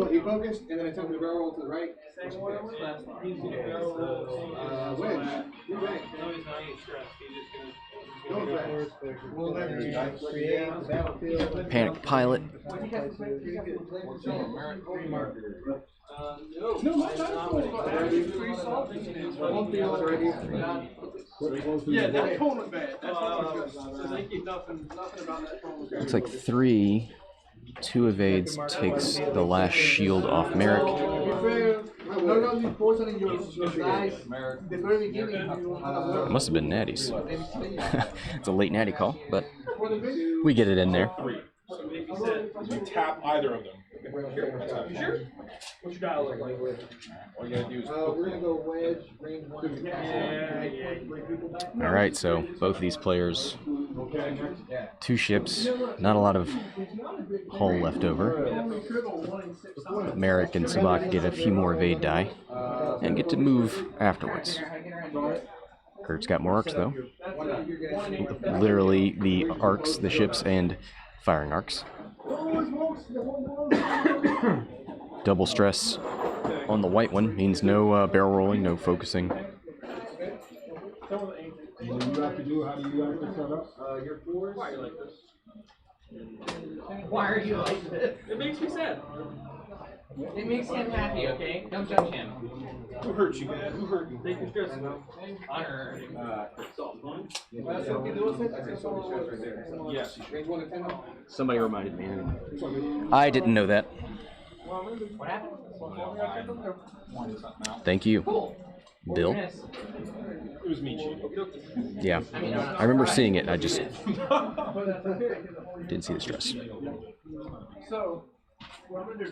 He focused, and then I took the barrel roll to the right. Panic Pilot. Yeah, that tone was bad. That's what they keep nothing about that tone. Looks like 3. 2 evades, takes the last shield off Merrick. Must have been natties. It's a late natty call, but we get it in there. You tap either of them. You sure? What's your dial look like? All you gotta do is We're gonna go wedge, range 1. All right, so both of these players, 2 ships, not a lot of hull left over. Merrick and Sabak get a few more evade die and get to move afterwards. Kurt's got more arcs though. Literally the arcs, the ships, and firing arcs. Double stress on the white one means no barrel rolling, no focusing. Why are you like this? It makes me sad. It makes him happy, okay? Don't judge him. Who hurt you, man? Who hurt you? Make you stress. Honor. Yes. Somebody reminded me. I didn't know that. What happened? Thank you, Bill. It was me cheating. Yeah, I remember seeing it. I just didn't see the stress. So, what I'm gonna do,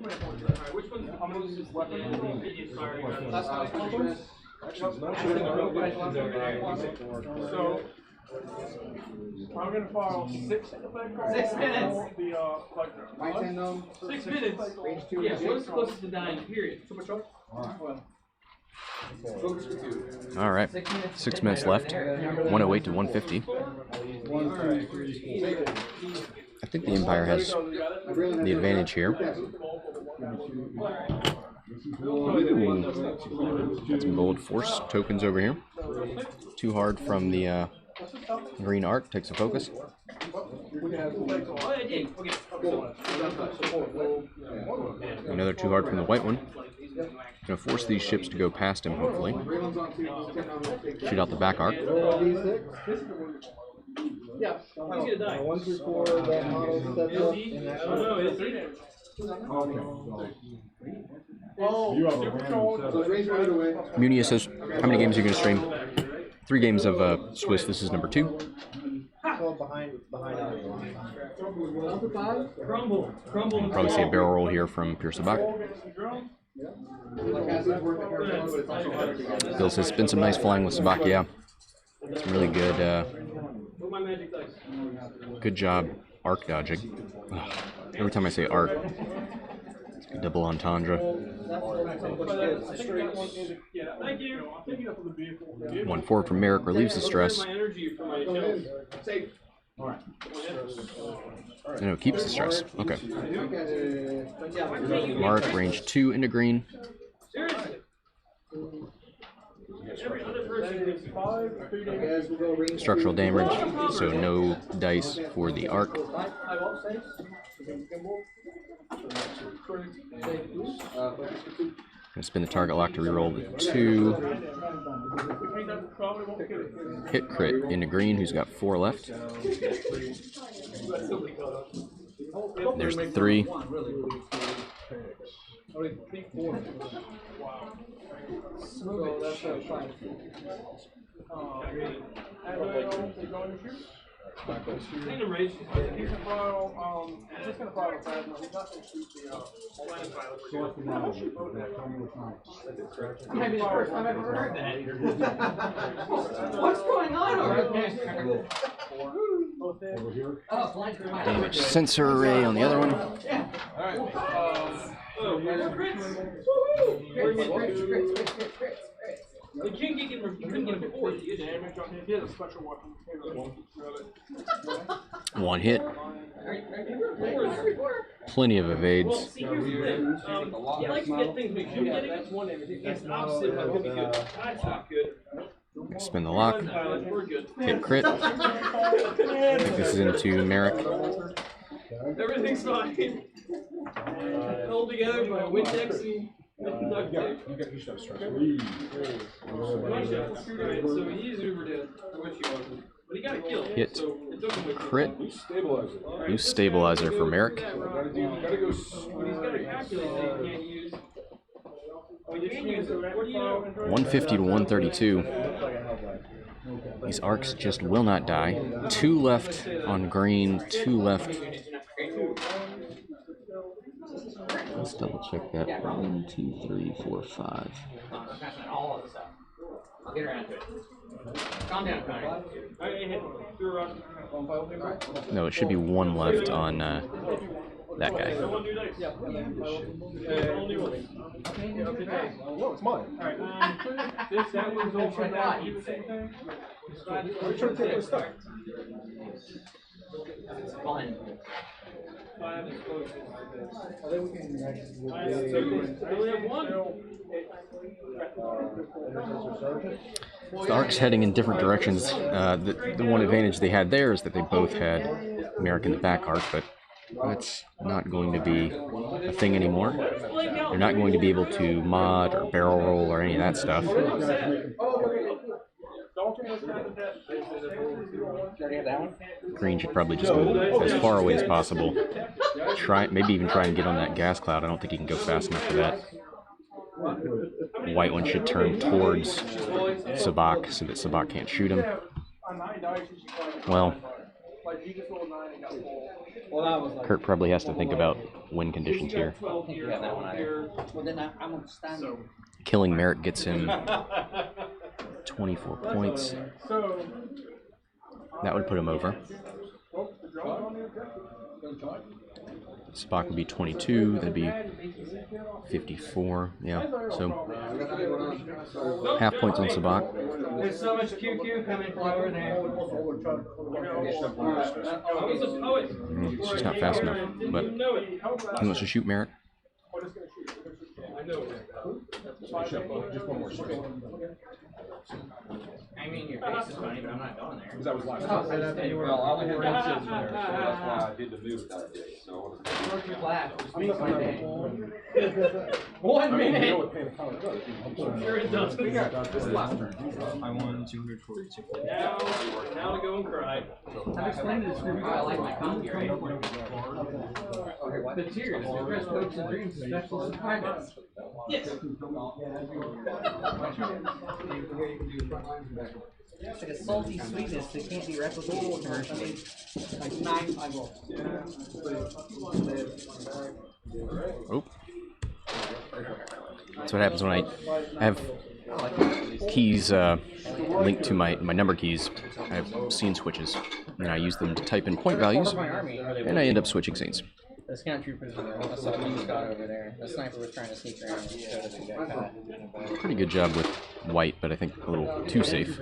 alright, which one? I'm gonna use this weapon. So, I'm gonna file 6 effect cards. 6 minutes. The, like, 6 minutes? Yeah, what's closest to dying, period? All right, 6 minutes left. 108 to 150. I think the Empire has the advantage here. Ooh. Got some bold force tokens over here. Too hard from the green arc. Takes a focus. Another too hard from the white one. Gonna force these ships to go past him, hopefully. Shoot out the back arc. Yeah, he's gonna die. 1 through 4, that model steps up. Munia says, how many games are you going to stream? 3 games of Swiss. This is number 2. Probably see a barrel roll here from Pure Sabak. Bill says, been some nice flying with Sabak, yeah. Some really good, good job arc dodging. Ugh. Every time I say arc, it's a double entendre. 1-4 from Merrick relieves the stress. No, it keeps the stress. Okay. Mark, range 2 into green. Structural damage, so no dice for the arc. Gonna spin the target lock to reroll the 2. Hit crit into green, who's got 4 left. There's the 3. What's going on over there? Damage sensor array on the other one. You can't get him. You couldn't get him before. You get damage on him. He has a special weapon. 1 hit. Plenty of evades. See, here's the thing. He likes to get things mixed. You get against one enemy. It's the opposite of could be good. That's not good. Spin the lock. We're good. Hit crit. This is into Merrick. Everything's fine. Held together by Windex and duct tape. So he's uber dead. I wish he wasn't. But he got a kill. Hit. So it took him with Crit. New stabilizer for Merrick. But he's got a calculator that he can't use. Oh, you can use it. What do you know? 150 to 132. These arcs just will not die. 2 left on green, 2 left Let's double check that. 1, 2, 3, 4, 5. I'm passing out all of the stuff. I'll get around to it. Calm down, Connor. No, it should be 1 left on that guy. No, it's mine. That was over that. You the same thing? I'm trying to take my stuff. It's fun. The arc's heading in different directions. The one advantage they had there is that they both had Merrick in the back arc, but that's not going to be a thing anymore. They're not going to be able to mod or barrel roll or any of that stuff. Green should probably just move as far away as possible. Maybe even try and get on that gas cloud. I don't think he can go fast enough for that. White one should turn towards Sabak so that Sabak can't shoot him. Well, Kurt probably has to think about win conditions here. Killing Merrick gets him 24 points. That would put him over. Spock would be 22, that'd be 54, yeah, so half points on Sabak. There's so much QQ coming from over there. It's just not fast enough, but he wants to shoot Merrick. Just one more straight. I mean, your face is funny, but I'm not going there. Because that was last Oh, time. Well, I only had one citizen there, so that's why I did the move that day. So Laugh. Just makes my day. 1 I mean, you minute. know what paying attention does. Sure it does. This is the last turn. I won 242. Now to go and cry. I've explained this for you. I like my copy, right? The tears, regrets, hopes, and dreams, special surprises. Yes. It's like a salty sweetness that can't be replicated commercially. Like 9 eyeballs. Oh. That's what happens when I have keys linked to my number keys. I have scene switches, and I use them to type in point values, and I end up switching scenes. The scout troopers I saw you got over there. The sniper was trying to sneak around and showed us got caught. Pretty good job with White, but I think a little too safe.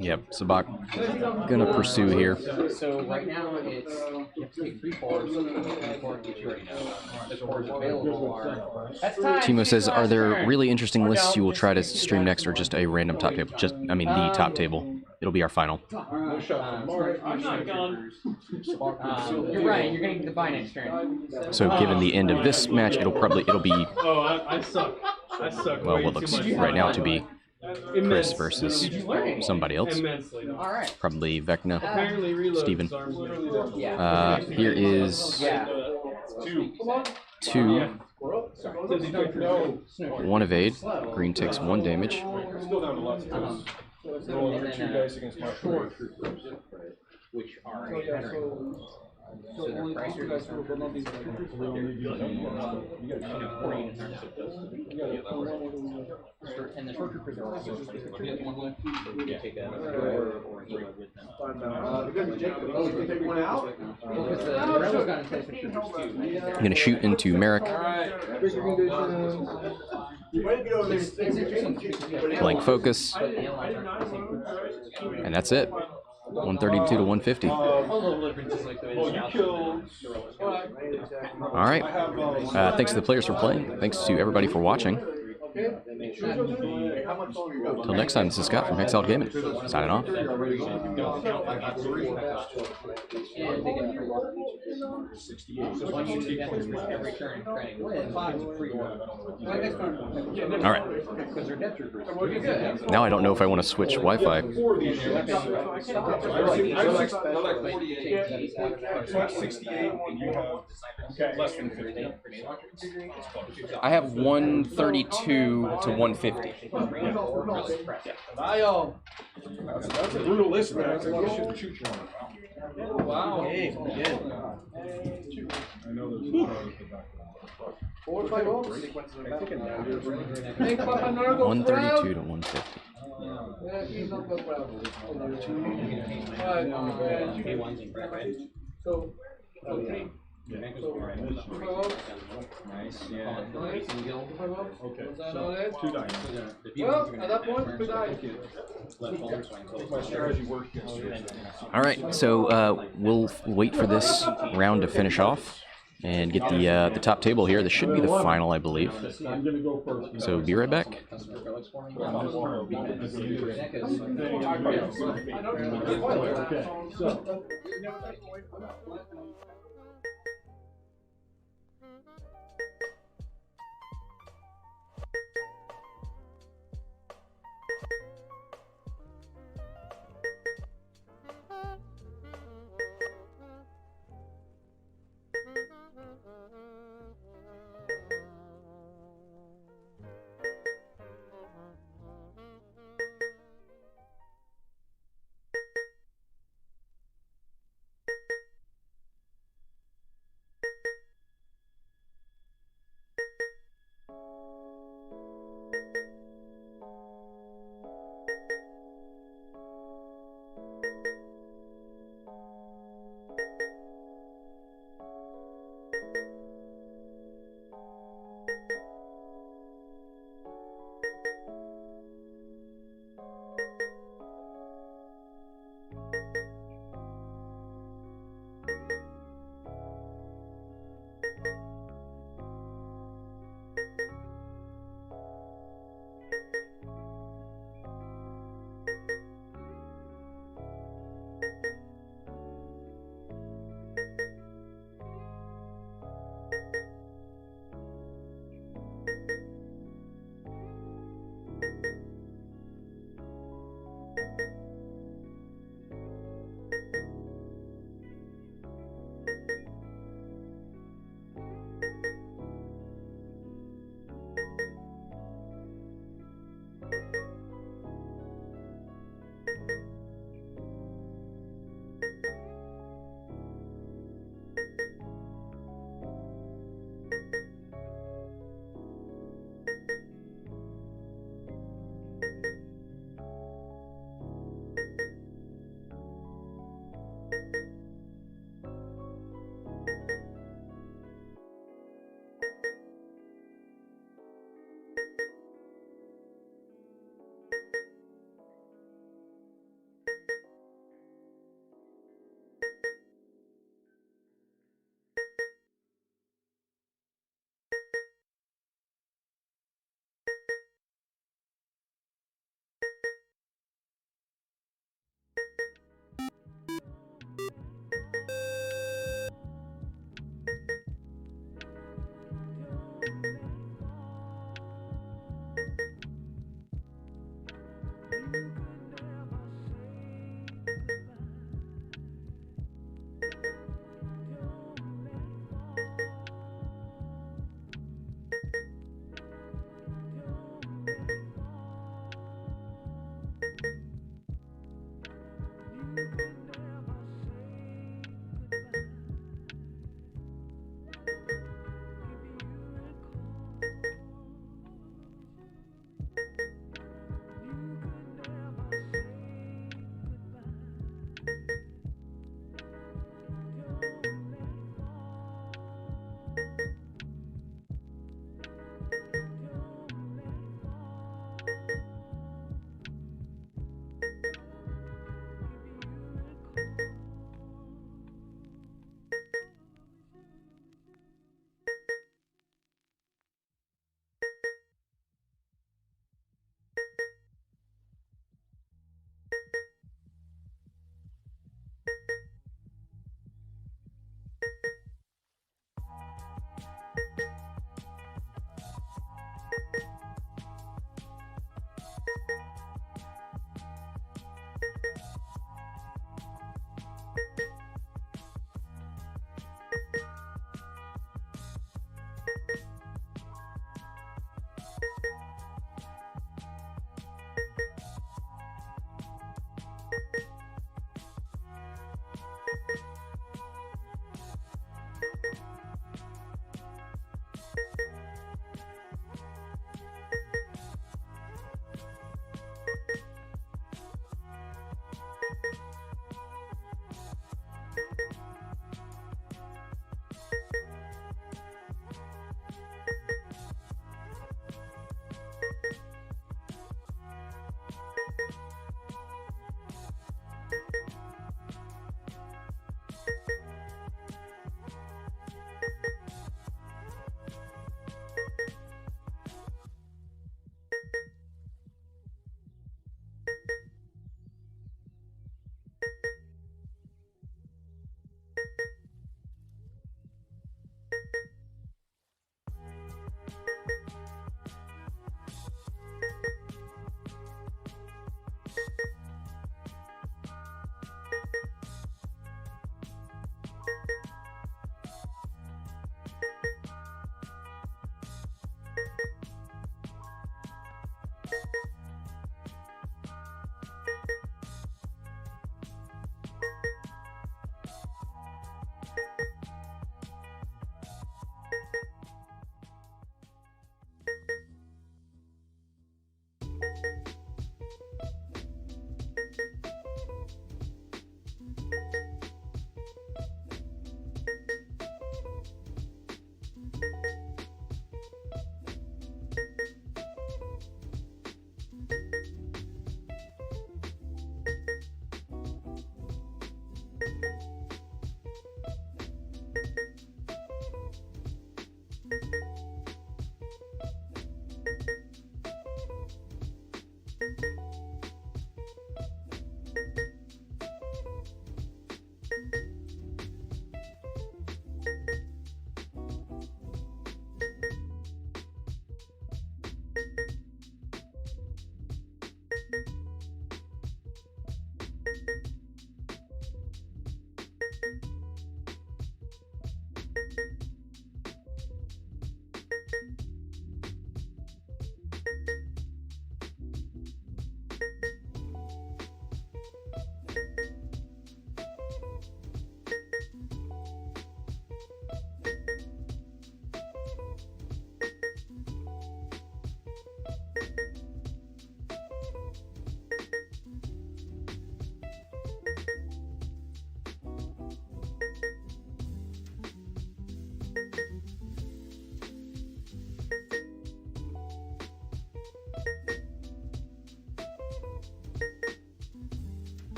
Yep, Sabak gonna pursue here. So right now it's you have to take 3 fours, and the 4 that you already know. The 4s available are. That's time. Timo says, "Are there really interesting lists you will try to stream next, or just a random top table? The top table. It'll be our final." I'm not gone. You're right. You're gonna get the buy next turn. So, given the end of this match, it'll be Oh, I suck. I suck. well, way what too looks much. right now to be Chris Immense. versus somebody else. Immensely. All right. Probably Vecna, Apparently reload. Steven. Yeah. Here is Yeah. 2, No. 1 evade. Green takes 1 damage. Still down to lots of things. Rolling for 2 dice against my short. Which are a veteran. So their price are just and the short troopers are also you take that or heal with them. Take one out? Because the rebels got in place with troopers too. I'm gonna shoot into Merrick. Blank focus, and that's it. 132 to 150. All right. Thanks to the players for playing. Thanks to everybody for watching. Till next time, this is Scott from Hexaled Gaming, signing off. All right. Now I don't know if I want to switch Wi-Fi. I have 132 to 150. Vayo. That's a brutal list, man. That's a lot of shit to choose from. Wow. Hey, good. I know there's 4 or 5 votes. Think Papa Nerd goes 132 to 150. Yeah, he's not that proud. So, three. So, 5 votes. Nice, yeah. Nice. 5 votes. Okay, Was that so all it? 2 dice. Well, at that point, 2 dice. My strategy worked yesterday. All right, so we'll wait for this round to finish off and get the top table here. This should be the final, I believe. I'm gonna go first. So be right back. Okay, so.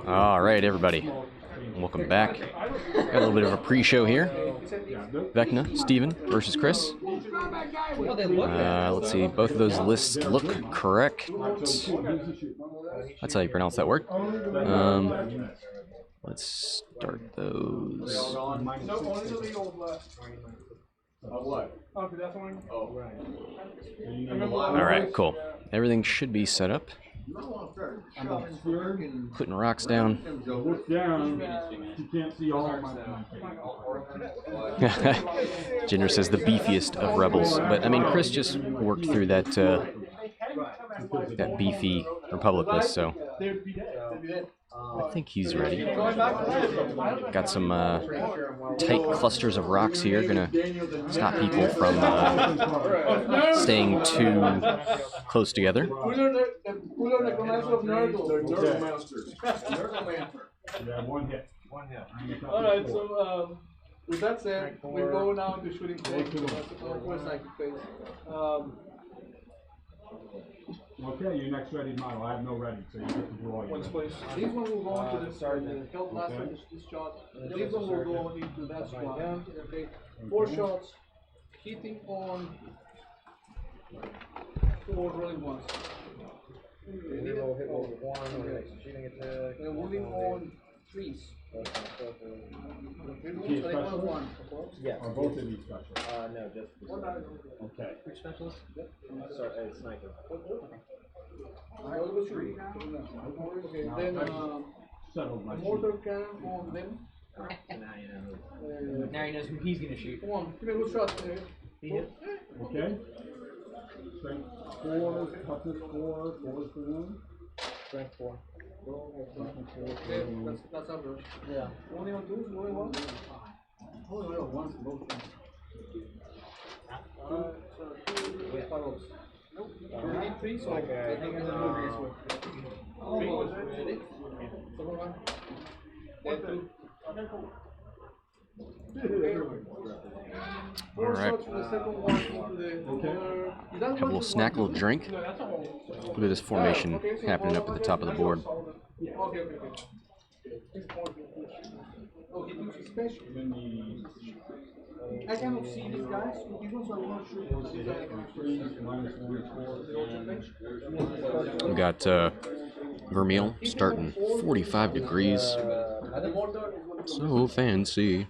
All right, everybody. Welcome back. Got a little bit of a pre-show here. Vecna, Steven versus Chris. Let's see, both of those lists look correct. That's how you pronounce that word. Let's start those. All right, cool. Everything should be set up. Putting rocks down. Look down. You can't see all of my. Jinder says the beefiest of rebels, but I mean Chris just worked through that that beefy Republic list, so I think he's ready. Got some tight clusters of rocks here, gonna stop people from staying too close together. Yeah, one hit. Alright, so with that said, we go now to shooting phase. Okay, your next ready model. I have no ready, so you get to do all your. These one will go into this help last one this shot. These one will go into that squad. Okay, 4 shots, hitting on 4 rolling ones. We will hit with 1 with an shooting attack. And moving on 3s. Yes. Are both of these special? No, just. Okay. Which specialist? Yep. Sorry, sniper. Okay, then Settled my mortar cannon on them. So now you know. Now he knows who he's gonna shoot. Come on, give me a good shot. He hit. Okay. Strength 4, toughness 4, 4 is the 1. Strength 4. Okay, that's average. Yeah. Only on 2s, only 1. Only on once, both. Nope. We need 3, so I think I'm gonna do this one. 3 was ready. Second one. Then 2. All right. Have a little snack, a little drink. Look at this formation happening up at the top of the board. I cannot see these guys. These ones are not sure. We got Vermeil starting 45 degrees. So fancy.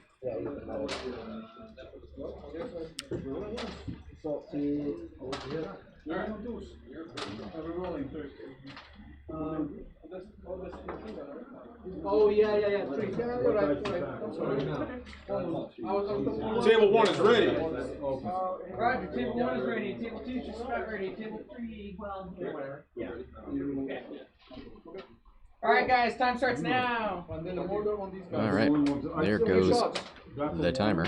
Oh yeah. 3. Yeah, you're right. Table 1 is ready. Roger, table 1 is ready. Table 2 is just about ready. Table 3, well, whatever. Yeah. Okay. Alright guys, time starts now. All right, there goes the timer.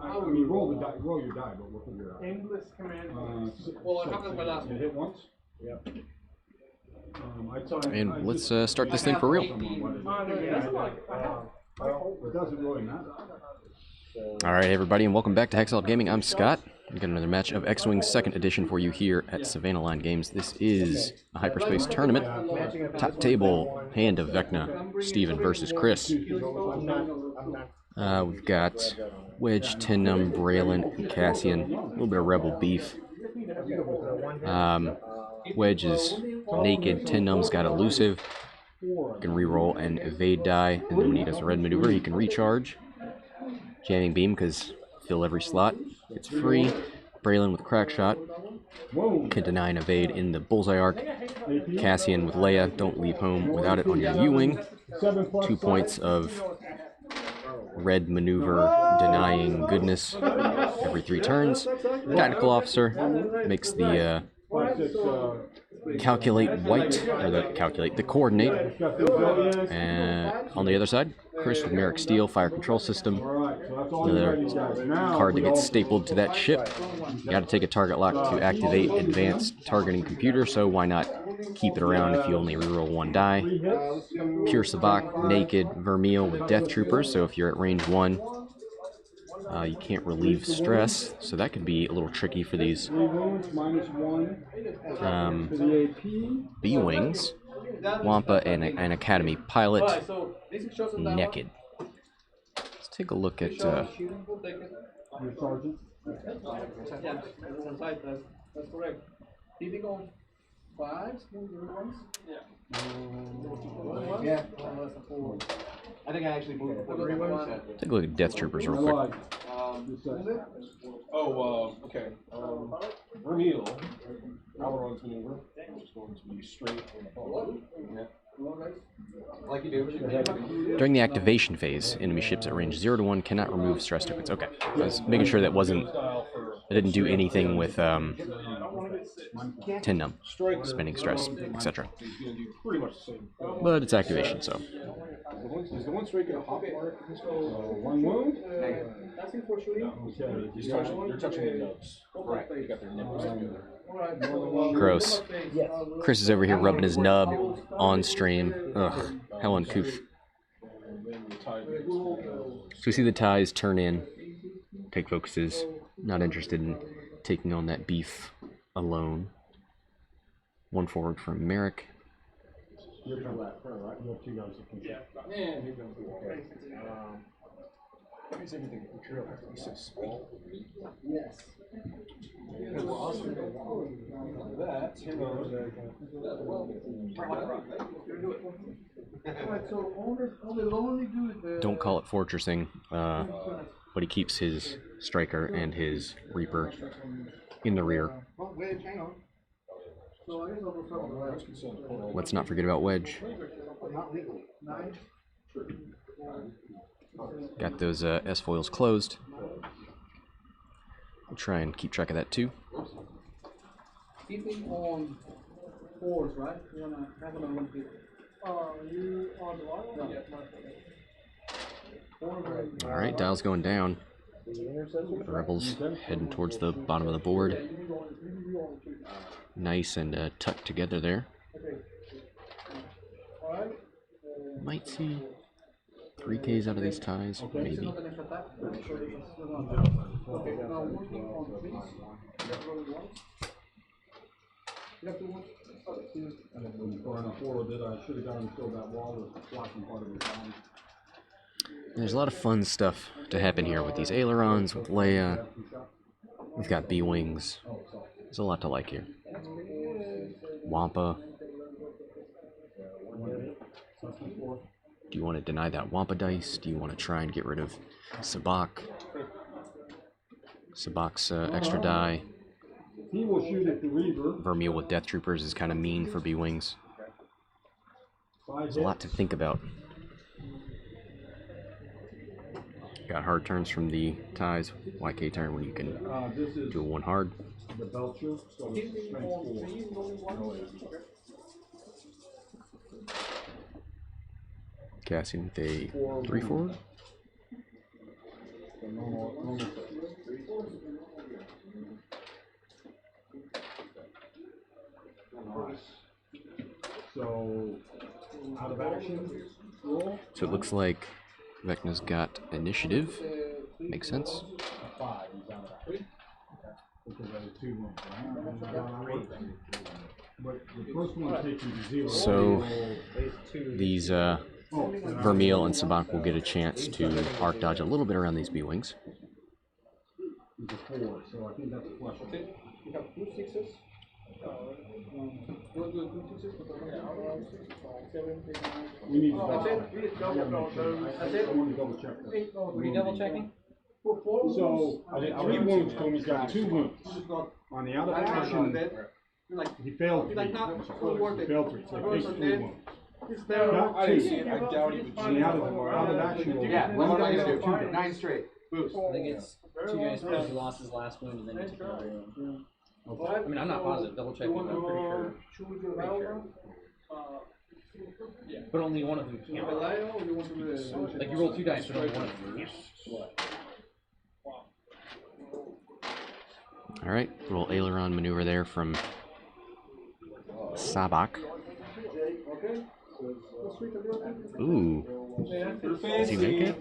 I mean, roll your die, but we'll figure it out. Endless command. Well, I have my last one. Hit once? Yep. And let's start this thing for real. It doesn't really matter. All right, everybody, and welcome back to Hexalot Gaming. I'm Scott. We've got another match of X-Wing 2nd Edition for you here at Savannah Line Games. This is a Hyperspace tournament. Top table, Hand of Vecna, Steven versus Chris. We've got Wedge, Tennum, Braylon, and Cassian. A little bit of Rebel beef. Wedge is naked. Tennum's got elusive. He can reroll and evade die, and then when he does a red maneuver, he can recharge. Jamming beam, because fill every slot. It's free. Braylon with crack shot. Can deny and evade in the bullseye arc. Cassian with Leia, don't leave home without it on your U-wing. 2 points of red maneuver denying goodness every 3 turns. Tactical officer makes the calculate white, or the coordinate. And on the other side, Chris with Merrick Steel, fire control system. Another card that gets stapled to that ship. You gotta take a target lock to activate advanced targeting computer, so why not keep it around if you only reroll 1 die. Pure Sabak, naked, Vermeil with Death Troopers, so if you're at range 1, you can't relieve stress, so that could be a little tricky for these B-Wings. Wampa and an Academy pilot, naked. Let's take a look at Your sergeant. Yeah, that's correct. Hitting on 5s, ones? Yeah. I think I actually moved. take a look at Death Troopers real quick. Okay. Vermeil, Aileron's maneuver, which is going to be straight on the ball. Yeah. Like you do. During the activation phase, enemy ships at range 0 to 1 cannot remove stress tokens. Okay. I was making sure that wasn't... I didn't do anything with 10 num, spending stress, etc. Pretty much the same. But it's activation, so... Is the one straight gonna hop water? One wound? That's unfortunately. You're touching the nubs. Right. You got their nipples together. Gross. Chris is over here rubbing his nub on stream. Ugh, how uncouth. So we see the ties turn in. Take focuses. Not interested in taking on that beef alone. One forward from Merrick. You're right. You have 2 guys that can. Why is everything material have to be so small? Yes. Don't call it fortressing, but he keeps his striker and his reaper in the rear. Let's not forget about Wedge. Got those S-foils closed. We'll try and keep track of that too. Keeping on 4s, right? You wanna have an Olympic. You on the line? Yeah. Alright, dial's going down. The Rebels heading towards the bottom of the board. Nice and tucked together there. Might see 3Ks out of these ties, maybe. There's a lot of fun stuff to happen here with these ailerons, with Leia. We've got B-wings. There's a lot to like here. Wampa. Do you want to deny that Wampa dice? Do you want to try and get rid of Sabak? Sabak's extra die. He will shoot at the Reaver. Vermeil with Death Troopers is kind of mean for B-wings. There's a lot to think about. Got hard turns from the ties. YK turn when you can do a 1 hard. The Belcher, so it's strength 4. Casting with a 3 forward. So, out of action, roll. So it looks like Vecna's got initiative. Makes sense. 5, he's out of action. Because I have 2 wounds, right? But the first one takes you to 0. So these Vermeil and Sabak will get a chance to arc dodge a little bit around these B-wings. He's a 4, so I think that's a flush. You have 2 6s. We need to That's it. We double I want to double check that. Were you double checking? So, 3 wounds, Tommy's got 2 wounds. On the out of action, he failed 3. He failed 3, so he takes 3 wounds. I didn't see it. I doubt he would On the out of action roll. Yeah, what am I gonna do? 2 9 straight. Boost. I think it's 2 guys because he lost his last wound and then he took another wound. I mean, I'm not positive. Double checking, but I'm pretty sure. But only one of them can't. Like you roll 2 dice, but only one of them. Alright, little aileron maneuver there from Sabak. Ooh. Does he make it?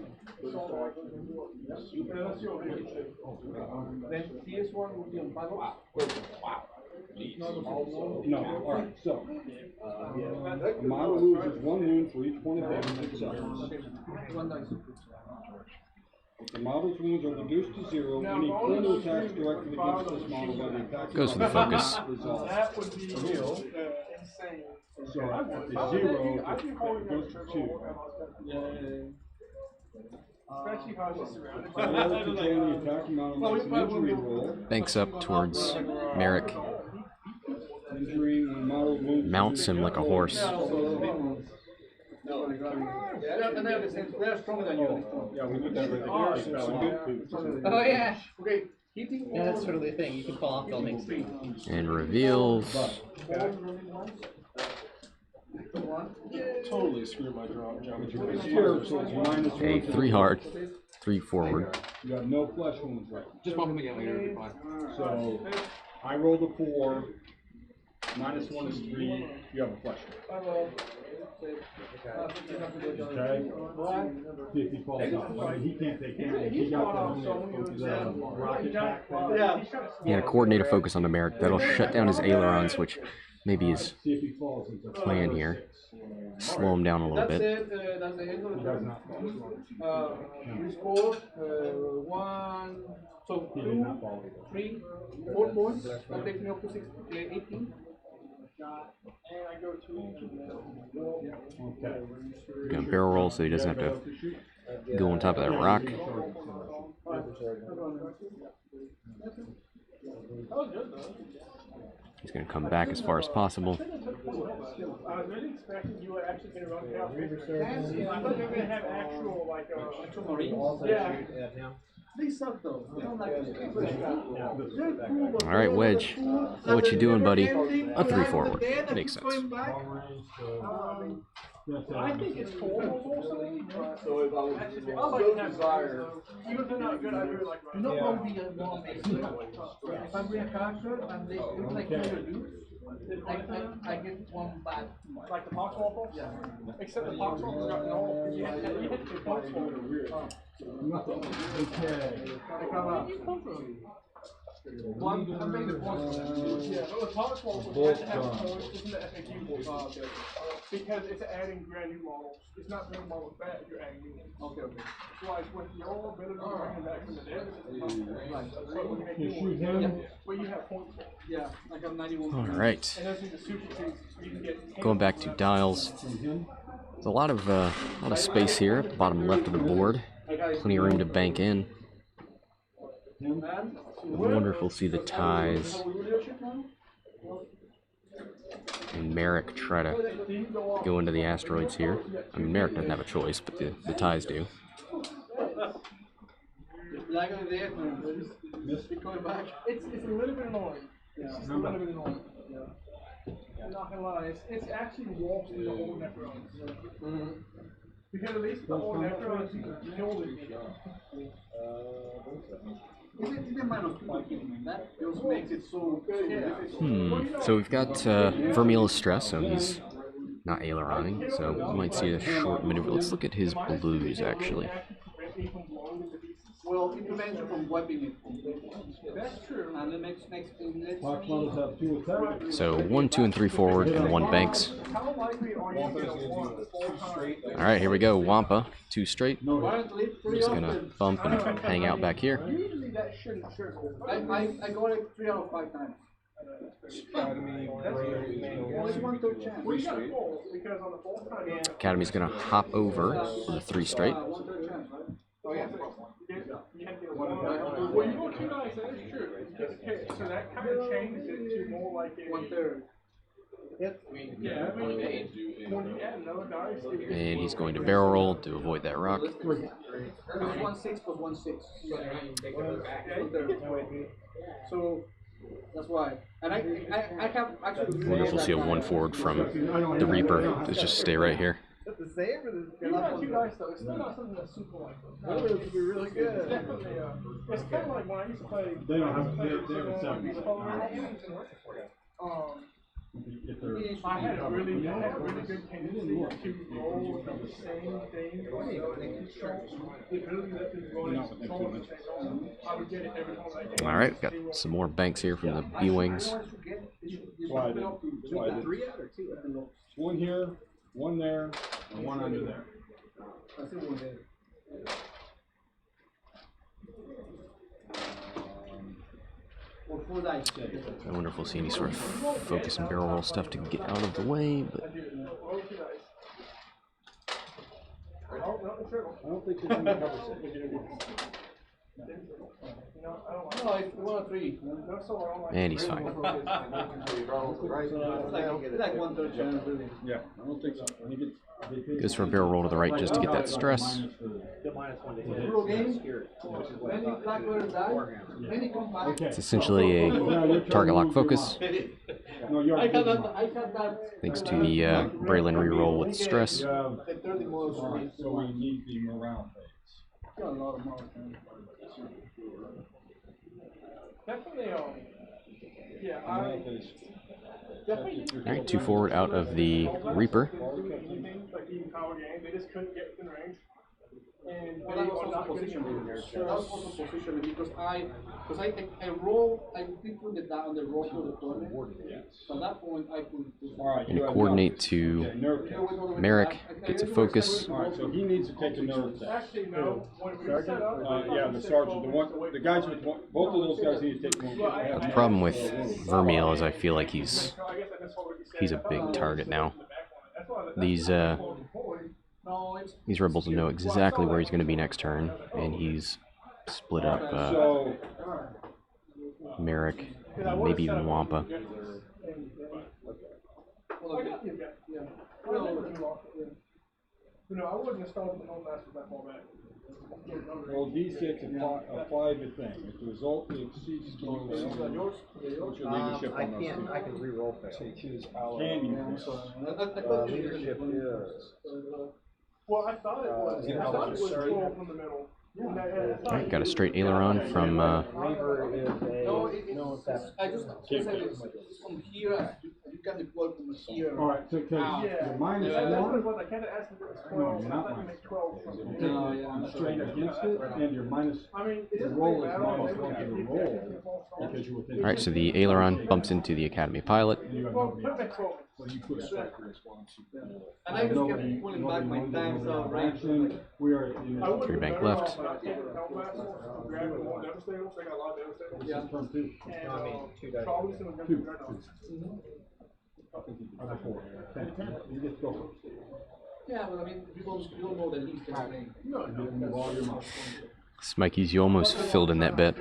No, alright, so. A model loses 1 wound for each point of damage it suffers. If the model's wounds are reduced to 0, any further attacks directed against this model by the attack Goes for the focus. That would be insane. So if it's 0, it goes to 2. Especially how it's surrounded by Prior to joining the attack, Model makes an injury roll. Banks up towards Merrick. Injury when Model moves. Mounts him like a horse. They're stronger than you. Yeah, we did that right there. Oh yeah. Okay. Yeah, that's totally a thing. You can fall off buildings. And reveals. Totally screwed my drop. It's here, so it's minus A 1. 3 hard, 3 forward. You got no flesh wounds left. Just bump him again later, it'll be fine. So I rolled a 4. Minus 1 is 3. You have a flesh wound. Okay? See if he falls off. He can't take damage. He got the rocket pack thing. Yeah. Yeah, coordinate a focus on the Merrick. That'll shut down his ailerons, which maybe is See if he falls into plan here. Slow him down a little That's bit. it. That's the end of the turn. We scored 1, so 2, 3, 4 points. That takes me up to 18. And I go to Okay. Gonna barrel roll so he doesn't have to go on top of that rock. That was good though. He's gonna come back as far as possible. I was really expecting you were actually going to run out. I thought you were going to have actual, like, yeah. These suck though. I don't like All right, Wedge. What you doing, buddy? A 3 forward. Makes sense. I think it's cool mostly. So if I was I like that desire. Even if they're not good, I really like you know how we get one basically. If I bring a character and they do like I get one back. Like the Pox Waffle? Yeah. Except the Pox Waffle's got no. You had to the Pox Waffle. Nothing. Okay. One, I'm making the point. Yeah, but with Pox Waffle, you have to have points. Isn't the FAQ? Because it's adding brand new models. It's not bringing models back, you're adding new ones. Okay. Like with your ability to bring them back from the dead, Right. but when you make You new shoot ones, him. well, you have points for it. Yeah, I got 91. All right. And those are the super trees, so you can get 10 Going back to dials. There's a lot of space here at the bottom left of the board. Plenty of room to bank in. I wonder if we'll see the ties. And Merrick try to go into the asteroids here. I mean, Merrick doesn't have a choice, but the ties do. Like on there, going back. It's a little bit annoying. Yeah, it's a little bit annoying. Yeah. I'm not gonna lie, it's actually walks in the old Necrons. Because at least the old Necrons, you can kill them. Even minus 2, that just makes it so So we've got Vermeil's stress, so he's not aileroning, so we might see a short maneuver. Let's look at his blues, actually. well, it prevents you from wiping it. That's true. And the next Fox models have 2 attacks. So 1, 2, and 3 forward, and 1 banks. How likely are you to get a 1 All right, here we go. Wampa, 2 straight. Three Just gonna bump and hang out back here. Usually that shouldn't trigger. I got it 3 out of 5 times. Only 1/3 chance. Well, you got a full, because on the full time, Academy's gonna hop over with a 3 straight. 1/3 chance, right? Oh yeah. you had to get a 1. Well, you go 2 dice, that is true. So that kind of changes it to more like a 1/3. Yeah, I mean, when you add another dice, And he's going to barrel roll to avoid that rock. It's 1/6 plus 1/6. 1/3. So that's why. And I have actually. Wonder if we'll see a 1 forward from the Reaper. Let's just stay right here. you got 2 dice though. It's still not something that's super like That would be really It's good. definitely, it's kind of like when I used to play. They don't have they have a 7. I had a really good tendency to roll the same thing. The ability that is going to control the same. I would get it every time I did. All right, got some more banks here from the B-Wings. That's why I did. 1 here, 1 there, and 1 under there. I wonder if we'll see any sort of focus and barrel roll stuff to get out of the way, but Oh, no, it's true. I don't think there's any cover set. No, it's 1 or 3. And he's fine. It's like 1/3 chance, really. Yeah, I don't think so. I think it's. Goes for a barrel roll to the right just to get that stress. Real game. Many blackbirds die. Many come back. It's essentially a target lock focus. No, you're. I had that. Thanks to the Braylon reroll with stress. The 30 more. Alright, so we need the morale phase. Got a lot of more. Definitely, yeah, Morale phase. Alright, 2 forward out of the Reaper. Like even power game, they just couldn't get within range. And But they that are was not also getting positioning. there. That was also positioning because I roll, I put it down the roll to the corner. So at that point, I could. Alright, And you have coordinate nerf. to Okay, nerf phase. Merrick, gets a focus. Alright, so he needs to take the nerf phase. Actually, no. When we set up, Yeah, the sergeant, the guys with both of those guys need to take one. The problem with Vermeil is I feel like he's a big target now. These rebels know exactly where he's going to be next turn, and he's split up So, Merrick, and maybe even Wampa. No, I wouldn't have started the whole match with that ball back. roll D6 and apply the thing. If the result exceeds the what's your leadership I on those can't, two? I can re-roll fail. Can you? Leadership is. Well, I thought it was. I thought it was 12 from the middle. Alright, got a straight aileron from Reaver is No, a. No, that's. I just said it's from here. You can deploy from here. Alright, so you're minus That's what it one. was. I kind of asked if it was No, 12. you're I not thought you minus. make 12 from the middle. No, yeah. I'm straight against it, and you're minus. I mean, it The doesn't roll really is matter. minus They one would to give the you roll the false start. because you're within. Alright, so the aileron bumps into the Academy pilot. You have Well, nobody put it else. at 12. So you put a striker response. And I just kept pulling back my times out range. Action, we are in I wouldn't Three have bank better left. off, but I take the help master, grab the more devastators. They got a lot of devastators. Yeah. turn two. And, No, I mean, 2 dice. Charlie's gonna go Two. through dreadnoughts. Other four. 10. You get to go first. Yeah, but I mean, you don't know that he's playing. No, You get to move all your money. Smikey's, you almost filled in that bet.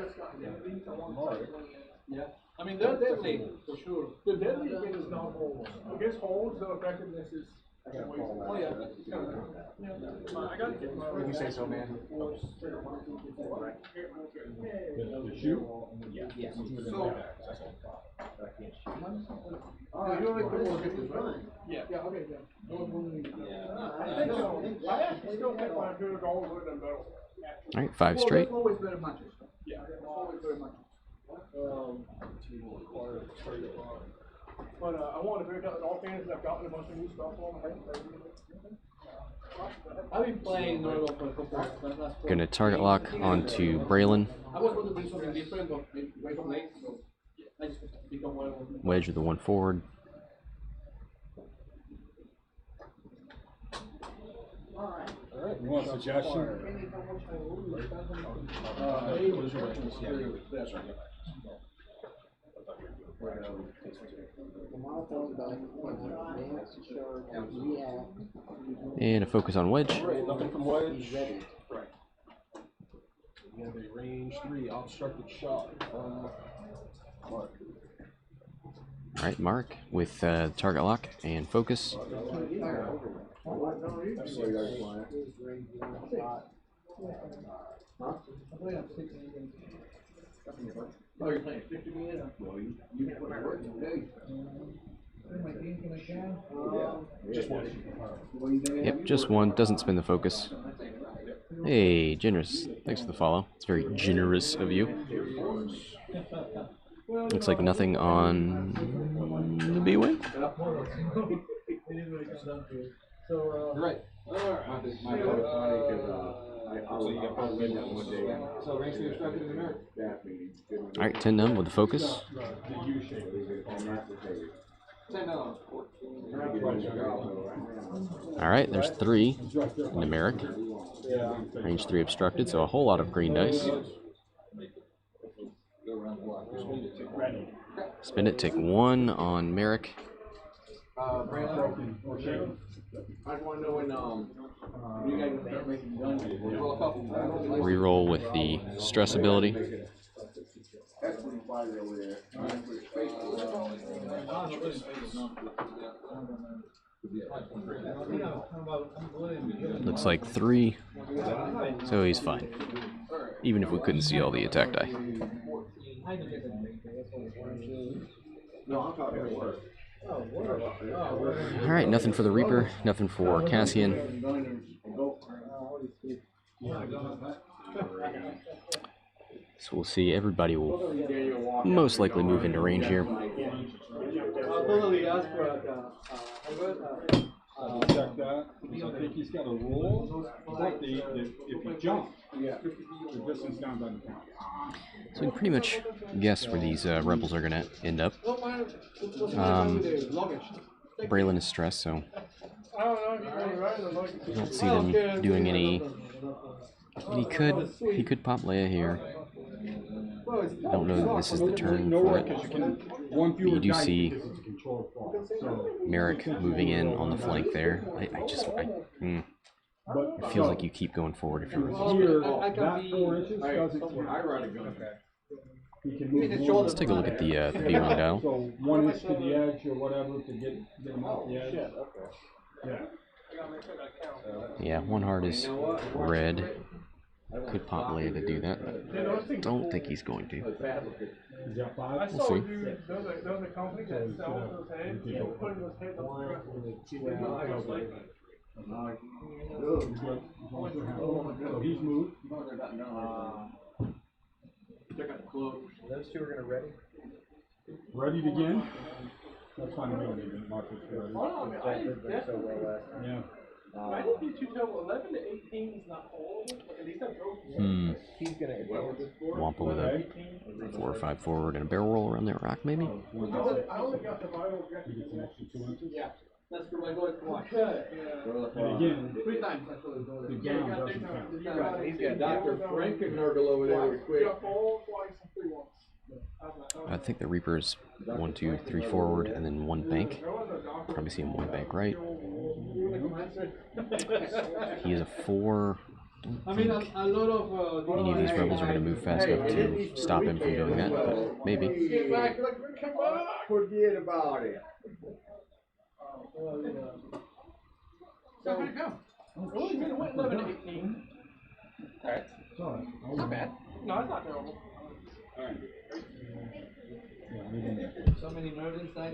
Yeah. I mean, they're deadly, for sure. The deadly against non-holds. Against holds, the effectiveness is. Oh, yeah. I gotta get my. If you say so, man. The shoot? So, you already put more difference, right? Yeah, okay, yeah. I think so. I actually still think my good goal would have been better. Alright, 5 straight. Well, always better matches. Yeah. Always better matches. But I wanted to break out the Dolphins. I've gotten a bunch of new stuff on them. I've been playing Norwell for a couple of last Gonna target lock onto Braylon. I was going to bring something different, but it's way too late, so I just become what I was. Wedge with the 1 forward. Alright, you want a suggestion? And a focus on Wedge. Nothing from Wedge. Right. You have a range 3 obstructed shot. Mark. Alright, Mark with target lock and focus. Oh, you're playing 50 minutes? You can put my work in. Yep, just one. Doesn't spin the focus. Hey, generous. Thanks for the follow. It's very generous of you. Looks like nothing on the B wing. You're right. So range 3 obstructed in the mirror. Alright, 10 with the focus. The U shape. 10 down. Alright, there's 3 in the Merrick. Range 3 obstructed, so a whole lot of green dice. Spin it, take 1 on Merrick. Brandon. I just wanna know when, you guys start making guns. Roll a couple. Reroll with the stress ability. That's pretty fire over there. Looks like 3, so he's fine. Even if we couldn't see all the attack die. No, I'm talking at work. Alright, nothing for the Reaper, nothing for Cassian. So we'll see, everybody will most likely move into range here. Check that, because I think he's got a roll, but if he jumps, the distance down doesn't count. So we can pretty much guess where these rebels are going to end up. Braylon is stressed, so I don't see them doing any. He could pop Leia here. I don't know that this is the turn for it. But you do see Merrick moving in on the flank there. It feels like you keep going forward if you're rebels. Let's take a look at the B1 dial. So 1 inch to the edge or whatever to get him off the edge. Yeah, 1 heart is red. Could pop Leia to do that, but don't think he's going to. We'll see. So he's moved. Those two are gonna ready. Ready to begin? That's fine. We don't even mark this ready. Yeah. I didn't do 2 total. 11 to 18 is not horrible, but at least I drove. He's gonna Wampa with a 4 or 5 forward and a barrel roll around that rock, maybe? I only got the vital He gets an extra 2 inches. Yeah. That's for my boy. And again, 3 times I feel the gown doesn't count. He's got Dr. Frankenurgle over there with quick. I think the Reaper's 1, 2, 3 forward and then 1 bank. Probably see him 1 bank right. He is a 4. Don't think any of these rebels are going to move fast enough to stop him from doing that, but maybe. Forget about it. So how'd it go? It went 11 to 18. Alright. Not bad. No, it's not terrible. So many nerves inside.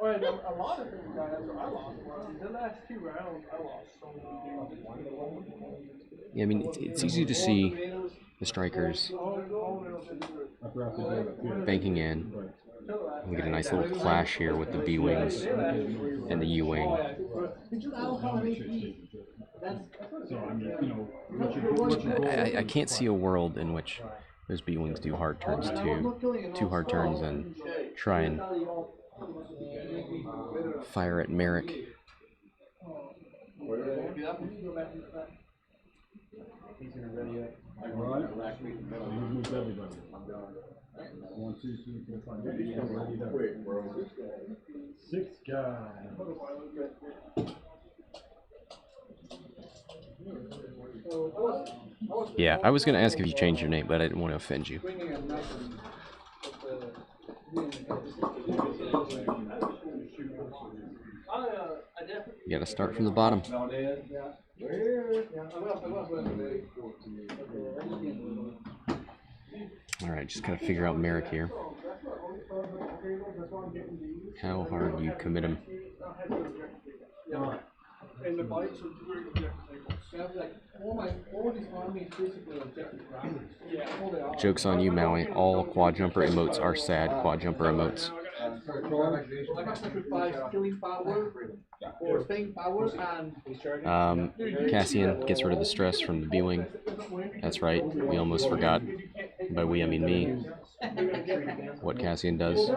Well, a lot of things I lost. The last 2 rounds, I lost so many. Yeah, I mean, it's easy to see the strikers banking in. We get a nice little clash here with the B-Wings and the U-Wing. I can't see a world in which those B-Wings do hard turns to 2 hard turns and try and fire at Merrick. He's gonna ready up. Alright. He moves everybody. 1, 2, 3, 4, 5. He's ready up. Quick, bro. 6 guy. Yeah, I was going to ask if you changed your name, but I didn't want to offend you. You got to start from the bottom. Alright, just gotta figure out Merrick here. How hard do you commit him? And the bikes are very objective. All these armies basically objective drivers. Yeah. Joke's on you, Maui. All quad jumper emotes are sad quad jumper emotes. Like I sacrifice killing power or staying power and Cassian gets rid of the stress from the B-Wing. That's right, we almost forgot. By we, I mean me. What Cassian does.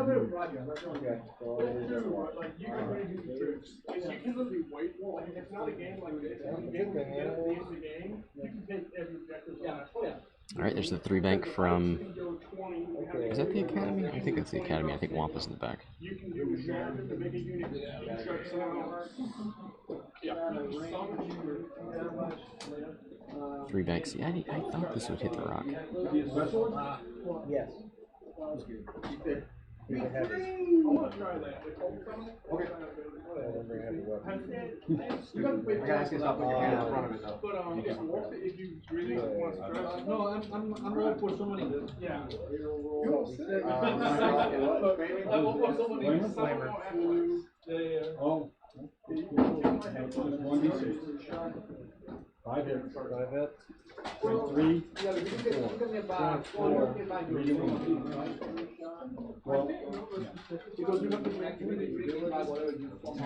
Alright, there's the 3 bank from... Is that the Academy? I think that's the Academy. I think Wampa's in the back. You can use that to make a unit. Construct someone else. Yeah. 3 banks. See, I thought this would hit the rock. Yes. I want to try that. Okay. You I gotta ask you something. Put your hand in front of it though. But it's worth it if you really want to stress. No, I'm all for somebody. Yeah. You're sick. I will put somebody in slammer. Oh. That's just 1d6. 5 hits. 5 hits. 3. 4. 12. Because you have to make really by whatever you I want to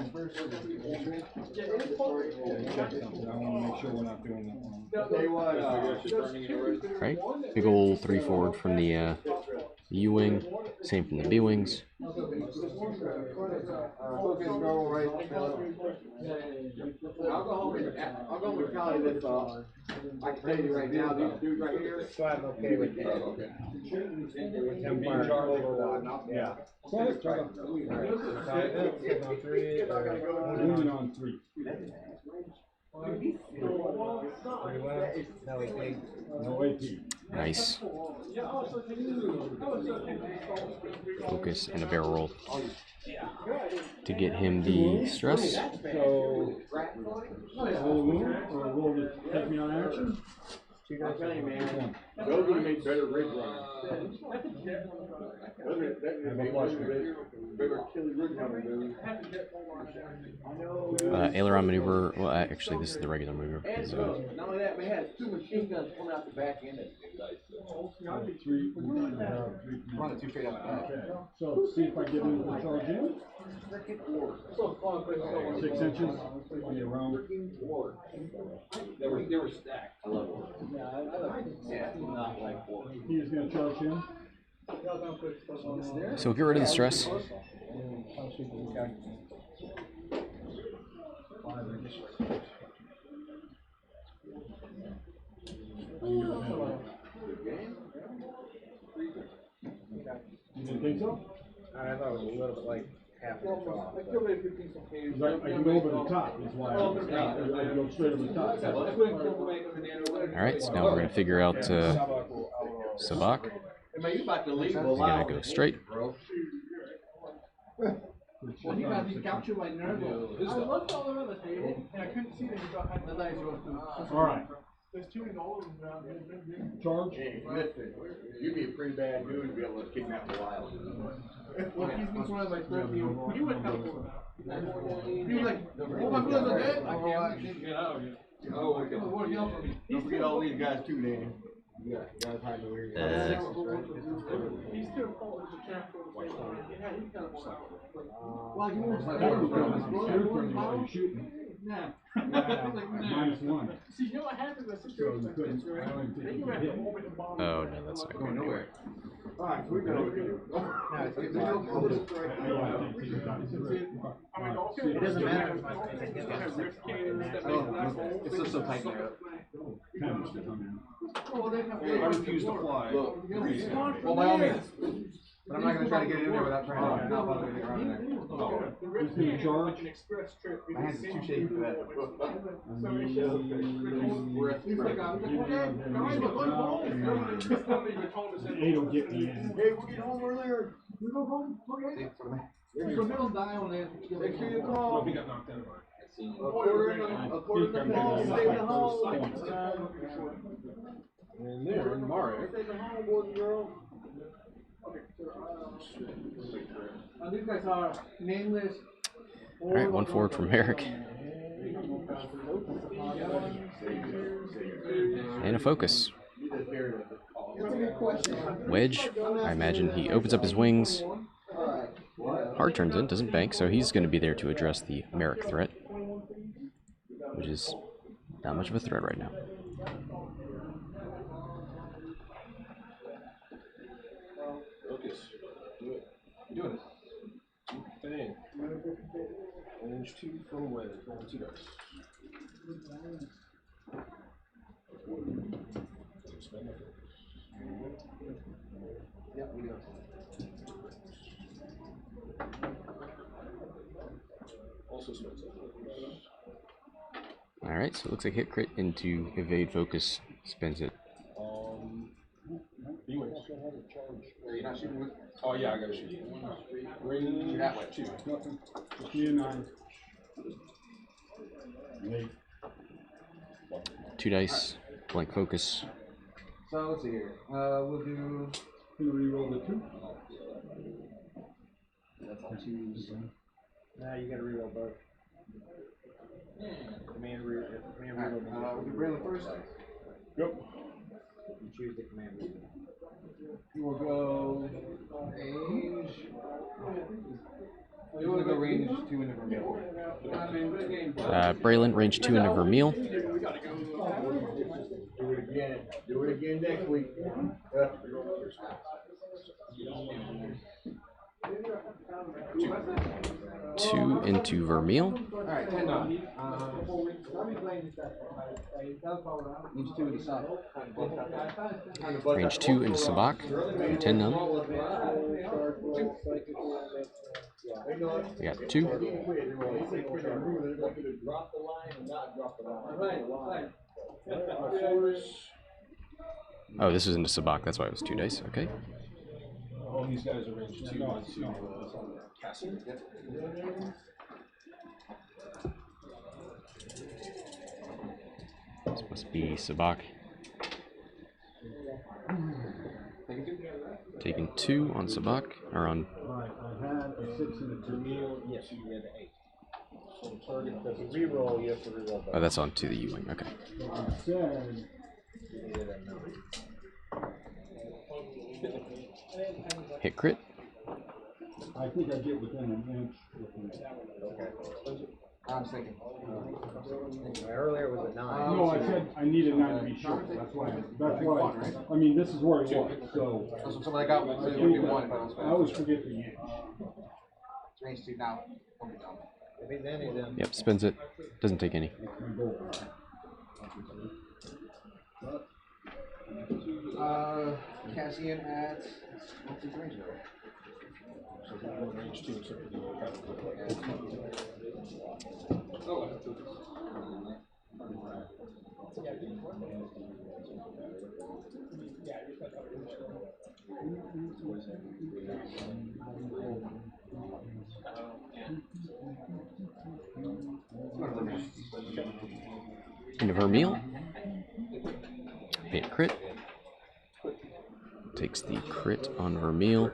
make sure we're not doing that one. Right? Big ol' 3 forward from the U-wing. Same from the B-wings. I'll go with Cali with I can tell you right now, these dudes right here. So I'm okay with that. Okay. Yeah. So let's try it. Moving on 3. No AP. Nice. Focus and a barrel roll to get him the stress. So, roll move or roll to take me on action? I'm telling you, man, those would make better rig runners. Better killing rig runners, Aileron maneuver. Well, actually, this is the regular maneuver. Because, not only that, we had 2 machine guns coming out the back end of it. 3. Run it 2 straight out the back. Okay. So, see if I get into the charge in. 6 inches. Around. They were stacked. I love it. Yeah, not like 4. He's going to charge him. so get rid of the stress. You didn't think so? I thought it was a little bit like half an inch off. I can go over the top, is why I go straight over the top. Alright, so now we're going to figure out Sabak. Man, you about to leave a We're lot. going to go straight. Bro. Well, he got these captured by nerve. I looked all over the table and I couldn't see that he got had the nice roast. All right. There's too many dollars around here. Charge. Hey, listen, you'd be a pretty bad dude to be able to kidnap a wild. Well, he's been trying to like threaten you. You would help him. He was like, oh, my brothers are dead. I can't get out of here. Oh, okay. Don't forget all these guys too, Danny. Yeah, guys hide the weird. He's still calling the champ for the fight. Yeah, he's kind of Well, you was like, you're shooting. Yeah. -1. See, you know what happens in a situation like this, right? Then you have to open the bomb. Oh, no, that's not going anywhere. Alright, so we've got over here. It doesn't matter. It's just so tight there. I refuse to fly. Well, by all means. But I'm not going to try to get it in there without trying to knock out the ground there. Who's going to charge? My hands are too shaky for that. The 8 will get me in. Hey, we'll get home earlier. We go home. Okay. So they'll die on that. Make sure you call. He got knocked out. A quarter in the hall, stay in the hall. And there, in Mario. Stay in the hall, boys and girls. These guys are nameless. Alright, 1 forward from Eric. And a focus. Wedge. I imagine he opens up his wings. Hard turns in, doesn't bank, so he's going to be there to address the Merrick threat, which is not much of a threat right now. Focus. Do it. You're doing it. Bang. Range 2 from Wedge. Roll 2 dice. Spend my focus. Also spends it. Alright, so it looks like hit crit into evade focus, spends it. B-wings. You're not shooting with? Oh yeah, I gotta shoot. Range that way too. Nothing. Just me and 9. 8. 2 dice, blank focus. So let's see here. We'll do. Can you reroll the 2? That's all twos. Nah, you gotta reroll both. Command reroll. We'll do Braylon first. Yep. You choose the command reroll. You will go range. You want to go range 2 into Vermeil. Braylon, range 2 into Vermeil. Do it again. Do it again next week. Two into Vermeil. Alright, 10 done. Range 2 into Sub. Range 2 into Sabak. And 10 none. We got 2. Oh, this is into Sabak, that's why it was 2 dice. Okay. All these guys are range 2 into Castle. This must be Sabak. Taking 2 on Sabak, or on. Right, I had a 6 and a 2. Yes, you had 8. So target doesn't reroll, you have to reroll both. Oh, that's on to the U-wing. Okay. Instead, Hit crit. I think I get within an inch. I'm thinking. Earlier it was a 9. No, I said I needed 9 to be sure. That's why. I mean, this is where it was. So. So somebody got one. So it would be 1 if I don't spend. I always forget the inch. It's range 2 now. Don't be dumb. If he's any, then. Yep, spends it. Doesn't take any. Cassian at. What's his range though? So we're going range 2 except for the Into Vermeil. Hit crit. Takes the crit on Vermeil.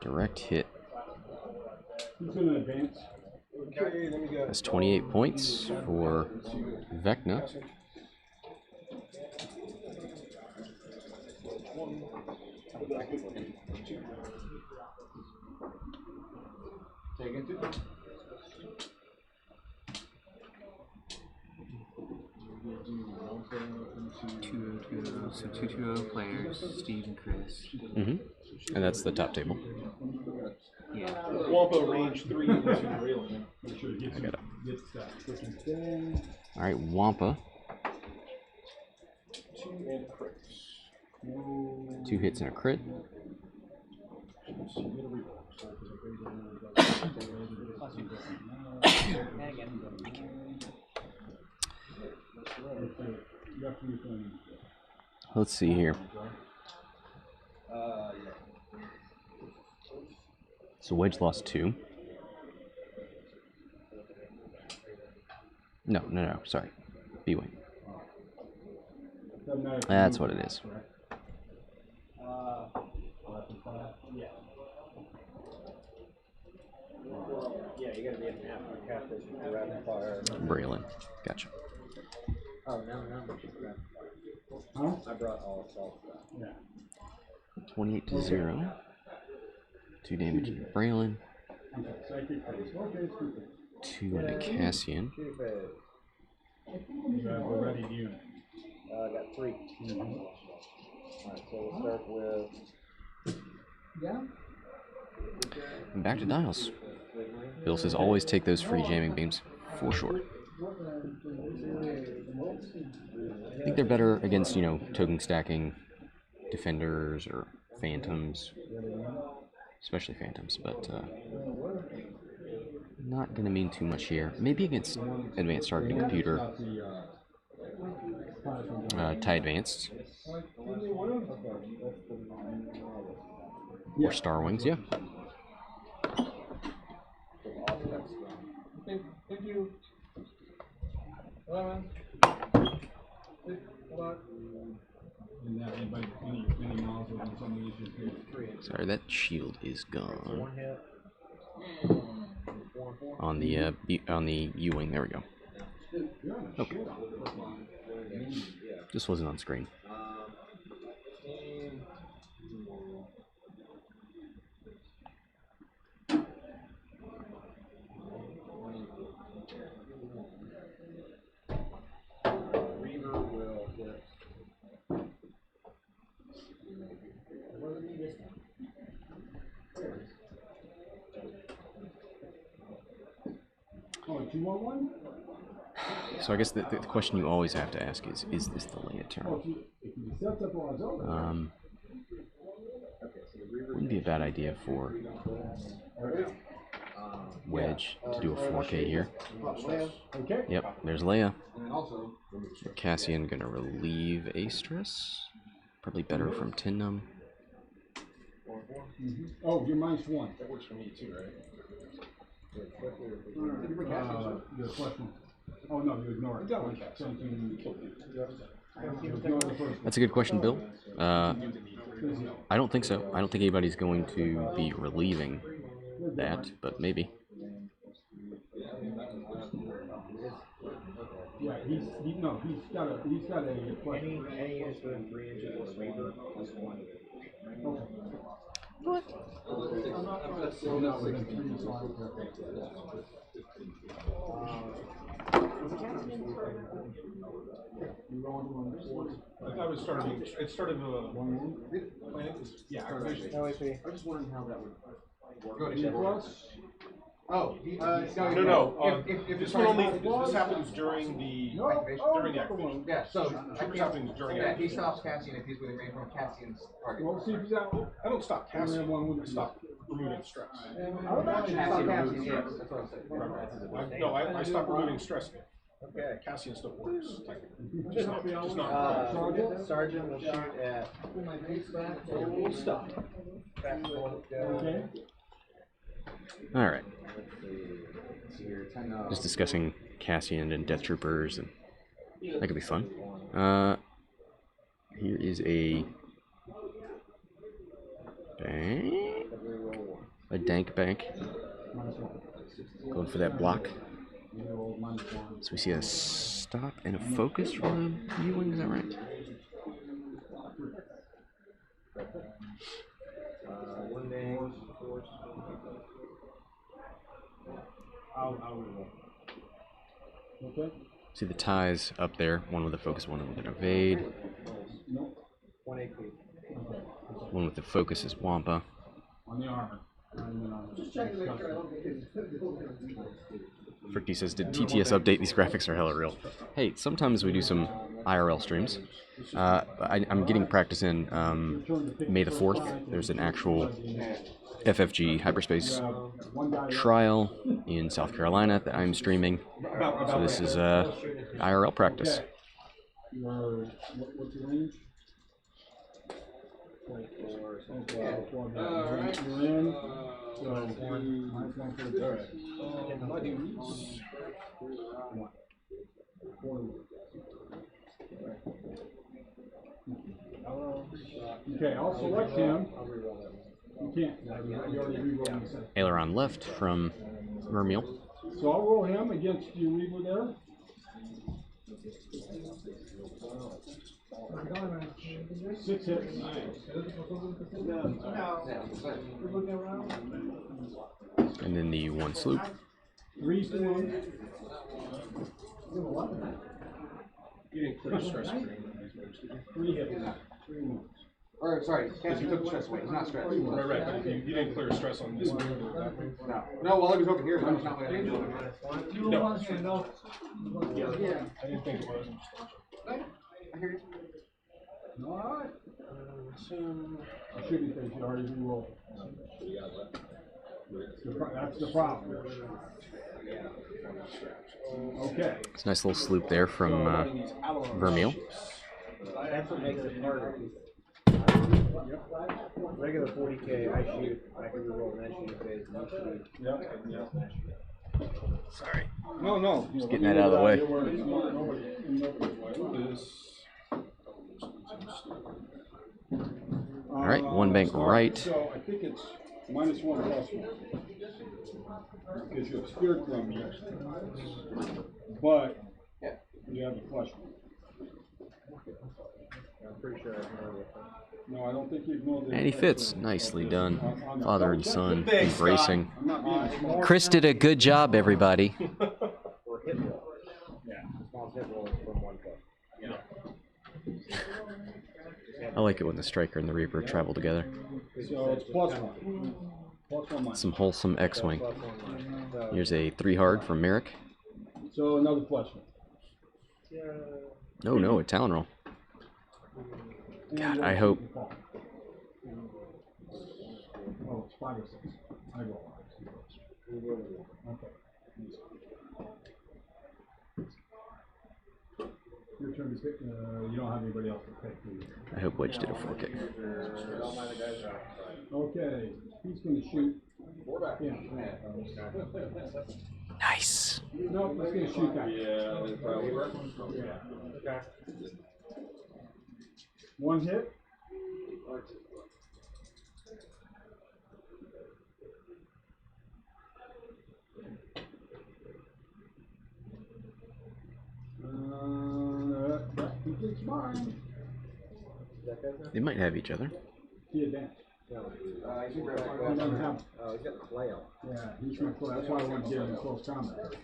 Direct hit. Who's going to advance? Okay, then we got. That's 28 points for Vecna. Take it 2. So 2-2-0 players, Steve and Chris. And that's the top table. Yeah. Wampa range 3 into railing. I got it. Freaking Alright, Wampa. 2 and crits. 2 hits and a crit. Let's see here. So Wedge lost 2. No, sorry. B-Wing. That's what it is. Yeah, you gotta be at half and half this rapid fire. Braylon. Gotcha. Oh, no. Huh? I brought all assault stuff. Yeah. 28-0. 2 damage into Braylon. Psychic phase. Okay, stupid. 2 into Cassian. Two phase. You have a ready unit. I got 3. Alright, so we'll start with. And back to Dials. Bill says always take those free jamming beams, for sure. I think they're better against, token stacking defenders or phantoms, especially phantoms, but not going to mean too much here. Maybe against advanced targeting computer, tie advanced, or Star Wings, yeah. Thank you. Sorry, that shield is gone. On the U-wing, there we go. Okay. Just wasn't on screen. So I guess the question you always have to ask is this the Leia turn? Wouldn't be a bad idea for Wedge to do a 4K here. Yep, there's Leia. Cassian gonna relieve a stress. Probably better from Tinnum. Oh, you're -1. That works for me too, right? Your question. Oh no, you ignore it. That's a good question, Bill. I don't think so. I don't think anybody's going to be relieving that, but maybe. Yeah, he's got a question. Any units within 3 inches of the Reaper plus 1. What? I'm not within 3, so I don't care. I thought it started. It started yeah. I'm just wondering how that would work. Go to Oh, no. This one only. This happens during the activation. Yeah, so This happens during he activation. stops Cassian if he's within range from Cassian's target. Well, see if he's out. I don't stop Cassian. I stop removing stress. Cassian, yes, that's what I said. No, I stop removing stress. Okay. Cassian still works. Just not. Sergeant will shoot at. We'll stop. Okay. All right. Just discussing Cassian and Death Troopers, and that could be fun. Here is a bank, a dank bank. Going for that block. So we see a stop and a focus from a U-wing. Is that right? One day. Okay. See the ties up there. One with the focus, one with an evade. One AP. One with the focus is Wampa. On the armor. Just checking to make sure I don't get Fricky says, did TTS update? These graphics are hella real. Hey, sometimes we do some IRL streams. I'm getting practice in May the 4th. There's an actual FFG Hyperspace trial in South Carolina that I'm streaming. So this is IRL practice. What's your range? Alright. You're in. So, -1 for the Okay, I'll select him. You can't. You already re-rolled him. Aileron left from Mermiel. So I'll roll him against your Reaver there. Six hits. And then the one sloop. 3 to 1. You didn't clear stress. 3 hits. 3 wounds. Or sorry, Cassian took the stress away. He's not stressed. Right. But you didn't clear stress on this move or that move. No, while he was over here, but I'm not going to do it. No. Yeah. I didn't think it was. I hear you. Alright. You should be thinking you already re-rolled. That's the problem. Okay. It's a nice little sloop there from Vermeil. That's what makes it harder. Regular 40K, I shoot, I can reroll an entry phase. Sorry. No. Just getting that out of the way. All right, one bank right. So I think it's -1 +1. Because you obscured from me, but you have the flush one. I'm pretty sure I know it. No, I don't think you ignored And he fits. Nicely done. Father and son Thanks, embracing. I'm not being smart. Chris did a good job, everybody. Or hit roll. Yeah. Small hit roll from 1 foot. I like it when the striker and the reaper travel together. So it's +1. +1 Some wholesome X-wing. Plus 1 line. Here's a 3 hard from Merrick. So another +1. No, a Talon roll. God, I hope. Oh, it's 5 or 6. I roll. Okay. Your turn to pick. You don't have anybody else to pick, do you? I hope Wedge did a 4K. Okay, he's going to shoot. Yeah. Nice. No, he's going to shoot that. Okay. One hit. That completes mine. They might have each other. He advanced. He doesn't have. Oh, he's got the flail. Yeah, he's going to play. That's why I want to get him in close combat.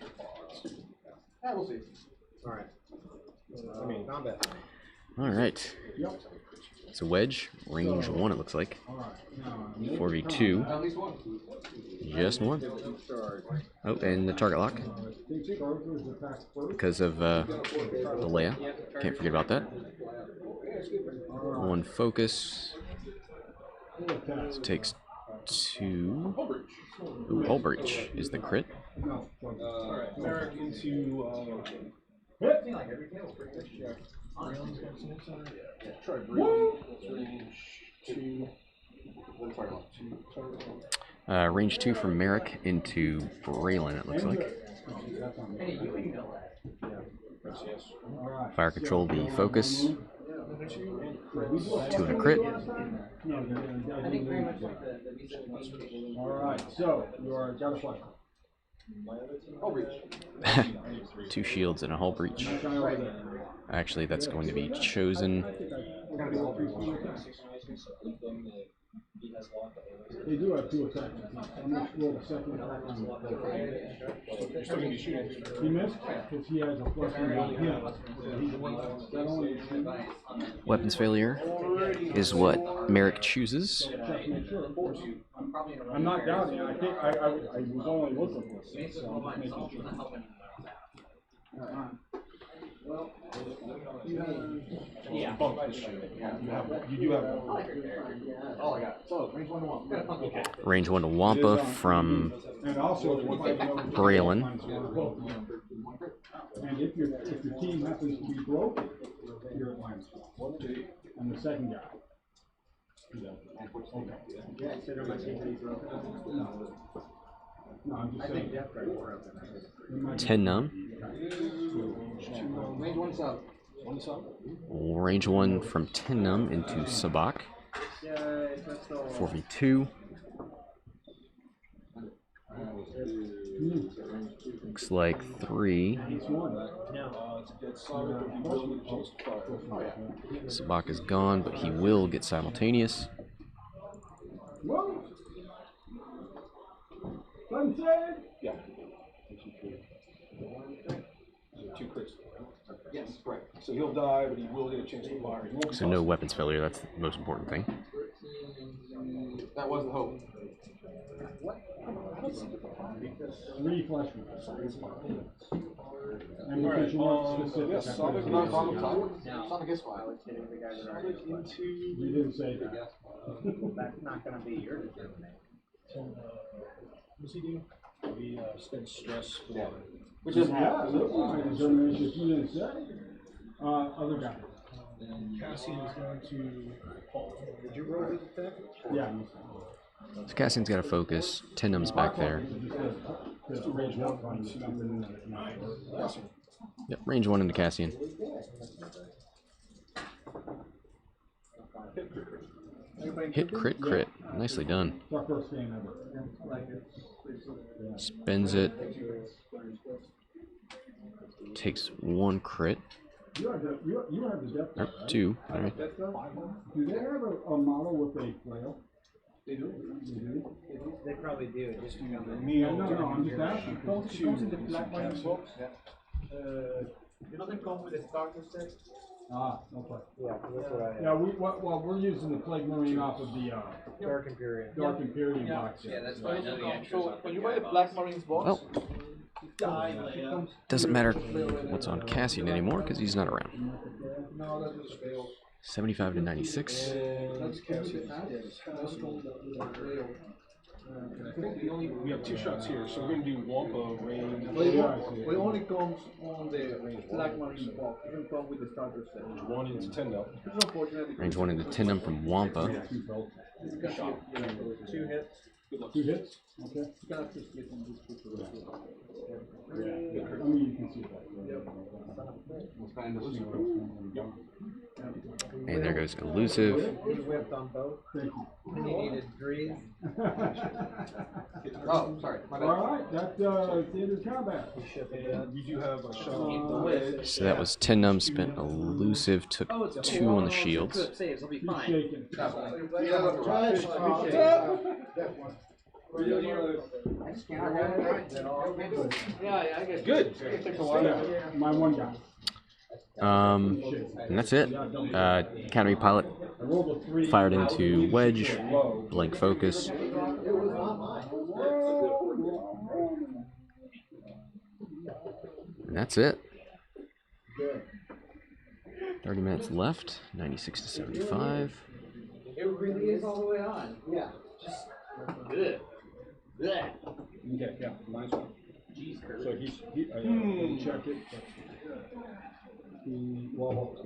We'll see. Alright. I mean, combat. All right. Yep. It's a Wedge. Range 1, it looks like. All right. Now, 4v2. At least one. Just one. Oh, and the target lock. Because of the Leia. Can't forget about that. One focus. So takes 2. Ooh, hull breach is the crit. Merrick into try Range 2 from Merrick into Braylon, it looks like. Fire control the focus. 2 and a crit. Alright, so you are got a flash. 2 shields and a hull breach. Actually, that's going to be chosen. They do have 2 attacks. I'm going to roll the second attack on He missed because he has a +1 on him. Weapons failure is what Merrick chooses. I'm not doubting it. I think I was only looking for it, so I'm making sure. Well, yeah. You do have one. all I got. So, range 1 to 1. Okay. Range 1 to Wampa from Braylon. And if your team happens to be broke, you're at -1. And the second guy. No, I'm just saying. 10 numb. Range 1 sub. Range 1 from 10 numb into Sabak. 4v2. Looks like 3. Sabak is gone, but he will get simultaneous. Yeah. 2 crits. Yes, right. So he'll die, but he will get a chance to fire. So no weapons failure, that's the most important thing. That was the hope. Three flash And because you want Yeah, specific. Sonic, No problem, No. Sonic is fine. Sonic into. You didn't say that. That's not gonna be your determination. What's he do? We spend stress for. Which is Yeah, that's my determination. If you didn't say. Other guy. Cassian is going to. Did you roll his attack? Yeah. So Cassian's got to focus. Tendum's back there. Yep, range 1 into Cassian. Hit, crit, crit. Nicely done. It's our first game ever. Spends it. Takes 1 crit. You have the depth. Or 2. All right. Do they have a model with a flail? They do. They do? They probably do. Just No, I'm just asking. It comes in the black mining box. It doesn't come with a starter set. Ah, okay. Yeah, that's what I. Yeah, we're using the Plague Marine off of the Dark Imperium. Dark Imperium Yeah. box. Yeah, that's why I know the extras. So when you buy the black marines box, Well, doesn't matter what's on Cassian anymore because he's not around. no, that just fails. 75 to 96. That's Cassian. I think we have 2 shots here, so we're going to do Wampa range. It only comes on the black marine box. It doesn't come with the starter set. 1 into 10 now. It's unfortunate. Range 1 into Tendum from Wampa. 2 hits. 2 hits? Okay. You can actually split on this picture. I mean, you can see that. And there goes elusive. He whipped on both. Thank you. He needed breathe. Oh, sorry. My bad. Alright, that's the end of combat. And you do have a shot. So that was Tendum, spent elusive, took 2 on the shields. Good saves, he'll be He's fine. shaking. Yeah, I get Good. Yeah, my one guy. And that's it. Academy Pilot I rolled a 3. fired into Wedge, Blink Focus. And that's it. 30 minutes left, 96 to 75. It really is all the way on. Yeah. Just good. Blech. Okay, yeah, nice one. Jeez, Kurt. So I didn't check it. Well,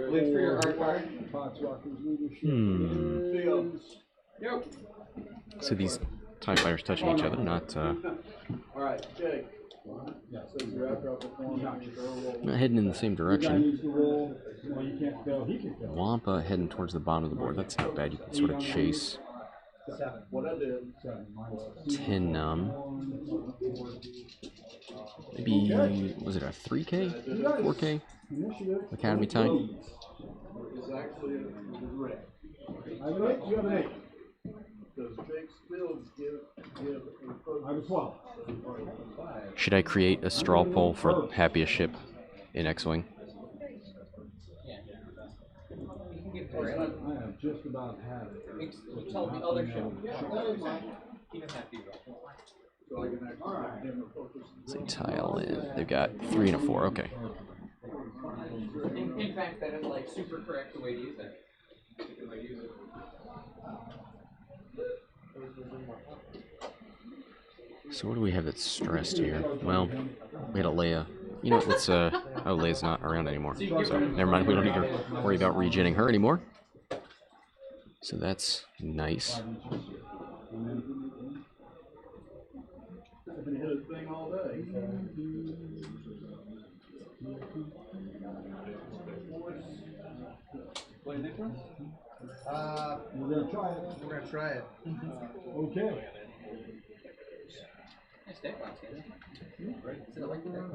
Look for your hard card. So these TIE fighters touching each other, not Alright, Jake. So you're after not heading in the same direction. Well, you can't fail, he can fail. Wampa heading towards the bottom of the board. That's not bad. You can sort of chase. What I did. Tendum. Maybe, was it a 3K? 4K? Academy tie? It's actually red. I have an 8, you have an 8. Does Jake still give a I have a 12. Should I create a straw poll for happiest ship in X-Wing? You can get 4 I have just about had it. Tell the other ship. He doesn't have to do that. so I can actually give him a focus. Let's say tile in. They've got 3 and a 4. Okay. In fact, that is like super correct the way to use it. So what do we have that's stressed here? Well, we had a Leia. You know what, let's, oh, Leia's not around anymore. So, never mind, we don't need to worry about regenning her anymore. So that's nice. I've been hit a thing all day. Play next one? We're gonna try it. We're gonna try it. Okay. Nice deck box, guys.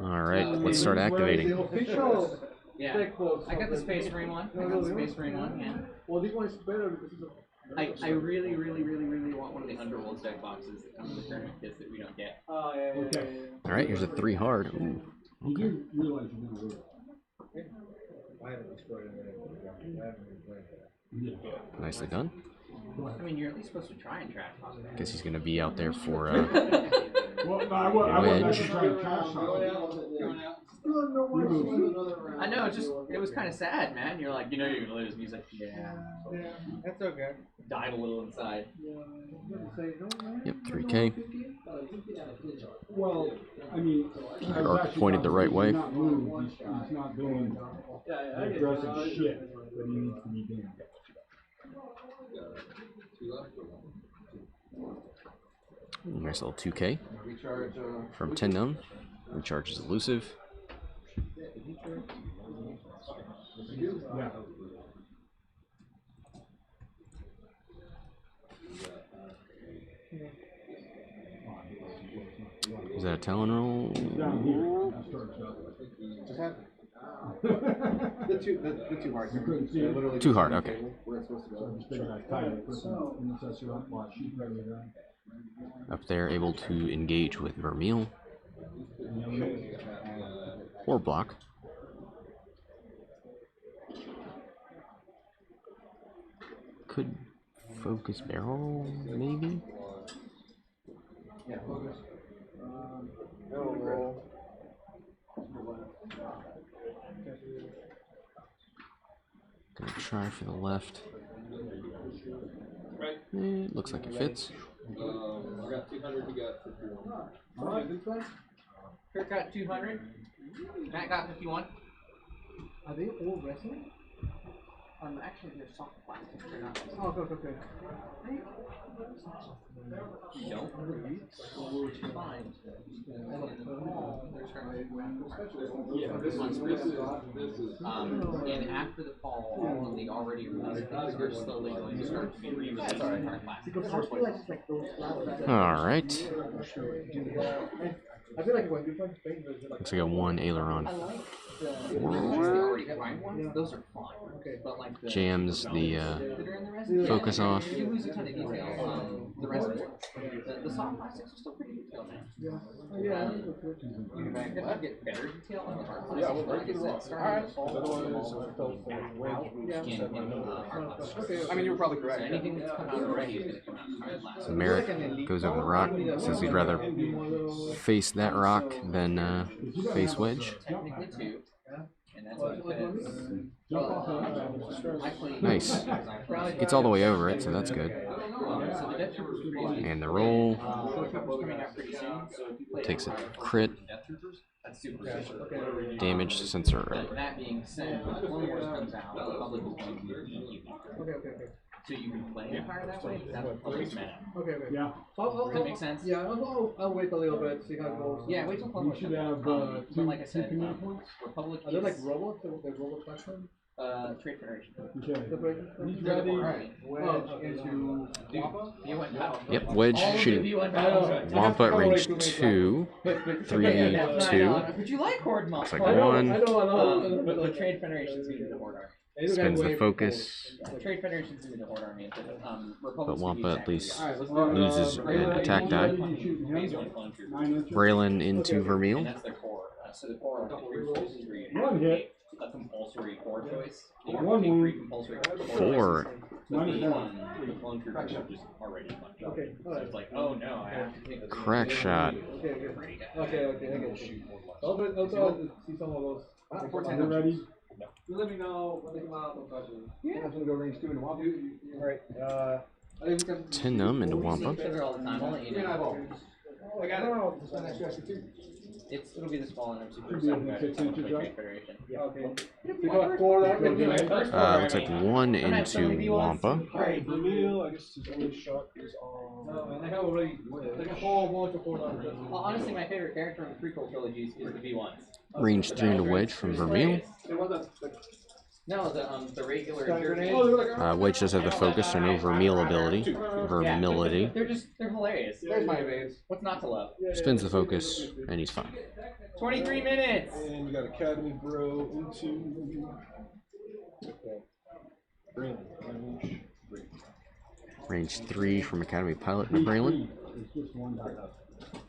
Alright, let's start activating. The official Yeah. deck box. I got the Space Marine one. I got the Space Marine one, yeah. Well, this one is better because it's a. I really want one of the Underworlds deck boxes that comes with the tournament kits that we don't get. Oh, yeah. Okay. Alright, here's a 3 hard. Ooh. You do realize you're gonna lose. I haven't destroyed anything. I haven't been playing that. Nicely done. I mean, you're at least supposed to try and trash talk. Guess he's gonna be out there for Well, no, I wasn't Wedge. actually trying to trash talk. I know, it was kind of sad, man. You're like, you know you're gonna lose. And he's like, yeah. That's okay. Died a little inside. Yep, 3K. Well, I mean, I was Arc actually pointed the right way. not moved. He's not doing the aggressive shit that he needs to be doing. Nice little 2K from 10 gnome. Recharges elusive. Yeah. Is that a talon roll? Down here. Just have the two hearts. You couldn't see it. Literally Too hard, okay. where it's supposed to So go. I just figured I'd tie it, put some intercessor up while she's ready to go. Up there, able to engage with Vermeil. Or block. Could focus barrel, maybe? Yeah, focus. Barrel roll. Gonna try for the left. It looks like it fits. I got 200, you got 51. Alright, good plan. Kurt got 200. Matt got 51. Are they all wrestling? Actually, they're soft plastic. They're not. Oh, okay. No. Fine. And after the fall, all of the already released things are slowly going to start to be re-released. Alright. I feel like when you find things, Looks like a 1 aileron. The already fine ones, those are fine. Okay. But like the Jams the that are in the resin, focus off. You lose a ton of detail. The resin, the soft plastics are still pretty detailed, man. Yeah. You can get better detail on the hard plastics. But like I said, starting to fall I mean, you were probably correct. So anything that's come out already is going to come out hard last. So Merrick goes over the rock. Says he'd rather face that rock than face Wedge. Technically two. And that's because Nice. Gets all the way over it, so that's good. so the Death Troopers And the roll coming out pretty soon. So if you play takes a crit. Death Troopers, that's super good. Damage sensor. But that being said, when Clone Wars comes out, the public is going to be Okay. so you can play Empire that way, but that's what public's meta. Okay. Yeah. Does that make sense? Yeah, I'll wait a little bit, see how it goes. Yeah, wait till Clone We Wars should comes out. have But like I two said, command points. Republic Are they like is robots? The robot platform? Trade Federation. Okay. He's They're the ready. Army. Wedge into Wampa? You went battle. Yep, Wedge All of the shooting V1 battle. Wampa at range 2. 3, 2. But you like Horde Looks Mod. like I know, 1. I know. But Trade Federation's going to be the Horde Army. Spins the focus. The Trade Federation's going to be the Horde Army. But Republic's Wampa at least Alright, loses an attack die. Braylon into And Vermeil. that's their core. So the core are three choices where you One hit. a compulsory core choice. One Three wound. compulsory 4. So the clone troopers are just already punched. Okay, So it's like, oh no, I have to take a Crack shot. Okay, I get it. I'll see some of those. Are you ready? You let me know when they come out of budget. Yeah. I'm gonna go range 2 and Wampa. Alright. 10 numb into Wampa. each other all the time. I'll let you know. I got it. It'll be this fall, and I'm super Should be excited able about to it. take I want to inches play up. Trade Federation. Okay. You got Looks like 1 into Wampa. Alright, Vermeil, I guess his only shot is on. No, man, I have already like a whole bunch of Well, honestly, my favorite character in the prequel trilogies is the V1s. Range 3 into Wedge from Vermeil. No, the regular. Wedge does have the focus, so no Vermeil ability. Vermility. They're hilarious. There's my advance. What's not to love? Spins the focus, and he's fine. 23 minutes. And you got Academy Bro into. Braylon, range 3. Range 3 from Academy Pilot into Braylon. It's just one die.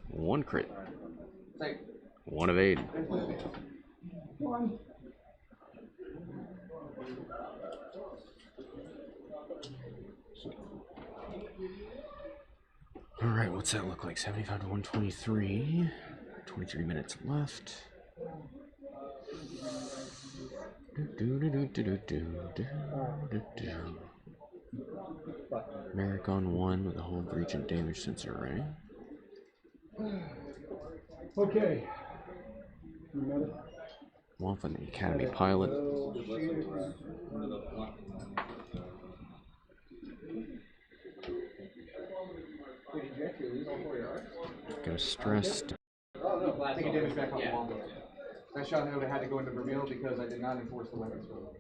1 crit. Like, 1 evade. Alright, what's that look like? 75 to 123. 23 minutes left. Merrick on 1 with a hold breach and damage sensor array. Okay. Womp on the Academy pilot. Go stressed. I think it damage back on the wall. That shot would have had to go into Vermeil because I did not enforce the weapons rule.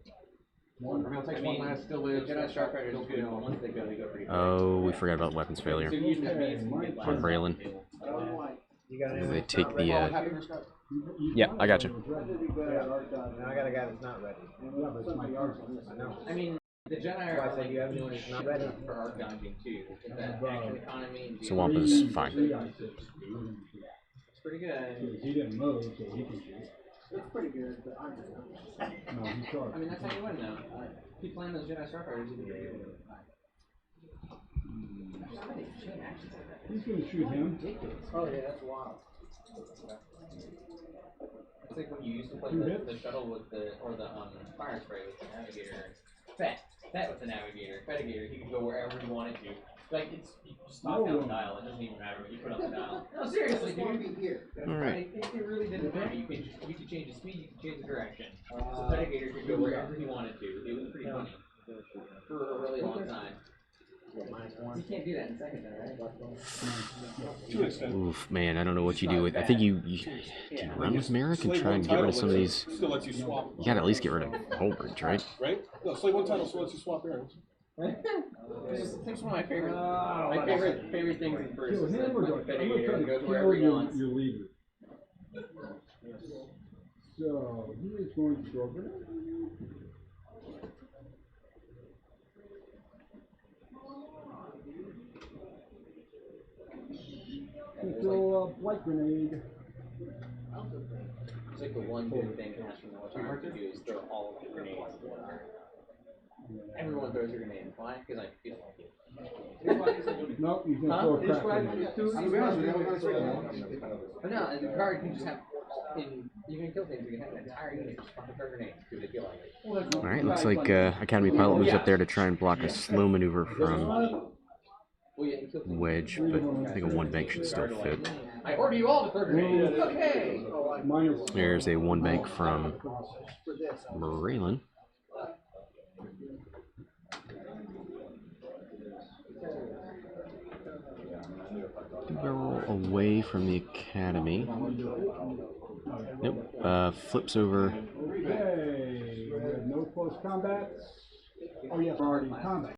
Vermeil takes one last, still lives. Jedi Shark Riders do it, but once they go pretty far. Oh, we forgot about weapons failure. On Braylon. They take the, yeah, I got you. Now I got a guy that's not ready. I mean, the Jedi are like you have anyone who's not ready for arc dodging too. That action economy. So Wampa's fine. It's pretty good. He didn't move, so he can shoot. It's pretty good, but I'm just No, he charged. I mean, that's how you win though. Keep playing those Jedi Shark Riders. You'll be pretty good. He's gonna shoot him. Oh yeah, that's wild. It's like when you used to play the shuttle with the fire spray with the navigator. Fett with the navigator. Fetigator, he could go wherever he wanted to. Like it's you just knock down the dial. It doesn't even matter what you put on the dial. No, seriously, dude. Alright. It really didn't matter. You could change the speed. You could change the direction. So Fetigator could go wherever he wanted to. It was pretty funny for a really long time. You can't do that in seconds, right? Oof, man, I don't know what you do with. I think you can run with Merrick and try and get rid of some of these. Still lets you swap. You gotta at least get rid of Hold Bridge, right? Right? No, Slave 1 title still lets you swap bearings. It's one of my favorite, favorite things in first. Kill Is him that or when do I Fetigator try to goes kill wherever he wants. your leader? So, he is going to throw it. Throw a light grenade. It's like the one good thing that has from the military to do is throw all of the grenades. Everyone throws a grenade. Why? Because I feel like it. Nope, he's gonna throw a crack grenade. But no, and the guard can just have, you can kill things, you can have an entire unit just fucking throw grenades because they feel like it. Alright, looks like Academy pilot moves up there to try and block a slow maneuver from Wedge, but I think a one bank should still fit. I order you all to throw grenades. Okay. There's a one bank from Braylon. Barrel away from the Academy. Nope. Flips over. Okay, no close combat. Oh yeah, we're already in combat.